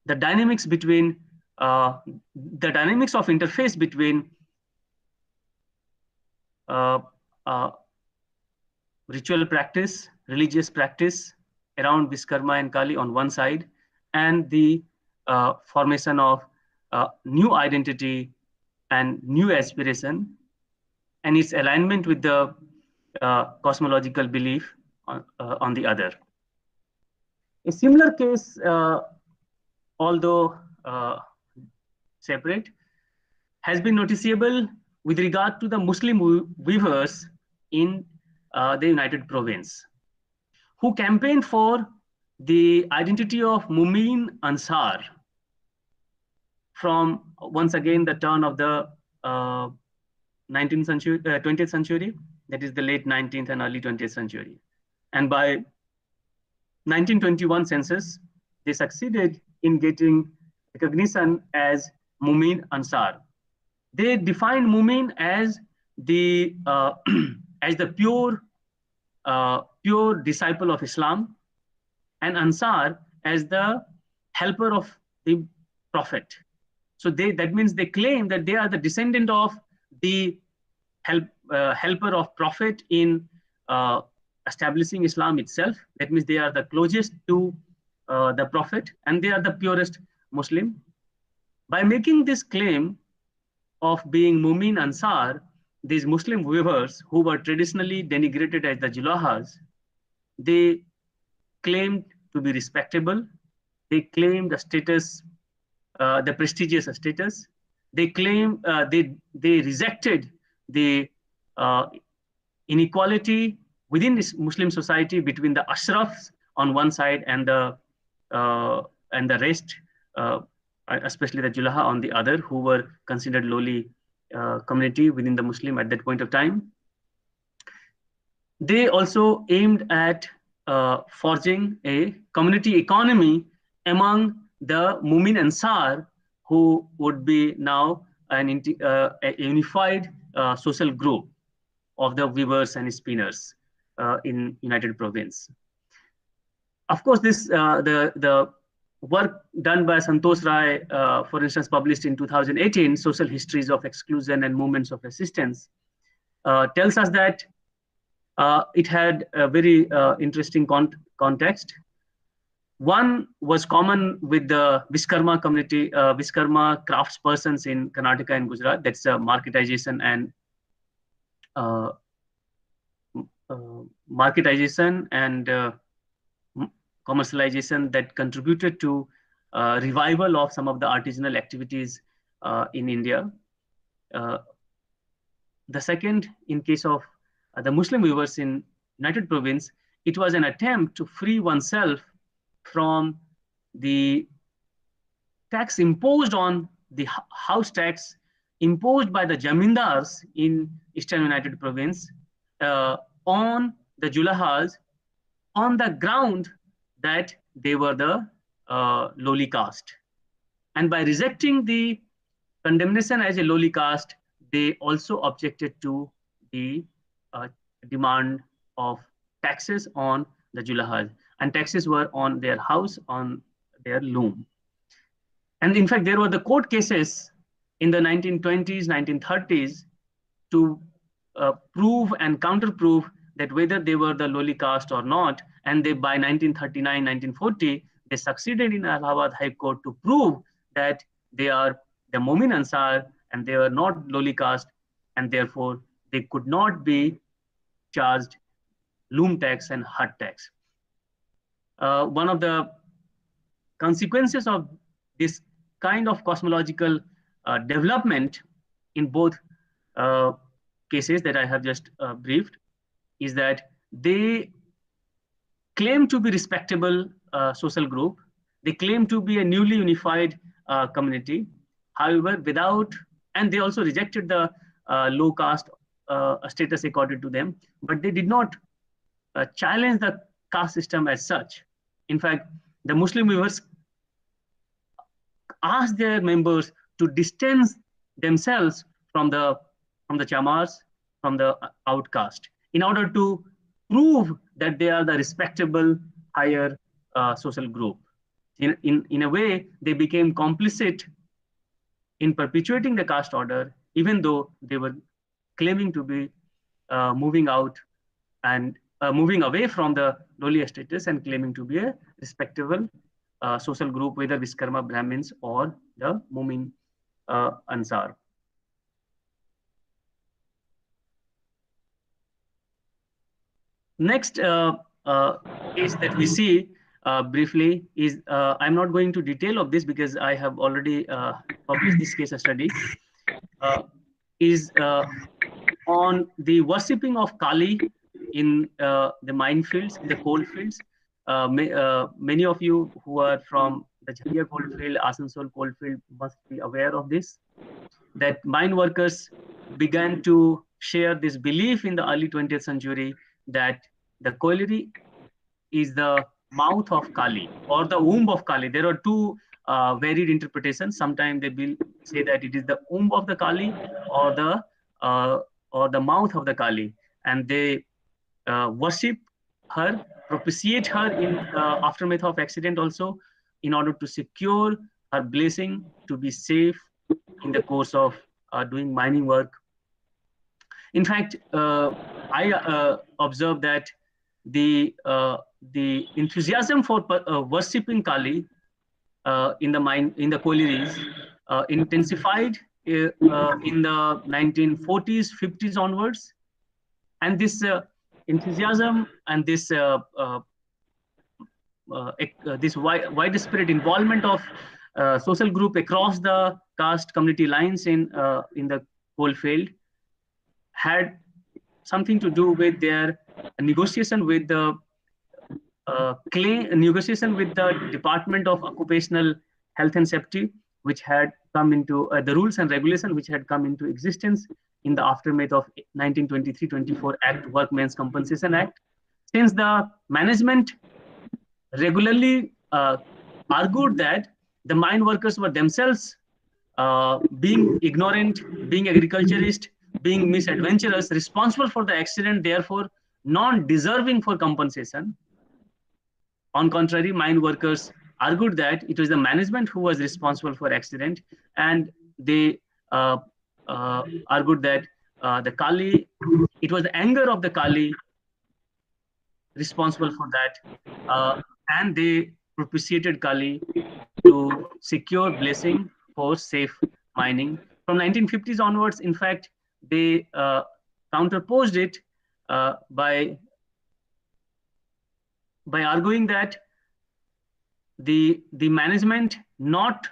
the dynamics between the dynamics of interface between ritual practice, religious practice around Vishwakarma and Kali on one side, and the formation of new identity and new aspiration, and its alignment with the cosmological belief on the other. A similar case, although separate, has been noticeable with regard to the Muslim weavers in the United Province, who campaigned for the identity of Mumin Ansar from, once again, the turn of the 19th century, 20th century, that is the late 19th and early 20th century. And by 1921 census, they succeeded in getting recognition as Mumin Ansar. They defined Mumin as the pure disciple of Islam, and Ansar as the helper of the Prophet. So that means they claim that they are the descendant of the helper of Prophet in establishing Islam itself. That means they are the closest to the Prophet, and they are the purest Muslim. By making this claim of being Mumin Ansar, these Muslim weavers, who were traditionally denigrated as the Julahas, they claimed to be respectable. They claimed the status, the prestigious status. They claimed they rejected the inequality within this Muslim society between the Ashrafs on one side and the rest, especially the Julaha on the other, who were considered lowly community within the Muslim at that point of time. They also aimed at forging a community economy among the Mumin Ansar, who would be now a unified social group of the weavers and spinners in United Province. Of course, this the work done by Santosh Rai, for instance, published in 2018, Social Histories of Exclusion and Movements of Resistance, tells us that it had a very interesting context. One was common with the Vishwakarma community, Vishwakarma craftspersons in Karnataka and Gujarat. That's marketization and commercialization that contributed to revival of some of the artisanal activities in India. The second, in case of the Muslim weavers in United Province, it was an attempt to free oneself from the tax imposed on the house tax imposed by the Jamindars in Eastern United Province on the Julahas, on the ground that they were the lowly caste. And by rejecting the condemnation as a lowly caste, they also objected to the demand of taxes on the Julahas. And taxes were on their house, on their loom. And in fact, there were the court cases in the 1920s, 1930s to prove and counterprove that whether they were the lowly caste or not. And they, by 1939, 1940, they succeeded in Allahabad High Court to prove that they are the Mumin Ansar and they were not lowly caste, and therefore they could not be charged loom tax and hut tax. One of the consequences of this kind of cosmological development in both cases that I have just briefed is that they claim to be respectable social group. They claim to be a newly unified community. However, and they also rejected the low caste status accorded to them, but they did not challenge the caste system as such. In fact, the Muslim weavers asked their members to distance themselves from the chamars, from the outcast, in order to prove that they are the respectable higher social group. In a way, they became complicit in perpetuating the caste order, even though they were claiming to be moving out and moving away from the lowly status and claiming to be a respectable social group, whether Vishkarma Brahmins or the Mumin Ansar. Next case that we see briefly is, I'm not going to detail of this because I have already published this case study, is on the worshipping of Kali in the minefields, in the coal fields. Many of you who are from the Jharia coalfield, Asansol coalfield must be aware of this, that mine workers began to share this belief in the early 20th century that the colliery is the mouth of Kali or the womb of Kali. There are two varied interpretations. Sometimes they will say that it is the womb of the Kali or the mouth of the Kali, and they worship her, propitiate her in aftermath of accident also, in order to secure her blessing to be safe in the course of doing mining work. In fact, I observed that the enthusiasm for worshipping Kali in the collieries intensified in the 1940s, 50s onwards, and this enthusiasm and this widespread involvement of social group across the caste community lines in the coalfield had something to do with their negotiation with the Department of Occupational Health and Safety, which had come into the rules and regulations which had come into existence in the aftermath of 1923-24 Act, Workmen's Compensation Act. Since the management regularly argued that the mine workers were themselves being ignorant, being agriculturist, being misadventurous, responsible for the accident, therefore non-deserving for compensation. On contrary, mine workers argued that it was the management who was responsible for accident, and they argued that the Kali, it was the anger of the Kali responsible for that, and they propitiated Kali to secure blessing for safe mining. From 1950s onwards, in fact, they counterposed it by arguing that the management not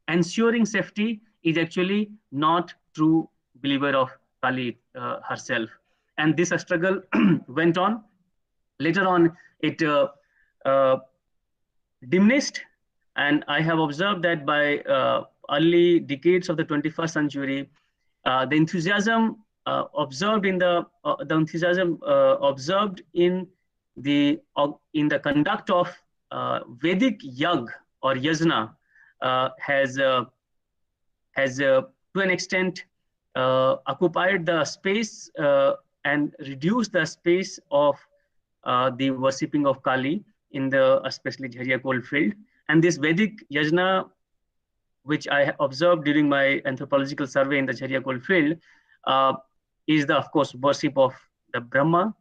ensuring safety is actually not true believer of Kali herself. And this struggle went on. Later on, it diminished, and I have observed that by early decades of the 21st century, the enthusiasm observed in the conduct of Vedic yag or yajna has to an extent occupied the space and reduced the space of the worshipping of Kali in the especially Jharia coalfield. And this Vedic yajna, which I observed during my anthropological survey in the Jharia coalfield, is of course worship of the Brahma,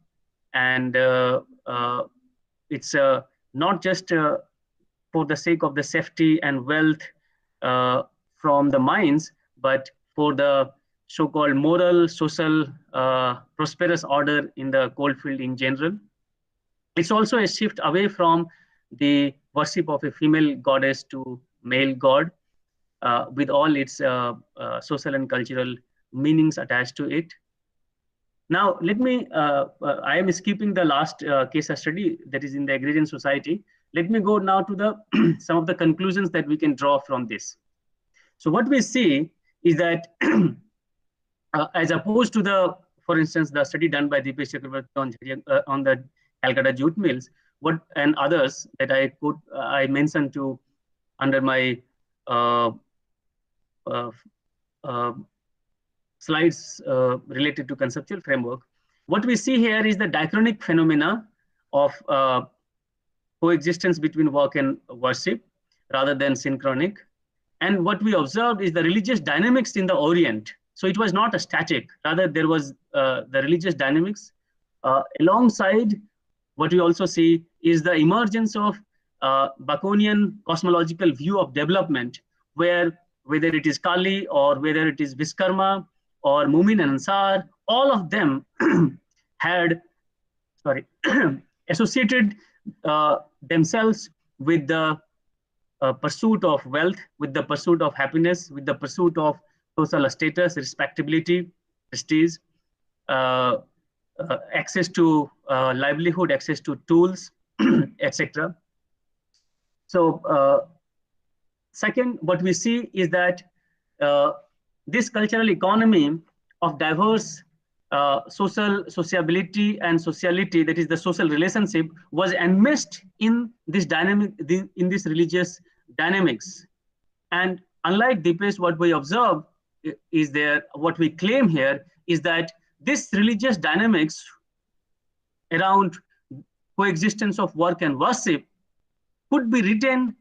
and it's not just for the sake of the safety and wealth from the mines, but for the so-called moral, social, prosperous order in the coalfield in general. It's also a shift away from the worship of a female goddess to male god, with all its social and cultural meanings attached to it. Now, let me, I am skipping the last case study that is in the agrarian society. Let me go now to the some of the conclusions that we can draw from this. So what we see is that as opposed to the, for instance, the study done by Deepesh Chakravarti on the Calcutta jute mills, and others that I mentioned to under my slides related to conceptual framework. What we see here is the diachronic phenomena of coexistence between work and worship rather than synchronic. And what we observed is the religious dynamics in the Orient. So it was not a static, rather there was the religious dynamics. Alongside, what we also see is the emergence of Baconian cosmological view of development, where whether it is Kali or whether it is Viskarma or Mumin and Ansar, all of them had associated themselves with the pursuit of wealth, with the pursuit of happiness, with the pursuit of social status, respectability, prestige, access to livelihood, access to tools, etc. So second, what we see is that this cultural economy of diverse sociability and sociality, that is the social relationship, was enmeshed in this dynamic, in this religious dynamics. And unlike Deepesh, what we observe is there, what we claim here is that this religious dynamics around coexistence of work and worship could be written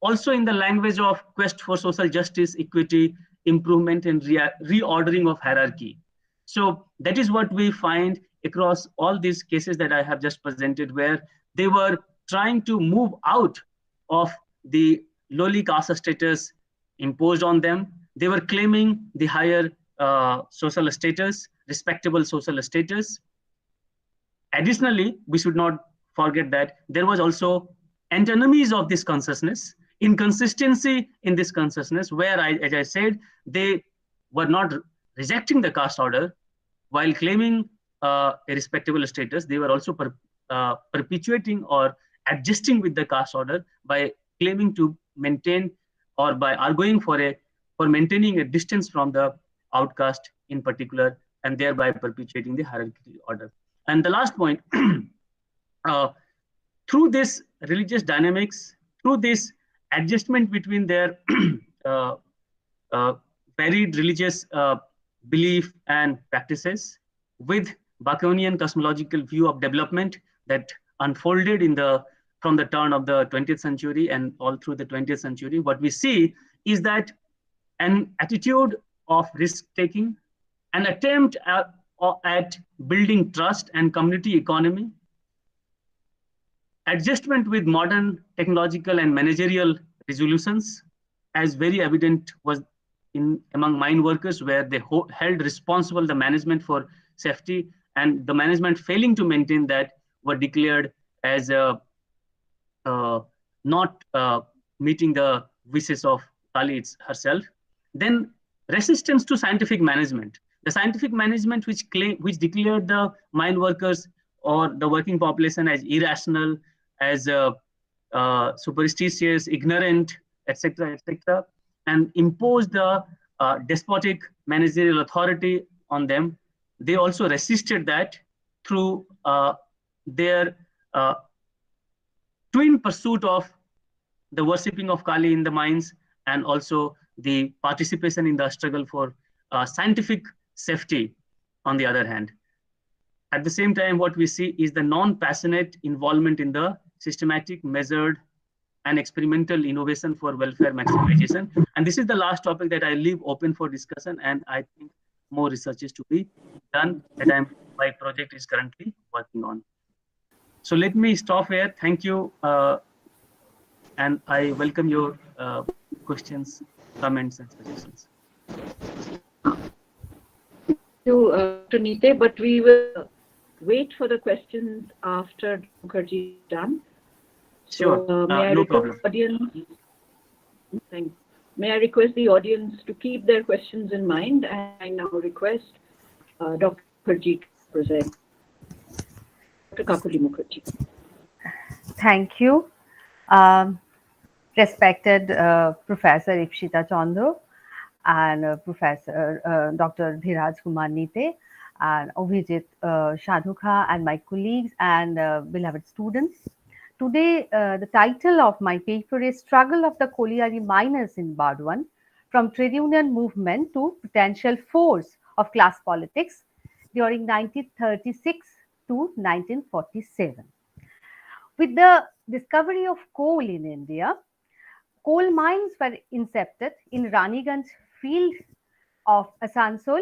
also in the language of quest for social justice, equity, improvement, and reordering of hierarchy. So that is what we find across all these cases that I have just presented, where they were trying to move out of the lowly caste status imposed on them. They were claiming the higher social status, respectable social status. Additionally, we should not forget that there was also antinomies of this consciousness, inconsistency in this consciousness, where, as I said, they were not rejecting the caste order while claiming a respectable status. They were also perpetuating or adjusting with the caste order by claiming to maintain or by arguing for maintaining a distance from the outcast in particular, and thereby perpetuating the hierarchical order. And the last point, through this religious dynamics, through this adjustment between their varied religious belief and practices with Baconian cosmological view of development that unfolded from the turn of the 20th century and all through the 20th century, what we see is that an attitude of risk-taking, an attempt at building trust and community economy, adjustment with modern technological and managerial resolutions, as very evident was among mine workers, where they held responsible the management for safety, and the management failing to maintain that were declared as not meeting the wishes of Kali herself. Then resistance to scientific management. The scientific management which declared the mine workers or the working population as irrational, as superstitious, ignorant, etc., and imposed the despotic managerial authority on them. They also resisted that through their twin pursuit of the worshipping of Kali in the mines, and also the participation in the struggle for scientific safety on the other hand. At the same time, what we see is the non-passionate involvement in the systematic, measured, and experimental innovation for welfare maximization. And this is the last topic that I leave open for discussion, and I think more research is to be done that my project is currently working on. So let me stop here. Thank you, and I welcome your questions, comments, and suggestions. Thank you, Dr. Nite, but we will wait for the questions after Mukherjee is done. Sure, So, no problem. May I request the audience to keep their questions in mind, and I now request Dr. Mukherjee to present. Dr. Kakuli Mukherjee. Thank you. respected Professor Ipshita Chandra and Professor Dr. Dhiraj Kumar Nite and Avijit Shadukha and my colleagues and beloved students. Today, the title of my paper is Struggle of the Colliery Miners in Burdwan, from Trade Union Movement to Potential Force of Class Politics during 1936 to 1947. With the discovery of coal in India, coal mines were incepted in Raniganj field of Asansol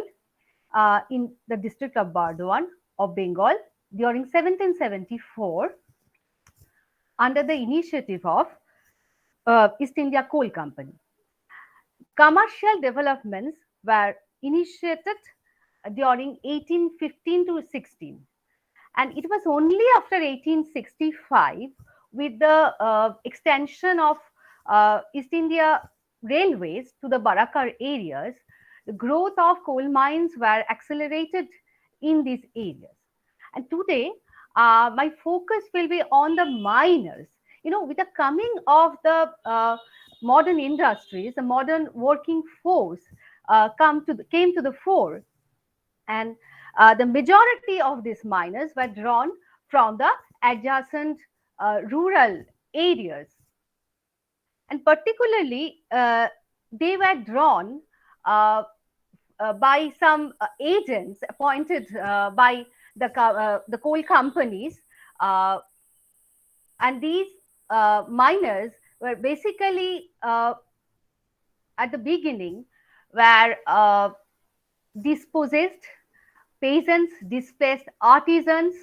in the district of Burdwan of Bengal during 1774 under the initiative of East India Coal Company. Commercial developments were initiated during 1815 to 16. And it was only after 1865, with the extension of East India railways to the Barakar areas, the growth of coal mines were accelerated in these areas. And today, my focus will be on the miners. You know, with the coming of the modern industries, the modern working force came to the fore, and the majority of these miners were drawn from the adjacent rural areas, and particularly they were drawn by some agents appointed by the coal companies, and these miners were basically at the beginning were dispossessed peasants, displaced artisans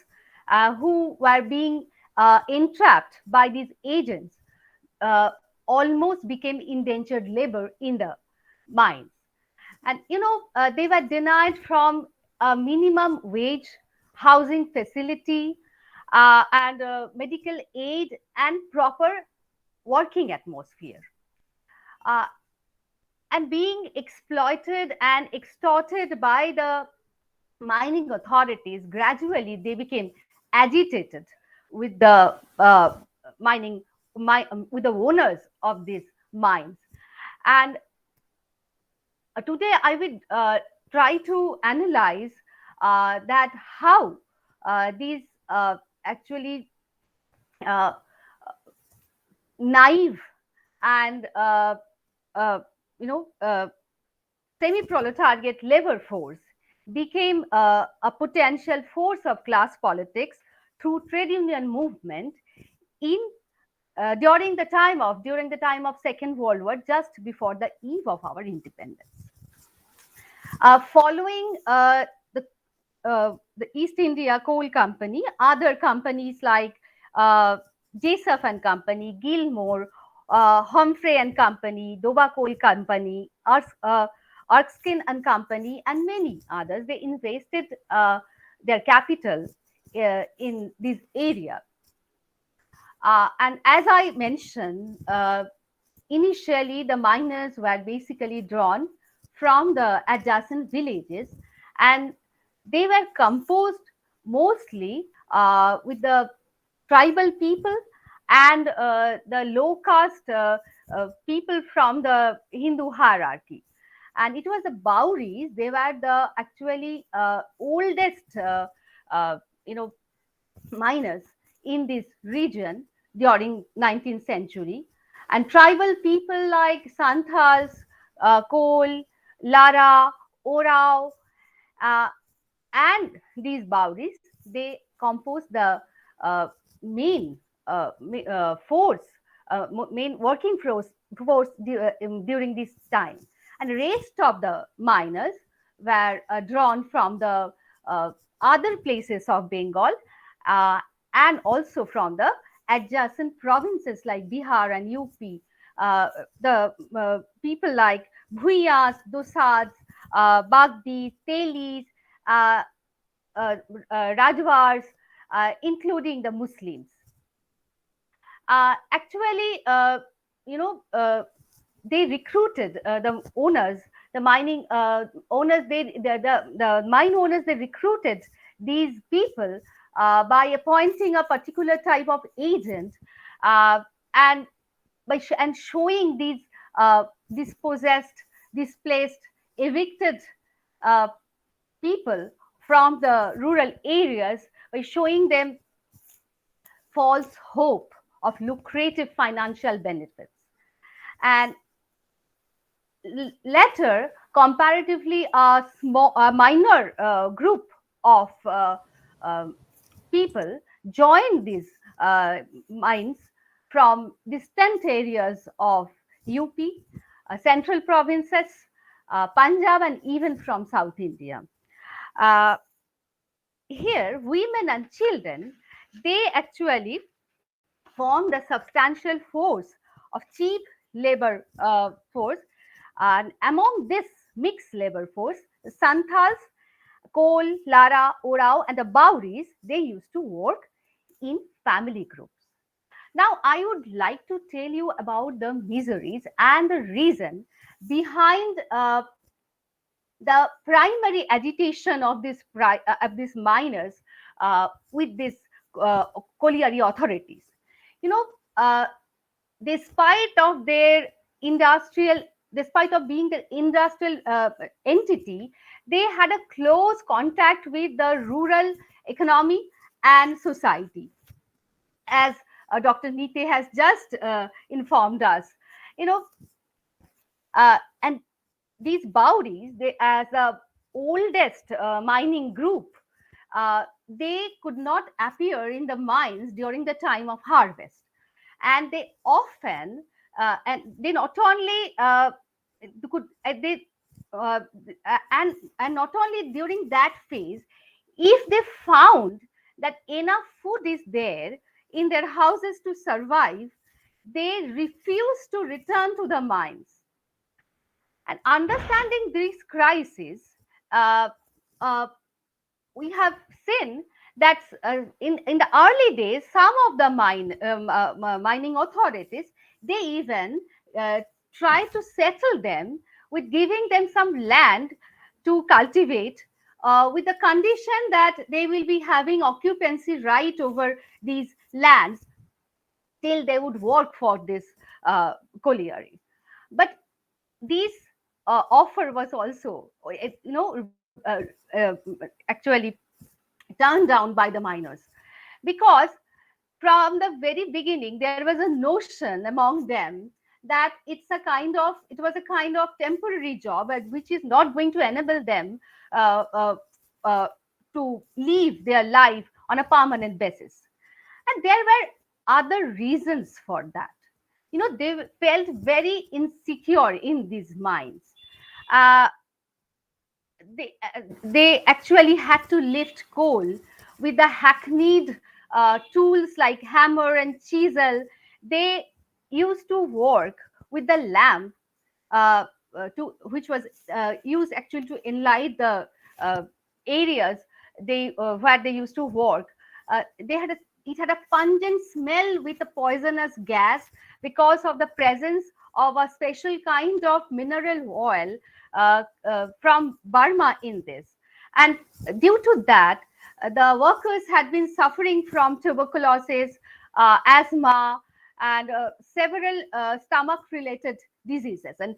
who were being entrapped by these agents, almost became indentured labor in the mines. And you know, they were denied from a minimum wage, housing facility, and medical aid and proper working atmosphere. And being exploited and extorted by the mining authorities, gradually they became agitated with the with the owners of these mines. And today I will try to analyze that how these actually naive and semi-proletariat labor force became a potential force of class politics through trade union movement in during the time of Second World War, just before the eve of our independence. Following the East India Coal Company, other companies like Jessop and Company, Gilmore, Humphrey and Company, Doba Coal Company, Erskine and Company, and many others, they invested their capital in this area. And as I mentioned, initially the miners were basically drawn from the adjacent villages, and they were composed mostly with the tribal people and the low caste people from the Hindu hierarchy. And it was the Bauris, they were the actually oldest miners in this region during 19th century. And tribal people like Santals, Kol, Lara, Orao, and these Bauris, they composed the main working force during this time. And the rest of the miners were drawn from the other places of Bengal and also from the adjacent provinces like Bihar and UP. The people like Bhuyas, Dosads, Bagdi, Telis, Rajwars, including the Muslims. Actually, they recruited the owners, the mining owners. The mine owners, they recruited these people by appointing a particular type of agent, and and showing these dispossessed, displaced, evicted people from the rural areas, by showing them false hope of lucrative financial benefits. And later, comparatively a minor group of people joined these mines from distant areas of UP, central provinces, Punjab, and even from South India. Here, women and children, they actually formed a substantial force of cheap labor force. And among this mixed labor force, the Santals, Kol, Lara, Orao, and the Bauris, they used to work in family groups. Now, I would like to tell you about the miseries and the reason behind the primary agitation of these miners with these colliery authorities. You know, despite of their despite of being the industrial entity, they had a close contact with the rural economy and society, as Dr. Nite has just informed us. You know, and these Bauris, they, as the oldest mining group, they could not appear in the mines during the time of harvest, and they often and they not only could they and not only during that phase, if they found that enough food is there in their houses to survive, they refuse to return to the mines. And understanding these crises, we have seen that in the early days, some of the mining authorities, they even try to settle them with giving them some land to cultivate, with the condition that they will be having occupancy right over these lands till they would work for this colliery. But this offer was also, actually turned down by the miners, because from the very beginning there was a notion among them that it was a kind of temporary job, which is not going to enable them to live their life on a permanent basis. And there were other reasons for that. You know, they felt very insecure in these mines. They actually had to lift coal with the hackneyed tools like hammer and chisel. They used to work with the lamp, which was used actually to enlight the areas where they used to work. It had a pungent smell with a poisonous gas because of the presence of a special kind of mineral oil from Burma in this. And due to that, the workers had been suffering from tuberculosis, asthma, and several stomach-related diseases. And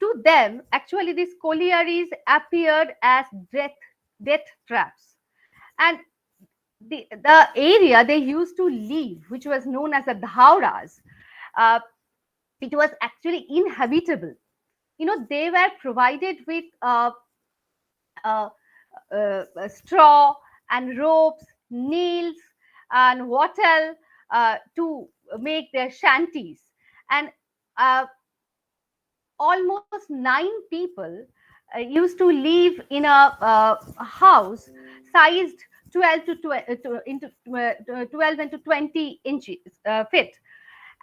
to them, actually, these collieries appeared as death traps. And the area they used to live, which was known as the Dhauras, it was actually inhabitable. You know, they were provided with straw and ropes, nails, and wattle to make their shanties. And almost 9 people used to live in a house sized 12 into 20 inches feet.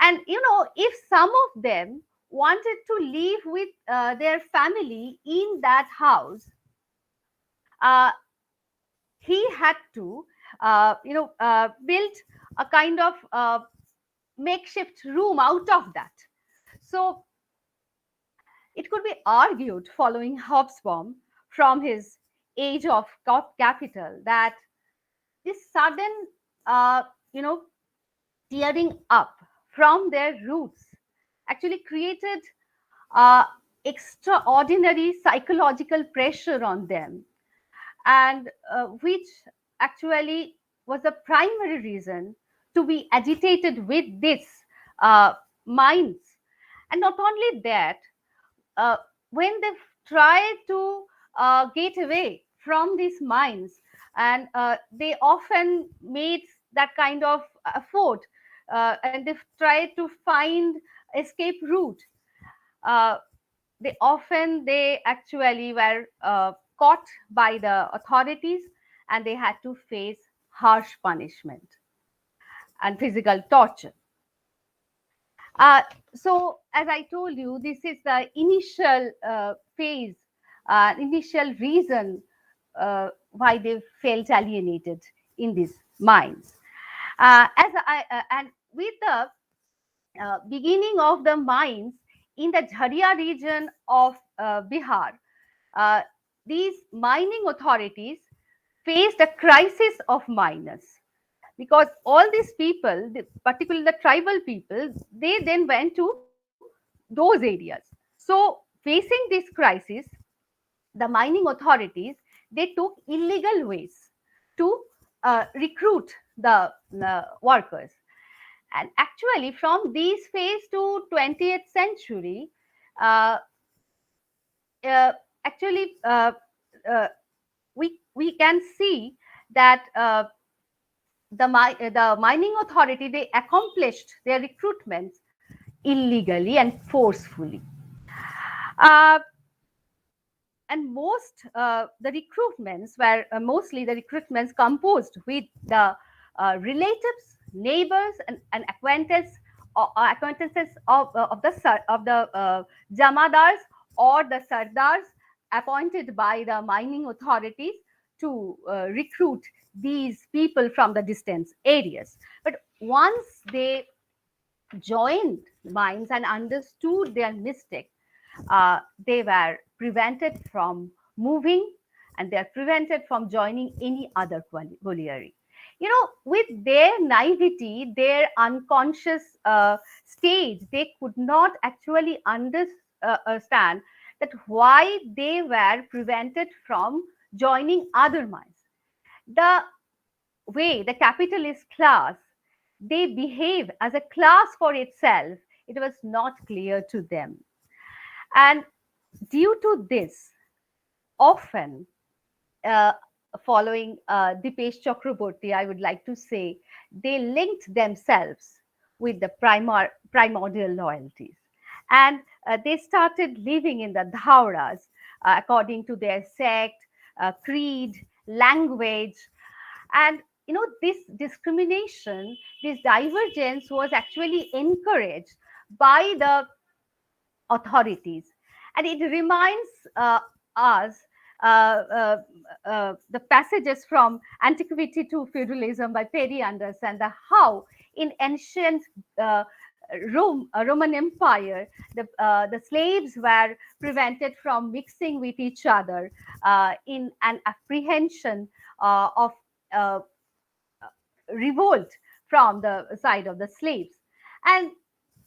And you know, if some of them wanted to live with their family in that house, he had to build a kind of makeshift room out of that. So it could be argued, following Hobsbawm from his Age of Capital, that this sudden tearing up from their roots actually created extraordinary psychological pressure on them, and which actually was the primary reason to be agitated with this minds. And not only that, when they try to get away from these mines, and they often made that kind of effort, and they try to find escape route, they actually were caught by the authorities, and they had to face harsh punishment and physical torture. So, as I told you, this is the initial phase, initial reason why they felt alienated in these mines. And with the beginning of the mines in the Jharia region of Bihar, these mining authorities faced a crisis of miners, because all these people, particularly the tribal people, they then went to those areas. So facing this crisis, the mining authorities, they took illegal ways to recruit the workers. And actually, from this phase to 20th century, actually, we can see that the mining authority, they accomplished their recruitments illegally and forcefully. And most the recruitments were mostly the recruitments composed with the relatives, neighbors, and acquaintances of the jamadars or the sardars appointed by the mining authorities to recruit these people from the distant areas. But once they joined mines and understood their mistake, they were prevented from moving, and they are prevented from joining any other colliery. You know, with their naivety, their unconscious stage, they could not actually understand that why they were prevented from joining other mines. The way the capitalist class, they behave as a class for itself, it was not clear to them. And due to this, often following Dipesh Chakraborty, I would like to say, they linked themselves with the primordial loyalties. And they started living in the dhauras according to their sect, creed, language. And you know, this discrimination, this divergence was actually encouraged by the authorities. And it reminds us the passages from Antiquity to Feudalism by Perry Anderson, how in ancient Roman Empire, the slaves were prevented from mixing with each other in an apprehension of revolt from the side of the slaves. And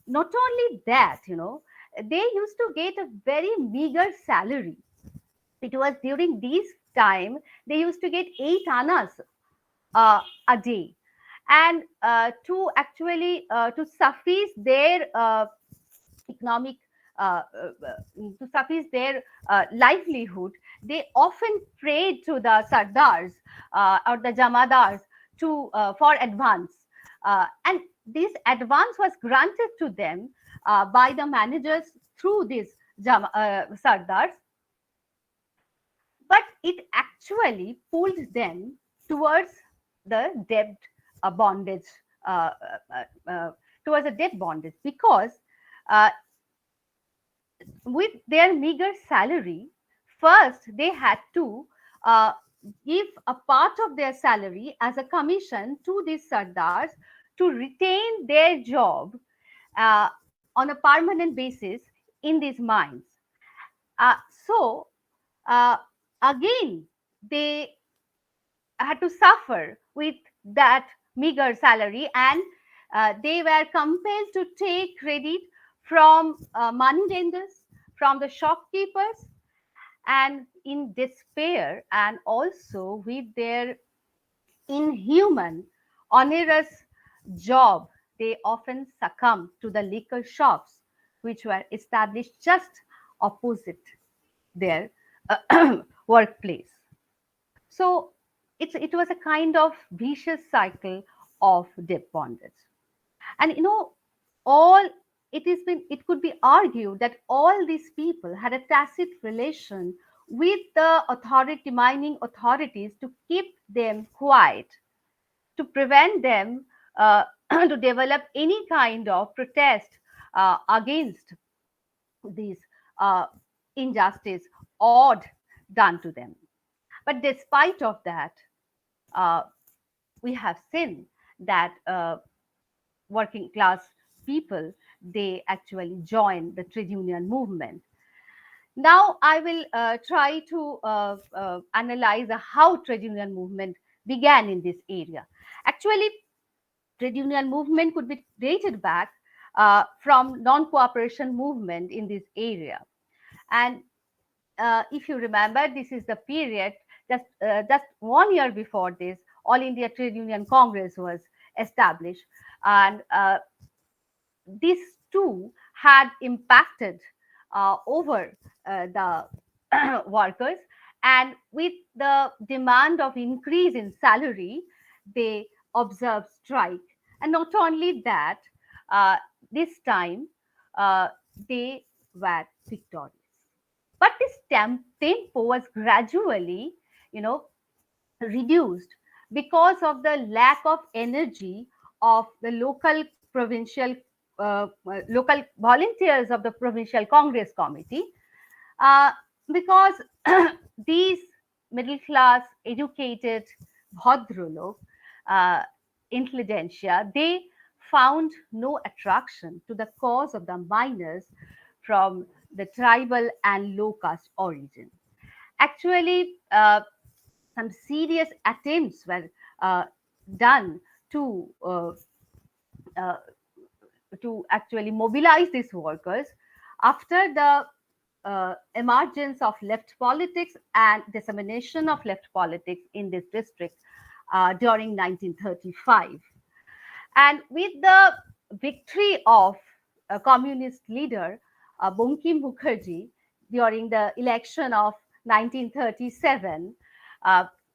not only that, you know, they used to get a very meager salary. It was during this time they used to get 8 annas a day, and to actually to suffice their economic to suffice their livelihood, they often prayed to the sardars or the jamadars to for advance, and this advance was granted to them by the managers through these sardars, but it actually pulled them towards the debt bondage, towards a debt bondage, because with their meager salary, first they had to give a part of their salary as a commission to these sardars to retain their job on a permanent basis in these mines. So again, they had to suffer with that meager salary, and they were compelled to take credit from moneylenders, from the shopkeepers, and in despair, and also with their inhuman, onerous job, they often succumb to the liquor shops, which were established just opposite their workplace. So it was a kind of vicious cycle of debt bondage. And all it could be argued that all these people had a tacit relation with the demanding authorities to keep them quiet, to prevent them to develop any kind of protest against these injustice odd done to them. But despite of that, we have seen that working class people, they actually join the trade union movement. Now I will try to analyze how trade union movement began in this area. Actually, trade union movement could be dated back from non-cooperation movement in this area. And if you remember, this is the period just 1 year before this, All India Trade Union Congress was established. And these two had impacted over the workers. And with the demand of increase in salary, they observed strike. And not only that, this time they were victorious. But this tempo was gradually, reduced because of the lack of energy of the local volunteers of the provincial Congress committee, because these middle class, educated Bhadralok, intelligentsia, they found no attraction to the cause of the miners from the tribal and low caste origin. Actually, some serious attempts were done to actually mobilize these workers after the emergence of left politics and dissemination of left politics in this district during 1935. And with the victory of a communist leader, Bankim Mukherjee, during the election of 1937,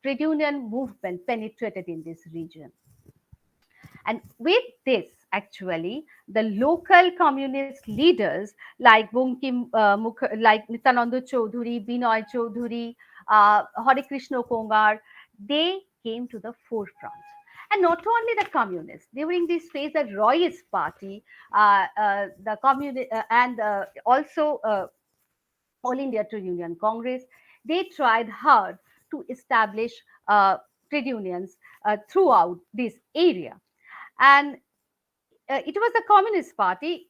trade union movement penetrated in this region. And with this, actually, the local communist leaders like like Nityananda Chaudhuri, Binoy Chaudhuri, Hare Krishna Kongar, they came to the forefront. And not only the communists, during this phase, the Royist Party, the communist, and also All India Trade Union Congress, they tried hard to establish trade unions throughout this area. And it was the Communist Party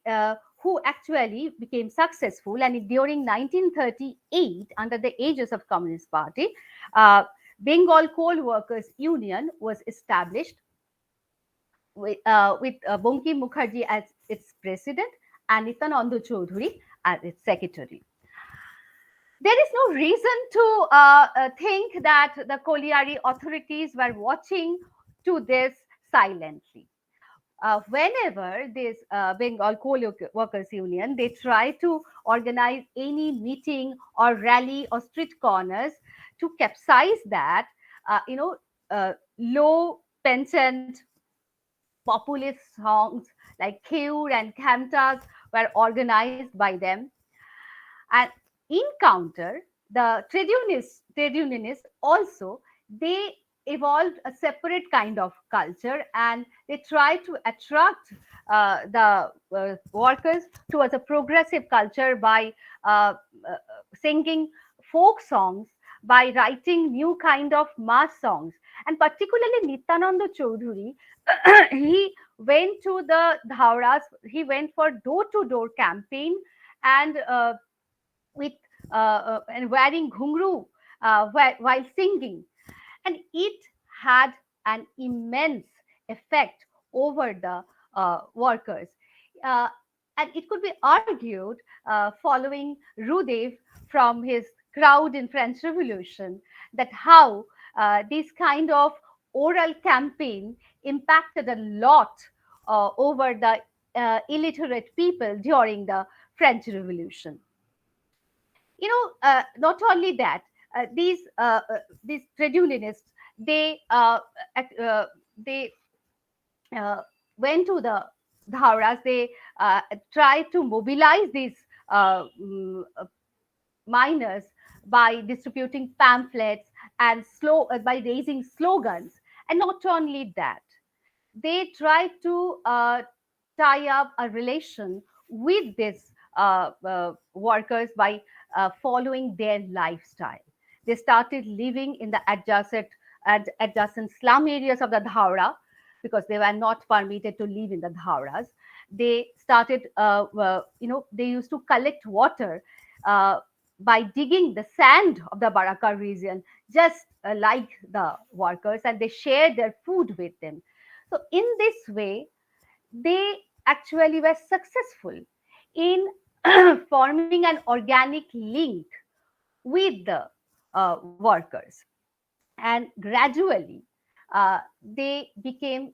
who actually became successful. And during 1938, under the aegis of Communist Party, Bengal Coal Workers Union was established with Bankim Mukherjee as its president and Nityananda Chaudhuri as its secretary. There is no reason to think that the colliery authorities were watching to this silently. Whenever this Bengal Coal Workers Union, they try to organize any meeting or rally or street corners to capsize that, low penchant populist songs like Kheur and Khamtag were organized by them. And in counter, the trade unionists also, they evolved a separate kind of culture, and they tried to attract the workers towards a progressive culture by singing folk songs, by writing new kind of mass songs. And particularly Nityananda Chaudhuri, he went to the dhauras, he went for door-to-door campaign, and with and wearing ghungru while singing. And it had an immense effect over the workers. And it could be argued, following Rudev from his crowd in French Revolution, that how this kind of oral campaign impacted a lot over the illiterate people during the French Revolution. Not only that, these trade unionists, they they went to the dhauras. They tried to mobilize these miners by distributing pamphlets and by raising slogans. And not only that, they tried to tie up a relation with these workers by following their lifestyle. They started living in the adjacent slum areas of the Dhaura, because they were not permitted to live in the Dhauras. They started, they used to collect water by digging the sand of the Baraka region, just like the workers, and they shared their food with them. So in this way, they actually were successful in forming an organic link with the workers. And gradually, they became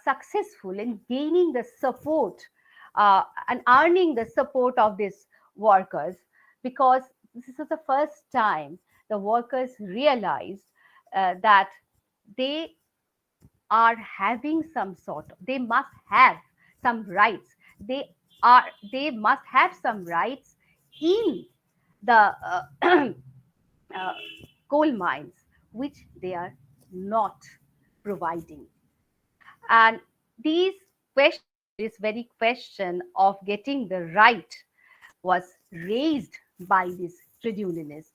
successful in gaining the support and earning the support of these workers, because this is the first time the workers realized that they are having they must have some rights. They must have some rights in the coal mines, which they are not providing. And this very question of getting the right was raised by this trade unionists,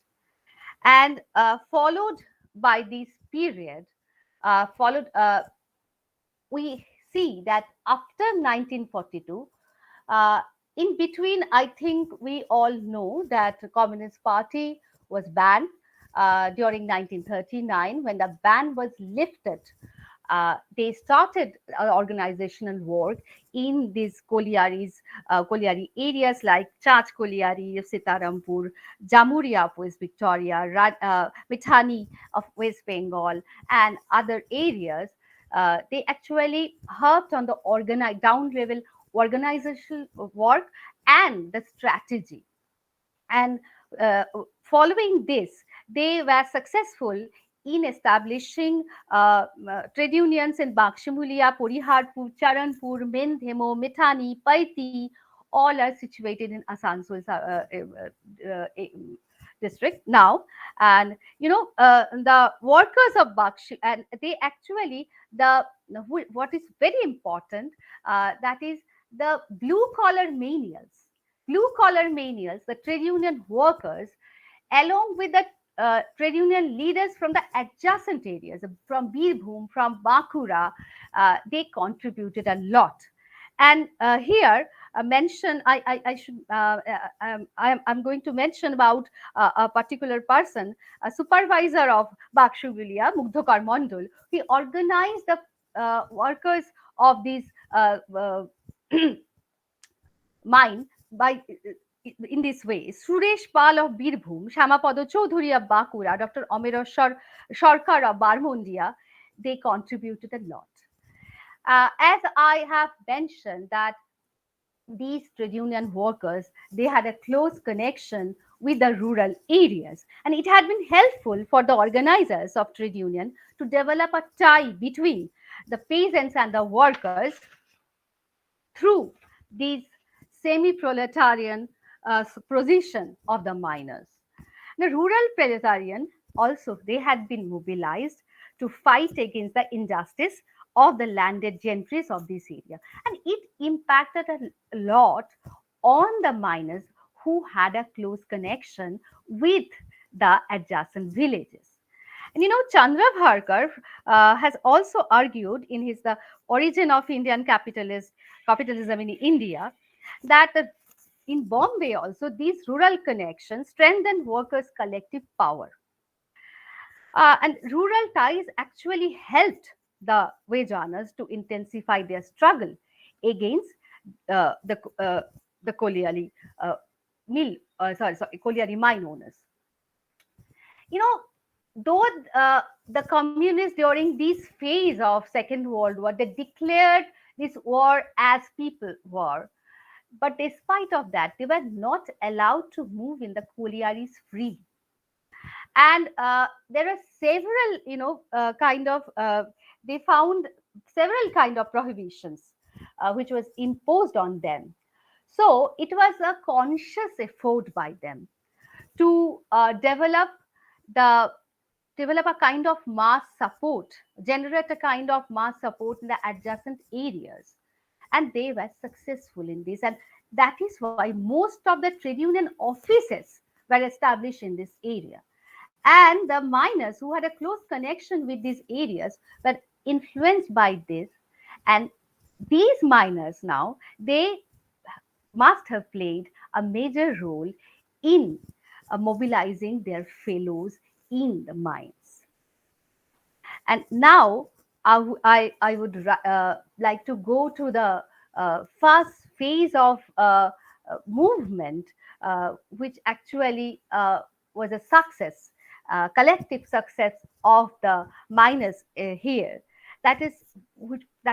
and followed by this period, we see that after 1942, in between, I think we all know that the Communist Party was banned during 1939. When the ban was lifted, they started organizational work in these colliery areas like Chach Colliery of Sitarampur, Jamuria of West Victoria, Mithani of West Bengal, and other areas. They actually helped on the down-level organizational work and the strategy. And following this, they were successful in establishing trade unions in Bakshimulia, Puriharpur, Charanpur, Mendhemo, Mithani, Paiti. All are situated in Asansol district now. And the workers of Bakshi, and they actually, what is very important, that is the blue collar menials, the trade union workers, along with the trade union leaders from the adjacent areas, from Birbhum, from Bankura, they contributed a lot. And here, I'm going to mention about a particular person, a supervisor of Bakshimulia, Mugdhakar Mondol. He organized the workers of these mine in this way: Suresh Pal of Birbhum, Shamapada Chaudhuri of Bakura, Dr. Amereshwar Sarkar of Barmondia, they contributed a lot. As I have mentioned, that these trade union workers, they had a close connection with the rural areas, and it had been helpful for the organizers of trade union to develop a tie between the peasants and the workers through these semi-proletarian position of the miners. The rural proletarian also, they had been mobilized to fight against the injustice of the landed gentries of this area, and it impacted a lot on the miners who had a close connection with the adjacent villages. And Chandra Bharkar has also argued in his The Origin of Indian Capitalism in India, that in Bombay also these rural connections strengthen workers' collective power. And rural ties actually helped the wage earners to intensify their struggle against the colliery mill, colliery mine owners. Though the communists during this phase of Second World War, they declared this war as people war. But despite of that, they were not allowed to move in the collieries freely. And there are several, they found several kind of prohibitions which was imposed on them. So it was a conscious effort by them to develop a kind of mass support, generate a kind of mass support in the adjacent areas. And they were successful in this. And that is why most of the trade union offices were established in this area. And the miners who had a close connection with these areas were influenced by this. And these miners now, they must have played a major role in mobilizing their fellows in the mines. And now I would like to go to the first phase of movement, which actually was a success, collective success of the miners here. That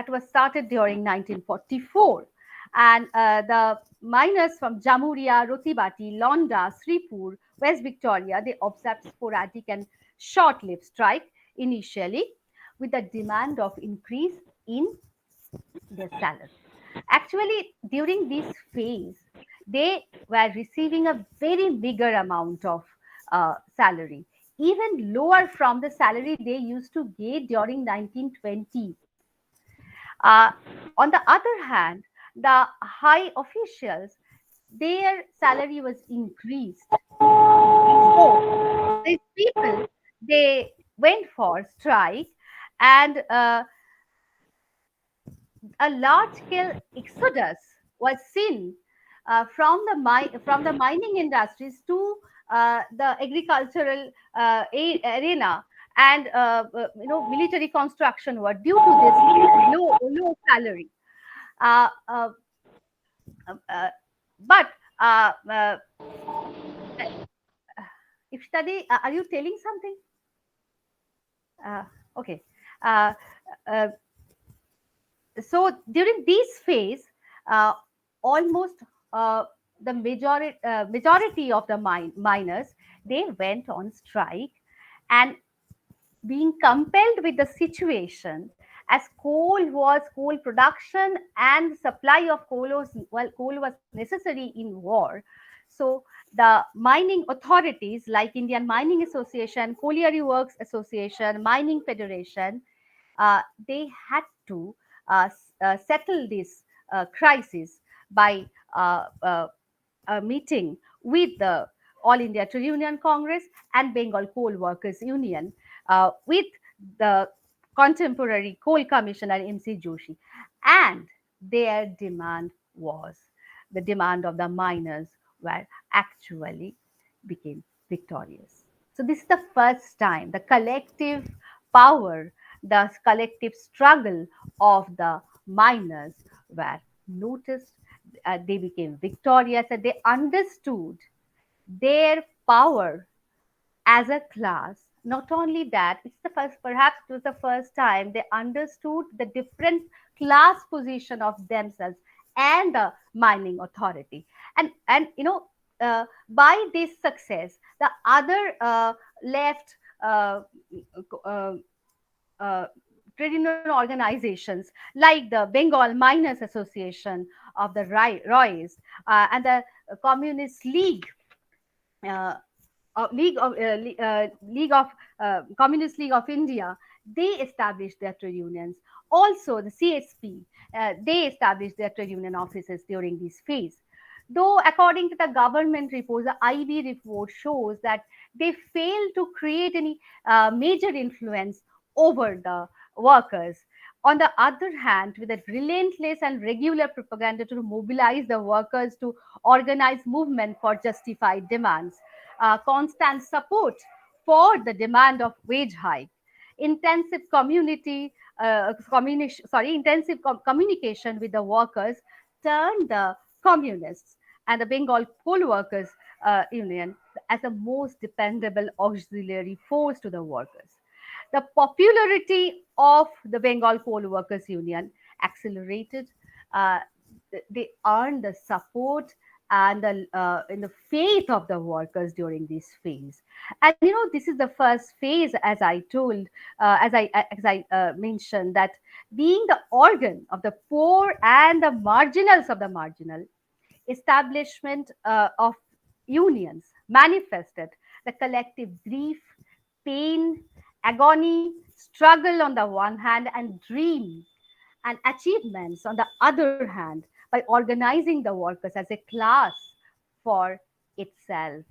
was started during 1944. And the miners from Jamuria, Rotibati, Londa, Sripur, West Victoria, they observed sporadic and short-lived strike initially with the demand of increase in their salary. Actually, during this phase, they were receiving a very meager amount of salary, even lower from the salary they used to get during 1920. On the other hand, the high officials, their salary was increased. So these people, they went for strike, and a large-scale exodus was seen from the mining industries to the agricultural arena, and military construction were due to this low salary. If study, are you telling something? Okay. So during this phase, almost the majority of the miners, they went on strike, and being compelled with the situation, as coal production and supply of coal was necessary in war. So the mining authorities like Indian Mining Association, Colliery Works Association, Mining Federation, they had to settle this crisis by a meeting with the All India Trade Union Congress and Bengal Coal Workers Union, with the contemporary Coal Commissioner M.C. Joshi. And their demand was, the demand of the miners were actually became victorious. So this is the first time the collective power, the collective struggle of the miners were noticed. They became victorious, and they understood their power as a class. Not only that, perhaps it was the first time they understood the different class position of themselves and the mining authority. And by this success, the other left trade union organizations like the Bengal Miners Association of the Roys and the Communist League, Communist League of India, they established their trade unions. Also, the CSP, they established their trade union offices during this phase. Though, according to the government report, the IB report shows that they failed to create any major influence over the workers. On the other hand, with a relentless and regular propaganda to mobilize the workers to organize movement for justified demands, constant support for the demand of wage hike, intensive communication with the workers turned the communists and the Bengal Coal Workers Union as the most dependable auxiliary force to the workers. The popularity of the Bengal Coal Workers Union accelerated. They earned the support and in the faith of the workers during this phase. And this is the first phase, as I told, as I mentioned, that being the organ of the poor and the marginals of the marginal, establishment of unions manifested the collective grief, pain, agony, struggle on the one hand, and dream and achievements on the other hand, by organizing the workers as a class for itself,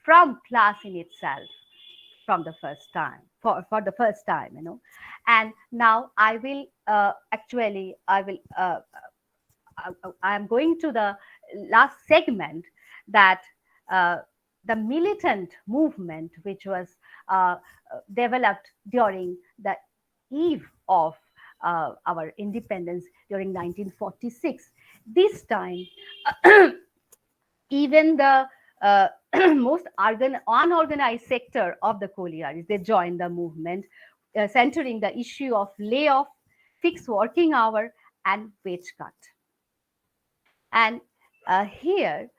from class in itself, from the first time, for the first time, And now I will I am going to the last segment, that the militant movement which was developed during the eve of our independence during 1946. This time, even the most unorganized sector of the collieries, they joined the movement, centering the issue of layoff, fixed working hour, and wage cut. And here,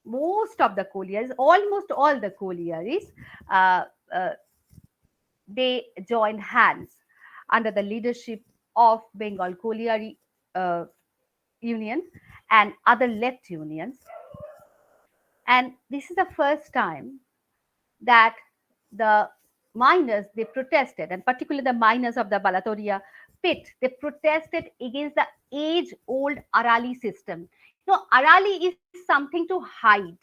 most of the collieries, almost all the collieries, they joined hands under the leadership of Bengal Colliery Union and other left unions. And this is the first time that the miners, they protested, and particularly the miners of the Balatoria pit, they protested against the age-old Arali system. Arali is something to hide.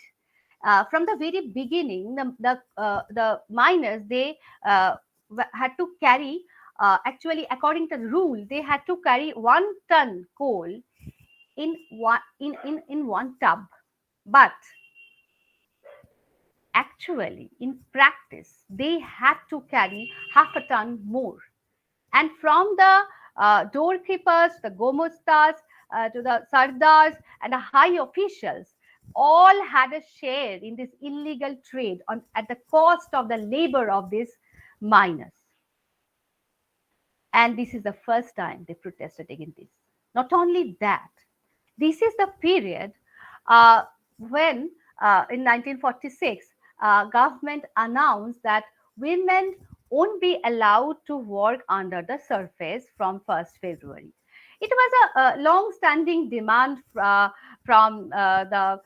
From the very beginning, the miners, they had to carry, actually, according to the rule, they had to carry 1 ton coal in one tub. But actually, in practice, they had to carry half a ton more. And from the doorkeepers, the gomustas, to the sardars and the high officials, all had a share in this illegal trade at the cost of the labor of these miners. And this is the first time they protested against this. Not only that, this is the period when in 1946, government announced that women won't be allowed to work under the surface from 1st February. It was a long-standing demand from the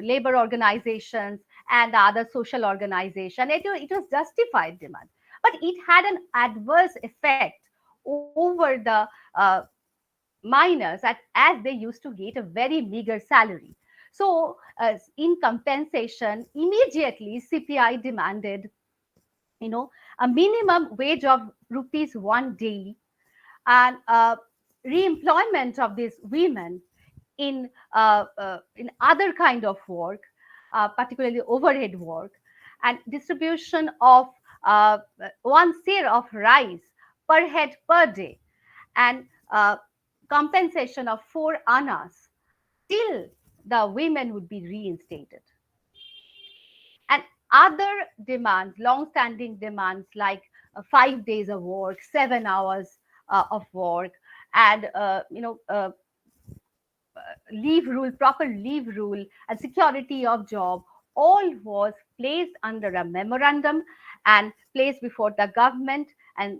labor organizations and the other social organizations. It was justified demand, but it had an adverse effect over the miners as they used to get a very meager salary. So in compensation, immediately CPI demanded, a minimum wage of ₹1 daily, and re-employment of these women in other kind of work, particularly overhead work, and distribution of 1 seer of rice per head per day, and compensation of 4 annas till the women would be reinstated. And other demands, long-standing demands like 5 days of work, 7 hours of work, and leave rule, proper leave rule, and security of job, all was placed under a memorandum and placed before the government, and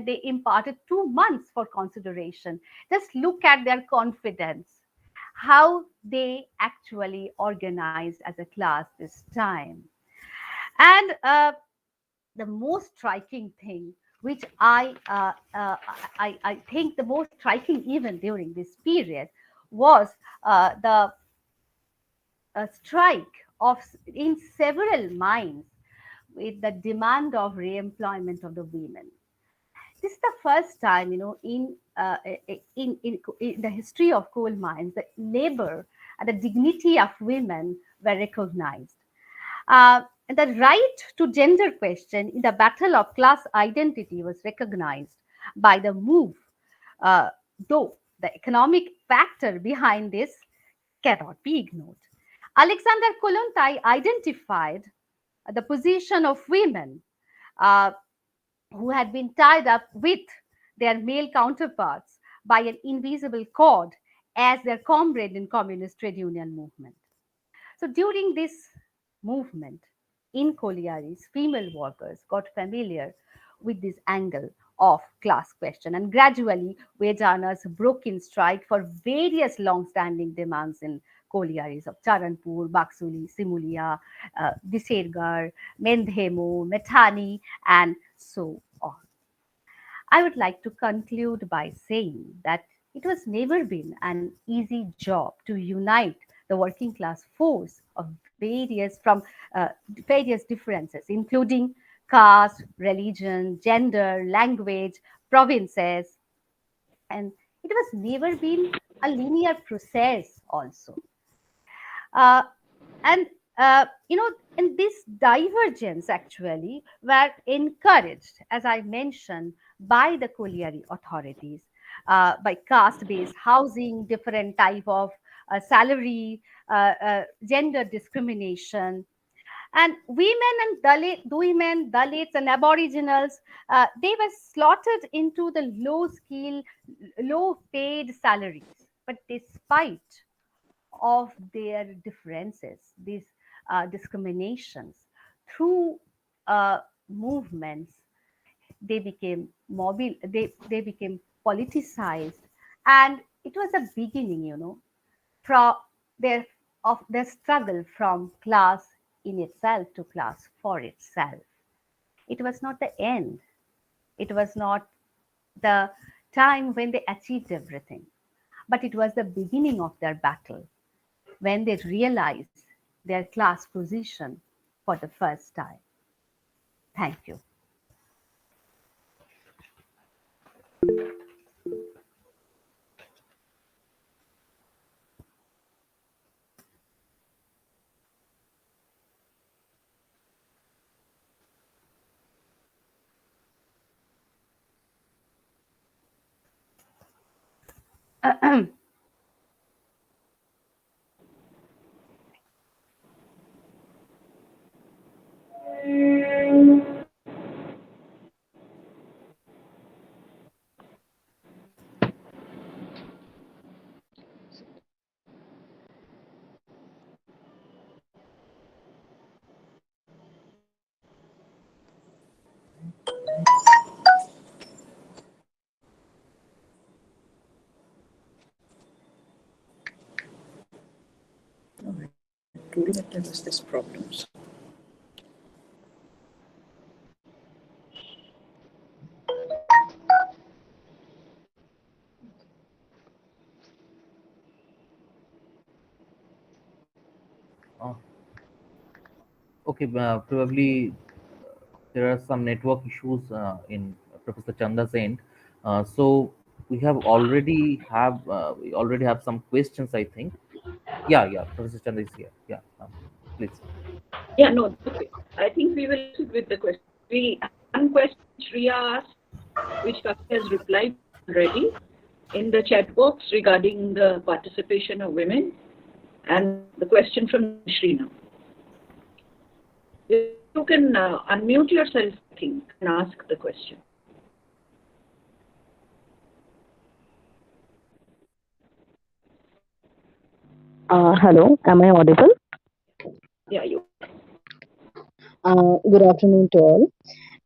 they imparted 2 months for consideration. Just look at their confidence, how they actually organized as a class this time. And the most striking thing, which I think the most striking even during this period, was the strike in several mines with the demand of re-employment of the women. This is the first time, in the history of coal mines, the labor and the dignity of women were recognized. The right to gender question in the battle of class identity was recognized by the move, though the economic factor behind this cannot be ignored. Alexander Kollontai identified the position of women who had been tied up with their male counterparts by an invisible cord as their comrade in communist trade union movement. So during this movement in collieries, female workers got familiar with this angle of class question, and gradually wage earners broke in strike for various long-standing demands in collieries of Charanpur, Baksuli, Simulia, Disergar, Mendhemo, Methani, and so on. I would like to conclude by saying that it was never been an easy job to unite the working class force of various differences, including caste, religion, gender, language, provinces, and it was never been a linear process also. And in this divergence actually were encouraged, as I mentioned, by the colliery authorities, by caste-based housing, different type of salary, gender discrimination, and women, Dalits, and Aboriginals, they were slaughtered into the low-paid salaries. But despite of their differences, these discriminations, through movements, they became mobile, they became politicized, and it was a beginning, from their struggle from class in itself to class for itself. It was not the end. It was not the time when they achieved everything, but it was the beginning of their battle, when they realized their class position for the first time. Thank you. Told that there was this problems. Okay, probably there are some network issues in Professor Chanda's end. So we already have some questions, I think. Yeah, Professor Chanda is here. Yeah, please. Yeah, no, okay. I think we will sit with the question. One question which Riya asked, which Kaki has replied already in the chat box regarding the participation of women, and the question from Shrina. You can unmute yourself, I think, and ask the question. Hello, am I audible? Yeah, you. Good afternoon to all.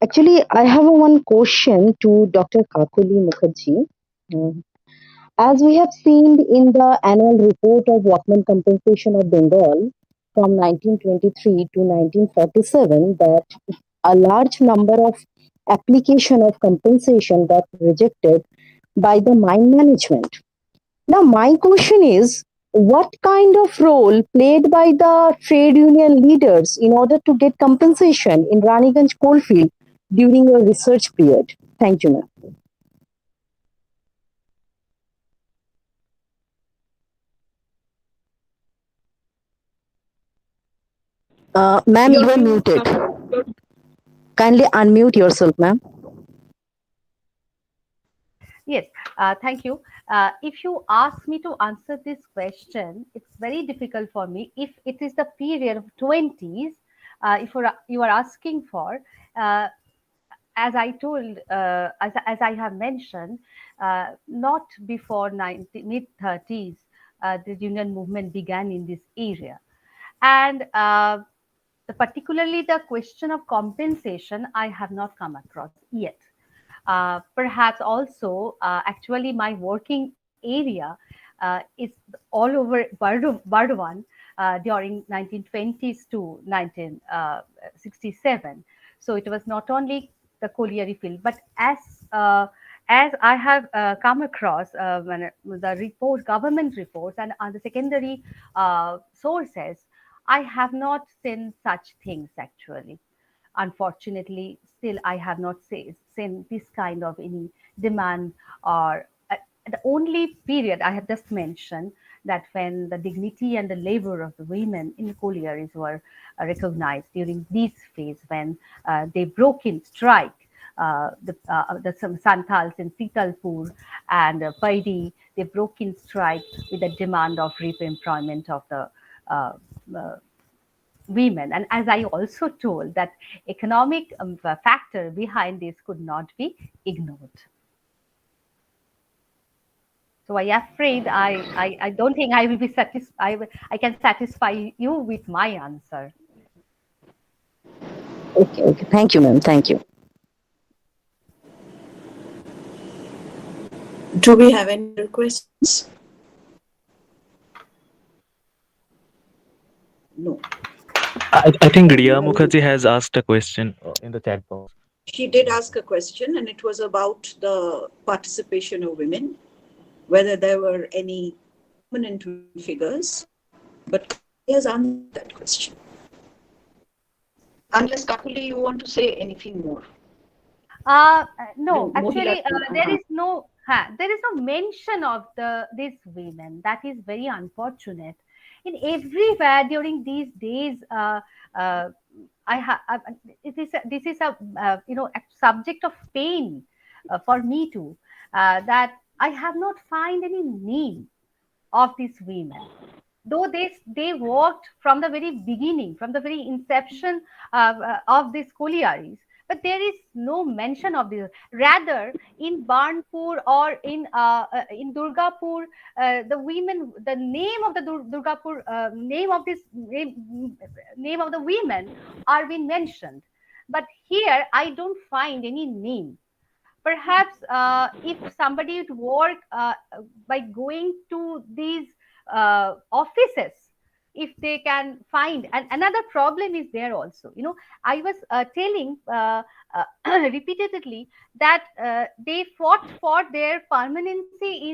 Actually, I have one question to Dr. Kakuli Mukherjee. As we have seen in the annual report of workmen compensation of Bengal from 1923 to 1947, that a large number of application of compensation got rejected by the mine management. Now, my question is, what kind of role played by the trade union leaders in order to get compensation in Raniganj coalfield during your research period? Thank you, ma'am. Ma'am, you are muted. Kindly unmute yourself, ma'am. Yes, thank you. If you ask me to answer this question, it's very difficult for me. If it is the period of 20s, if you are asking for, uh, as I told, as I have mentioned, not before mid 30s, the union movement began in this area. And particularly the question of compensation, I have not come across yet. Perhaps also, actually, my working area is all over Burdwan during 1920s to 1967. So it was not only the colliery field, but as I have come across the government reports, and on the secondary sources, I have not seen such things actually. Unfortunately, still I have not seen this kind of any demand, or the only period I have just mentioned, that when the dignity and the labor of the women in the collieries were recognized during this phase, when they broke in strike. Some Santals in Sitalpur and Paidi, they broke in strike with the demand of re-employment of the women. And as I also told, that economic factor behind this could not be ignored. So I am afraid I don't think I will be satisfied. I can satisfy you with my answer. Okay. Thank you, ma'am. Thank you. Do we have any other questions? No. I think Riya Mukherjee has asked a question in the chat box. She did ask a question, and it was about the participation of women, whether there were any prominent figures, but he has answered that question. Unless Kakuli, you want to say anything more? No, actually, there is no mention of these women. That is very unfortunate. In everywhere during these days, this is a a subject of pain for me too. That I have not found any name of these women, though they worked from the very beginning, from the very inception of these collieries, but there is no mention of this. Rather, in Barnpur or in Durgapur, the women, the name of the Durgapur, name of this name of the women are being mentioned, but here I don't find any name. Perhaps if somebody would work by going to these offices, if they can find. And another problem is there also, I was telling repeatedly that they fought for their permanency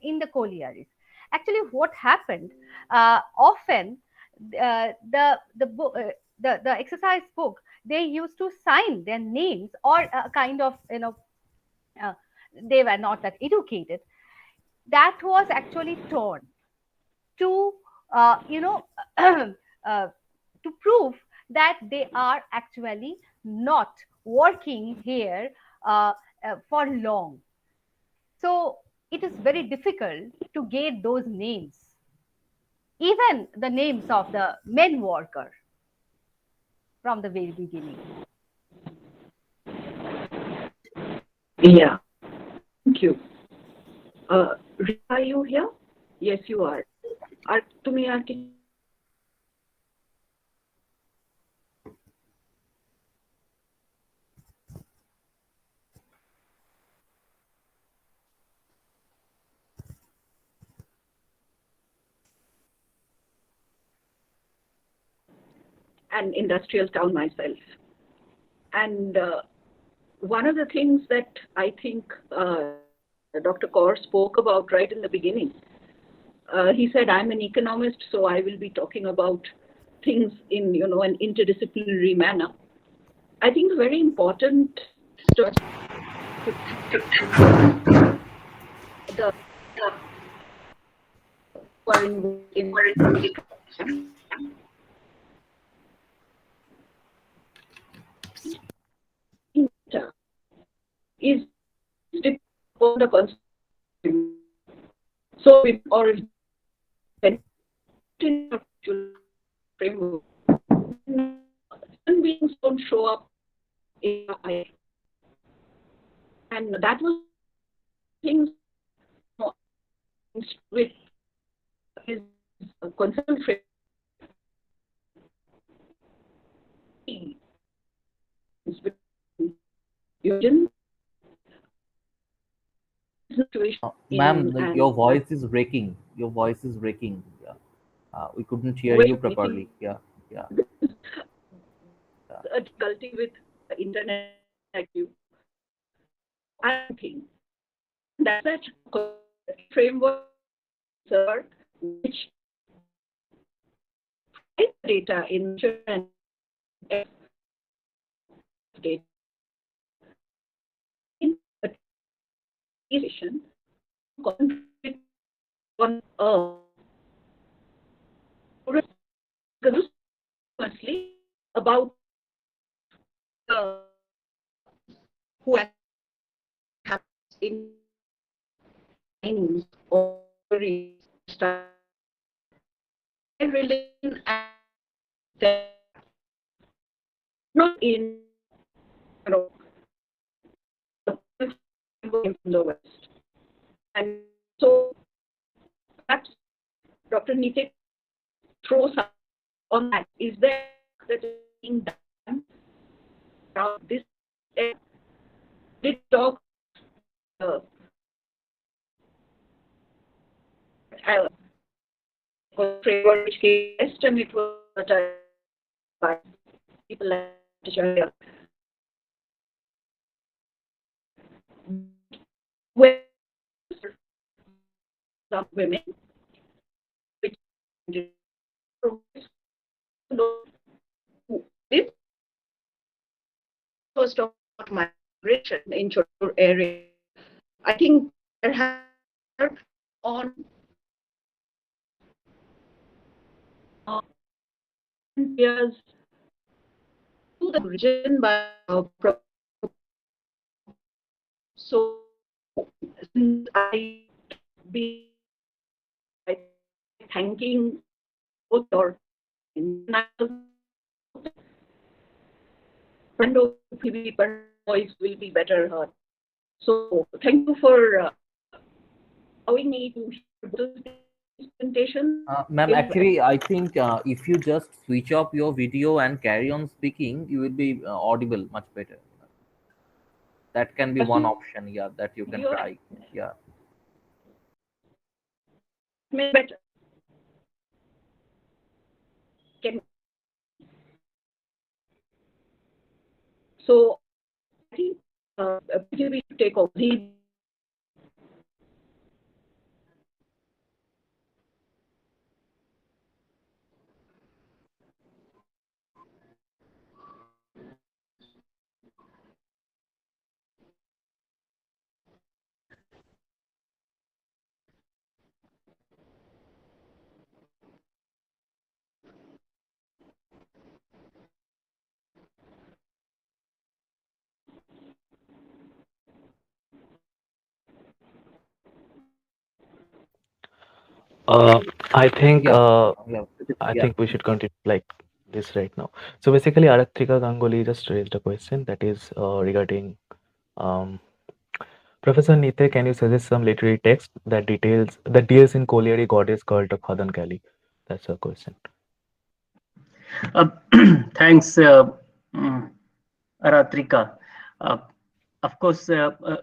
in the collieries. Actually, what happened often, the exercise book, they used to sign their names, or a kind of they were not that educated. That was actually torn to to prove that they are actually not working here for long. So it is very difficult to get those names, even the names of the men worker from the very beginning. Yeah, thank you. Are you here? Yes, you are. तुम्ही an industrial town myself, and one of the things that I think Dr. Kaur spoke about right in the beginning, he said, I'm an economist, so I will be talking about things in an interdisciplinary manner. I think it's very important to is on the concept. So, or framework, human beings don't show up in AI. And that was things with his conceptual framework. Ma'am, your voice is breaking. Your voice is breaking. Yeah. We couldn't hear you properly. Yeah. Yeah. A difficulty with the internet view. I think that framework which data in data in on firstly about who have in or religion and not in from the West. And so perhaps Dr. Nite throws on that. Is there that is being done around this? Did talk framework which came best, and it was by people like Acharya. Where some women, which this was about migration in Chotpur area. I think there have on years to the region by so since I be thanking both your friend of PV voice will be better heard. So thank you for allowing me to do this presentation. Ma'am, actually, I think if you just switch off your video and carry on speaking, you will be audible much better. That can be one option, yeah, that you can try. Yeah. Better. So I think we should take over the I think Yeah. I think we should continue like this right now. So basically, Aratrika Ganguly just raised a question that is regarding Professor Nite, can you suggest some literary text that deals in Colliery goddess cult of Hadan Kali? That's a question. Thanks, Aratrika. Of course,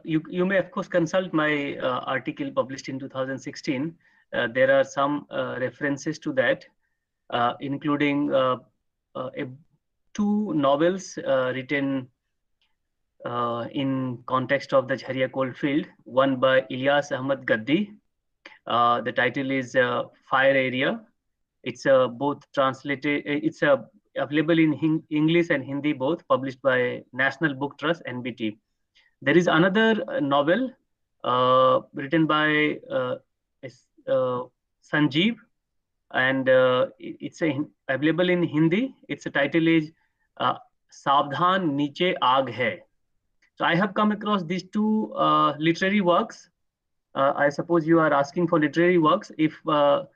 you may of course consult my article published in 2016. There are some references to that, including two novels written in context of the Jharia Coalfield, one by Ilyas Ahmad Gaddi. The title is Fire Area. It's both translated, it's available in English and Hindi both, published by National Book Trust, NBT. There is another novel written by Sanjeev, and it's available in Hindi. Its title is Savdhan Niche Aag Hai. So I have come across these two literary works. I suppose you are asking for literary works. If you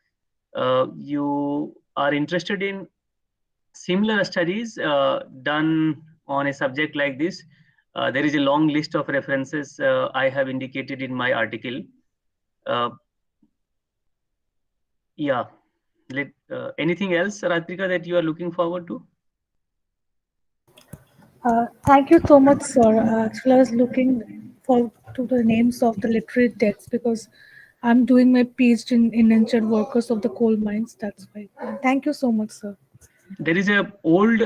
are interested in similar studies done on a subject like this, there is a long list of references I have indicated in my article. Yeah. Anything else, Ratrika, that you are looking forward to? Thank you so much, sir. Actually, I was looking for to the names of the literary texts because I'm doing my PhD in indentured workers of the coal mines. That's why. Thank you so much, sir. There is a old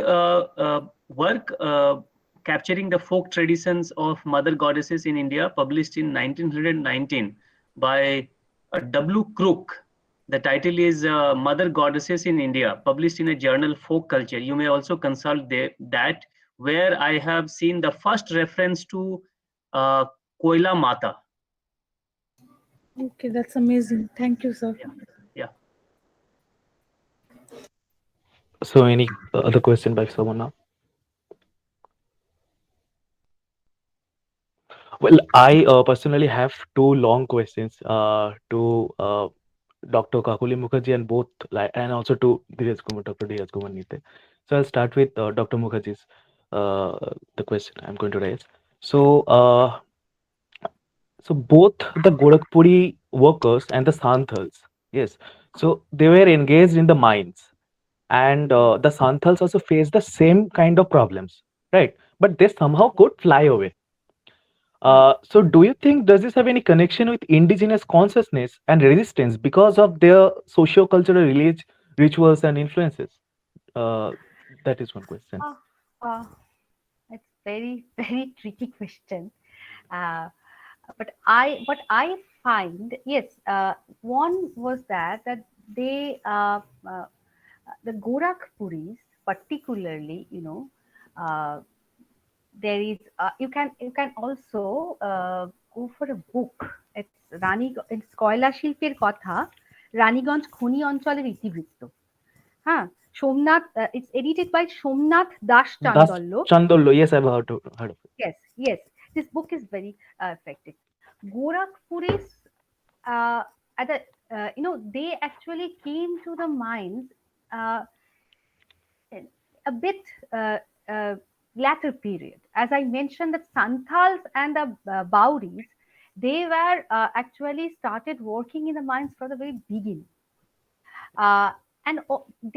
work capturing the folk traditions of mother goddesses in India, published in 1919 by W. Crook. The title is Mother Goddesses in India, published in a journal Folk Culture. You may also consult that, where I have seen the first reference to Koila Mata. Okay, that's amazing. Thank you, sir. Yeah. So any other question by someone now? Well, I personally have two long questions to Dr. Kakuli Mukherjee and and also to Dr. Dheeraj Kumar Nite. So I'll start with Dr. Mukherjee's the question I'm going to raise. So so both the Gorakhpuri workers and the Santals, yes, so they were engaged in the mines, and the Santals also faced the same kind of problems, right? But they somehow could fly away. So do you think does this have any connection with indigenous consciousness and resistance because of their socio-cultural rituals and influences? That is one question. It's very very tricky question. But what I find, yes, one was that they the Gorakhpuris particularly, there is you can also go for a book. It's কয়লা শিল্পের কথা রানীগঞ্জ খনি অঞ্চলের ইতিবৃত্ত. Somnath, it's edited by Somnath Das Chandollo. Chandollo, yes, I've heard of it. Yes. This book is very effective. Gorakhpuris, at the they actually came to the mines a bit latter period. As I mentioned, the Santals and the Bauris, they were actually started working in the mines from the very beginning. And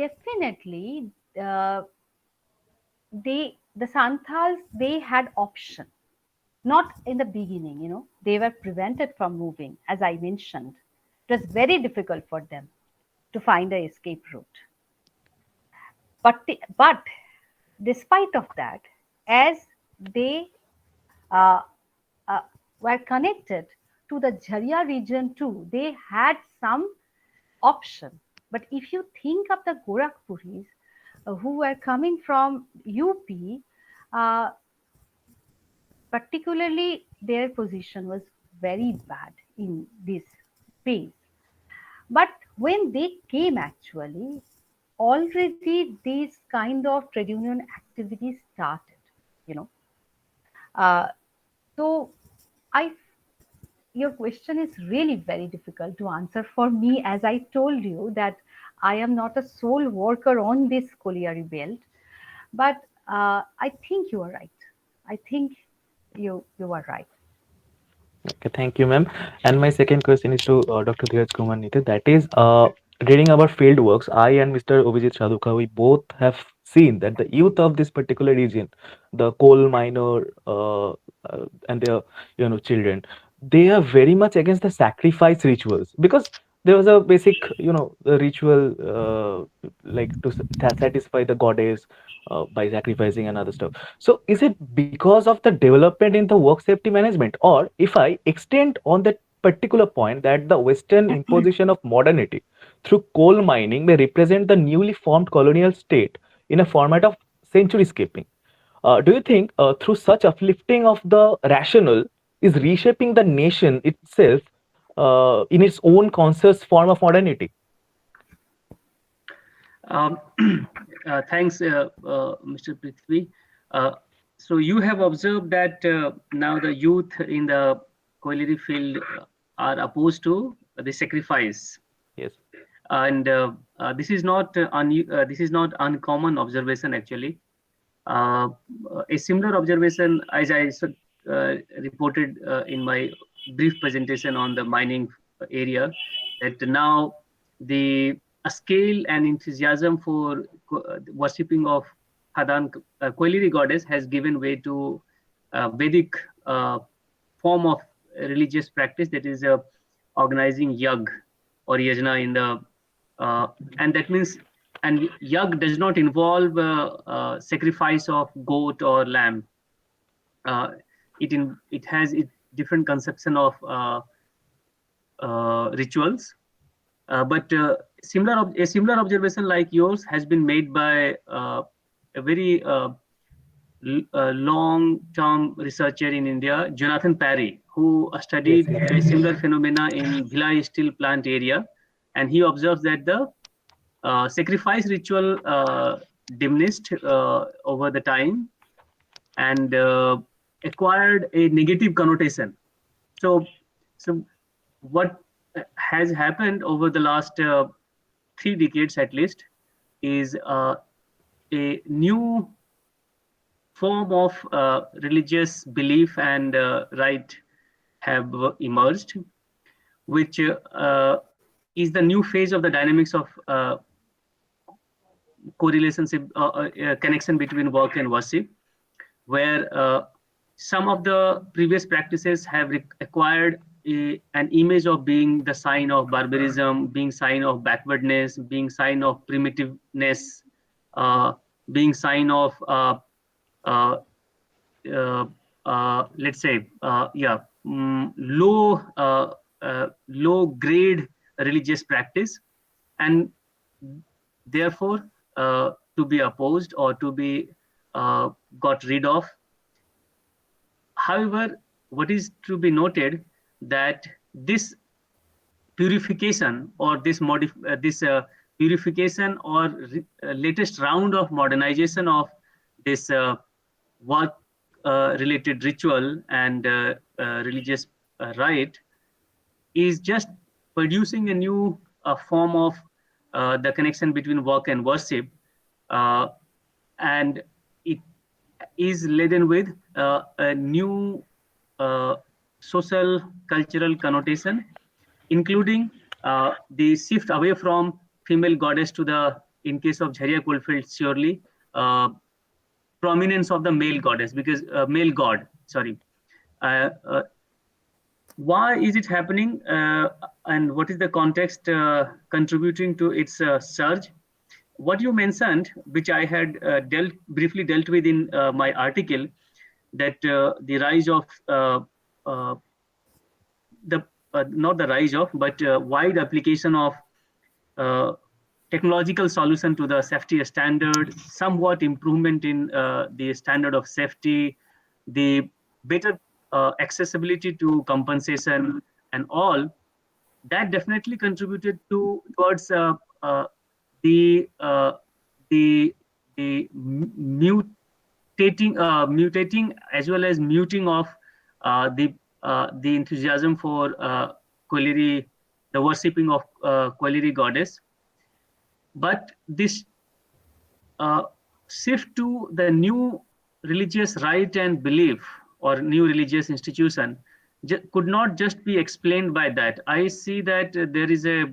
definitely, the Santals, they had option. Not in the beginning, they were prevented from moving. As I mentioned, it was very difficult for them to find an escape route. But despite of that, as they were connected to the Jharia region too, they had some option. But if you think of the Gorakhpuris who were coming from UP, particularly their position was very bad in this phase. But when they came, actually, already these kind of trade union activities started, So your question is really very difficult to answer for me, as I told you that I am not a sole worker on this colliery belt. But I think you are right. I think you are right. Okay, thank you, ma'am. And my second question is to Dr. Dheeraj Kumar Nite. That is, reading our field works, I and Mr. Obhijit Sadhuka, we both have seen that the youth of this particular region, the coal miner and their children, they are very much against the sacrifice rituals, because there was a basic ritual like to satisfy the goddess by sacrificing and other stuff. So is it because of the development in the work safety management, or if I extend on that particular point, that the Western imposition of modernity through coal mining may represent the newly formed colonial state in a format of century-skipping? Do you think through such uplifting of the rational is reshaping the nation itself in its own conscious form of modernity? Thanks, Mr. Prithvi. So you have observed that now the youth in the colliery field are opposed to the sacrifice, Yes. and this is not this is not uncommon observation actually. A similar observation, as I reported in my brief presentation on the mining area, that now the scale and enthusiasm for worshipping of Hadan Koiliri goddess has given way to Vedic form of religious practice, that is organizing yag or yajna in the and that means, and yag does not involve sacrifice of goat or lamb. It has different conception of rituals, but a similar observation like yours has been made by a very long-term researcher in India, Jonathan Parry, who studied a similar phenomena in Bhilai steel plant area, and he observes that the sacrifice ritual diminished over the time and acquired a negative connotation. So what has happened over the last 3 decades at least is a new form of religious belief and rite have emerged, which is the new phase of the dynamics of correlationship, connection between work and worship, where some of the previous practices have acquired an image of being the sign of barbarism, being sign of backwardness, being sign of primitiveness, being sign of let's say low grade religious practice, and therefore to be opposed or to be got rid of. However, what is to be noted that this purification or this purification or latest round of modernization of this work related ritual and religious rite is just producing a new form of the connection between work and worship, and it is laden with a new social cultural connotation, including the shift away from female goddess to the, in case of Jharia Coalfield, surely prominence of the male goddess, because male god, sorry. Why is it happening, and what is the context contributing to its surge? What you mentioned, which I had briefly dealt with in my article, that the rise of not the rise of, but wide application of technological solution to the safety standard, somewhat improvement in the standard of safety, the better accessibility to compensation and all, that definitely contributed towards the mutating as well as muting of the enthusiasm for Koiliri, the worshipping of Koiliri goddess. But this shift to the new religious rite and belief or new religious institution could not just be explained by that. I see that there is a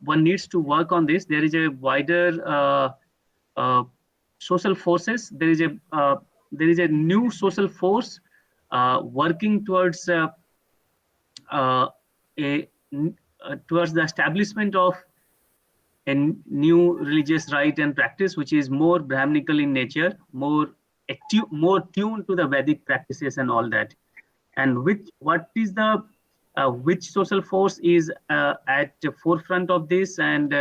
one needs to work on this. There is a wider social forces. There is a new social force working towards towards the establishment of a new religious rite and practice, which is more Brahminical in nature, more tuned to the Vedic practices and all that. And what is the which social force is at the forefront of this, and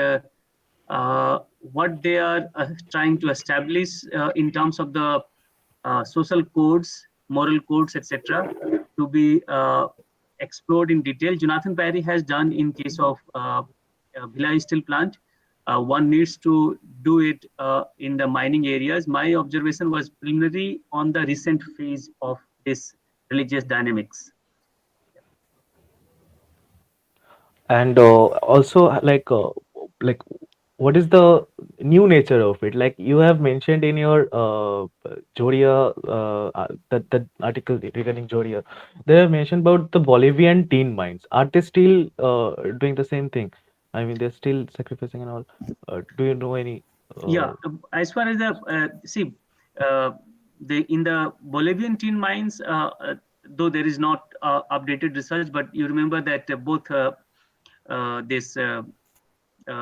what they are trying to establish in terms of the social codes, moral codes, etc., to be explored in detail. Jonathan Parry has done in case of Bhilai steel plant. one needs to do it in the mining areas. My observation was preliminary on the recent phase of this religious dynamics. And also, like what is the new nature of it? Like you have mentioned in your Joria, that article regarding Joria, they have mentioned about the Bolivian tin mines. Are they still doing the same thing? I mean, they're still sacrificing and all. Do you know any? Yeah, as far as the in the Bolivian tin mines, though there is not updated research, but you remember that both this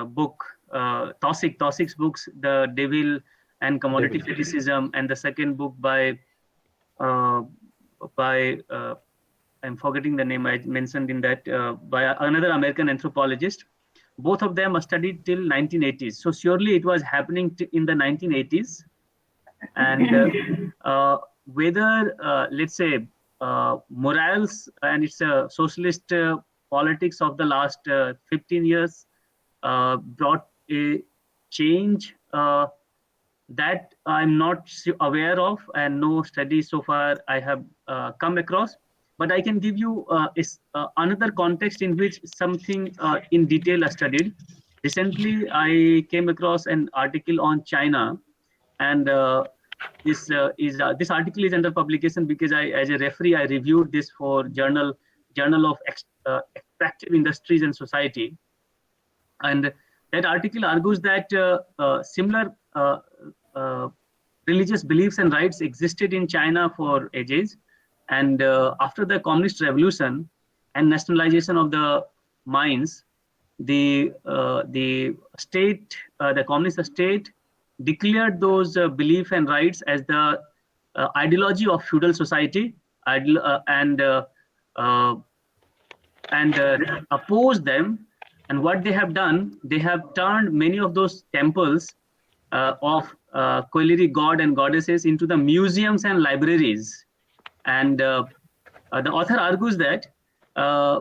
book, Taussig's books, The Devil and Commodity Devil. Fetishism, and the second book by I'm forgetting the name I mentioned in that, by another American anthropologist. Both of them are studied till 1980s. So surely it was happening in the 1980s. And whether, let's say, morals and it's a socialist politics of the last 15 years brought a change that I'm not aware of, and no study so far I have come across. But I can give you another context in which something in detail I studied. Recently, I came across an article on China, and this article is under publication because as a referee, I reviewed this for Journal of Extractive Industries and Society, and that article argues that similar religious beliefs and rites existed in China for ages. And after the Communist Revolution and nationalization of the mines, the state, the communist state, declared those belief and rights as the ideology of feudal society, and opposed them. And what they have done, they have turned many of those temples of colliery god and goddesses into the museums and libraries. And the author argues that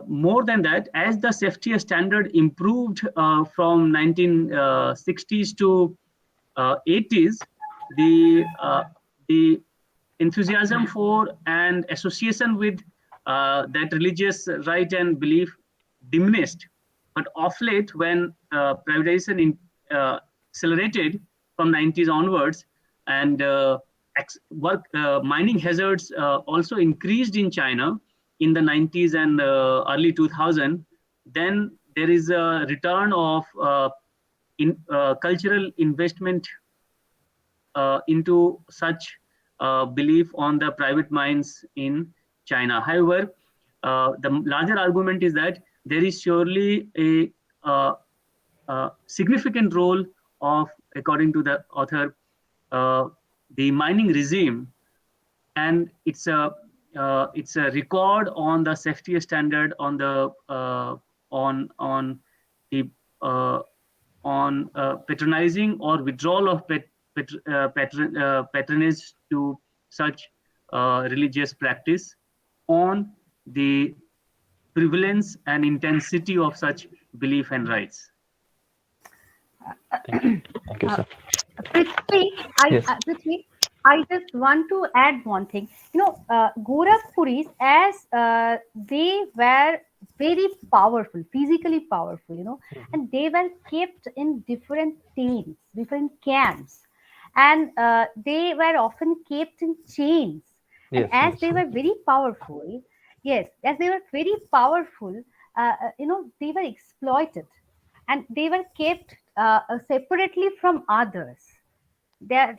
more than that, as the safety standard improved from 1960s to 80s, the enthusiasm for and association with that religious right and belief diminished. But of late, when privatization accelerated from 90s onwards, and mining hazards also increased in China in the 90s and early 2000, then there is a return of cultural investment into such belief on the private mines in China. However, the larger argument is that there is surely a significant role of, according to the author, the mining regime, and it's a record on the safety standard, on the patronizing or withdrawal of patronage to such religious practice, on the prevalence and intensity of such belief and rites. Thank you. Thank you, sir. Prithvi, Yes. I just want to add one thing. Gorakhpuris, as they were very powerful, physically powerful, and they were kept in different tents, different camps, and they were often kept in chains. Yes. And as they were very powerful, they were exploited, and they were kept separately from others. And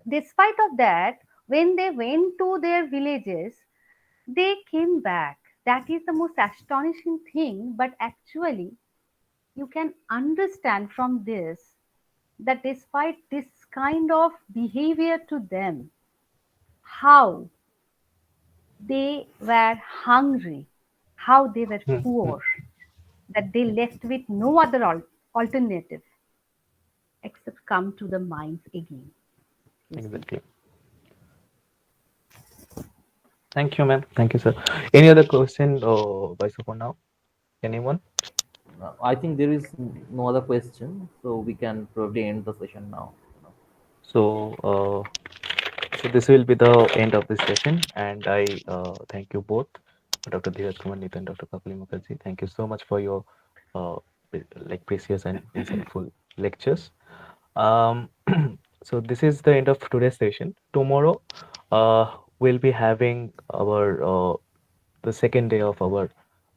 despite of that, when they went to their villages, they came back. That is the most astonishing thing. But actually, you can understand from this that despite this kind of behavior to them, how they were hungry, how they were poor, that they left with no other alternative except come to the mines again. Exactly. Thank you, ma'am. Thank you, sir. Any other question, Vice for now? Anyone? I think there is no other question, so we can probably end the session now. So, so this will be the end of this session, and I thank you both, Dr. Dheeraj Kumar Nithan, Dr. Kakali Mukherjee. Thank you so much for your uh, like precious and insightful lectures. Um, so this is the end of today's session. Tomorrow, we'll be having our the second day of our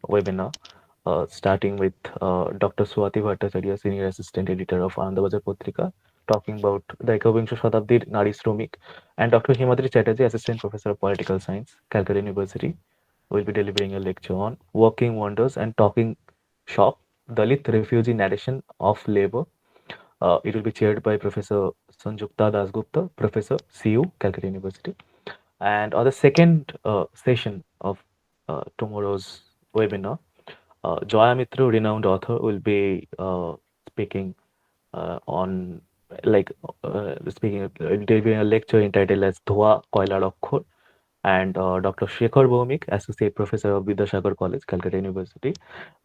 webinar, starting with Dr. Swati Bhattacharya, Senior Assistant Editor of Anandabazar Patrika, talking about the Ekabhinsho Shatabdir Nari Shromik, and Dr. Himadri Chatterjee, Assistant Professor of Political Science, Calcutta University, will be delivering a lecture on Working Wonders and Talking Shop, Dalit Refugee Narration of Labor. It will be chaired by Professor Sanjukta Dasgupta, Professor CU, Calcutta University. And on the second session of tomorrow's webinar, Joya Mitra, renowned author, will be speaking on delivering a lecture entitled as Dhua Koilar Okkhor, and Dr. Shekhar Bhaumik, Associate Professor of Vidyasagar College, Calcutta University.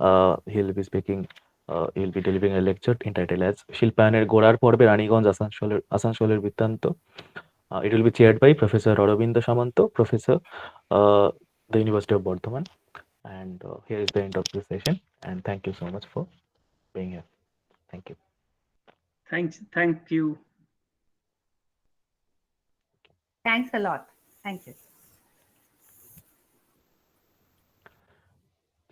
He'll be speaking. He'll be delivering a lecture entitled as Shilpayaner Gorar Porbe Raniganj Asansholer Bittanto. It will be chaired by Professor Aurobindo Samanto, Professor, the University of Bardhaman. And here is the end of this session. And thank you so much for being here. Thank you. Thank you. Thanks a lot. Thank you.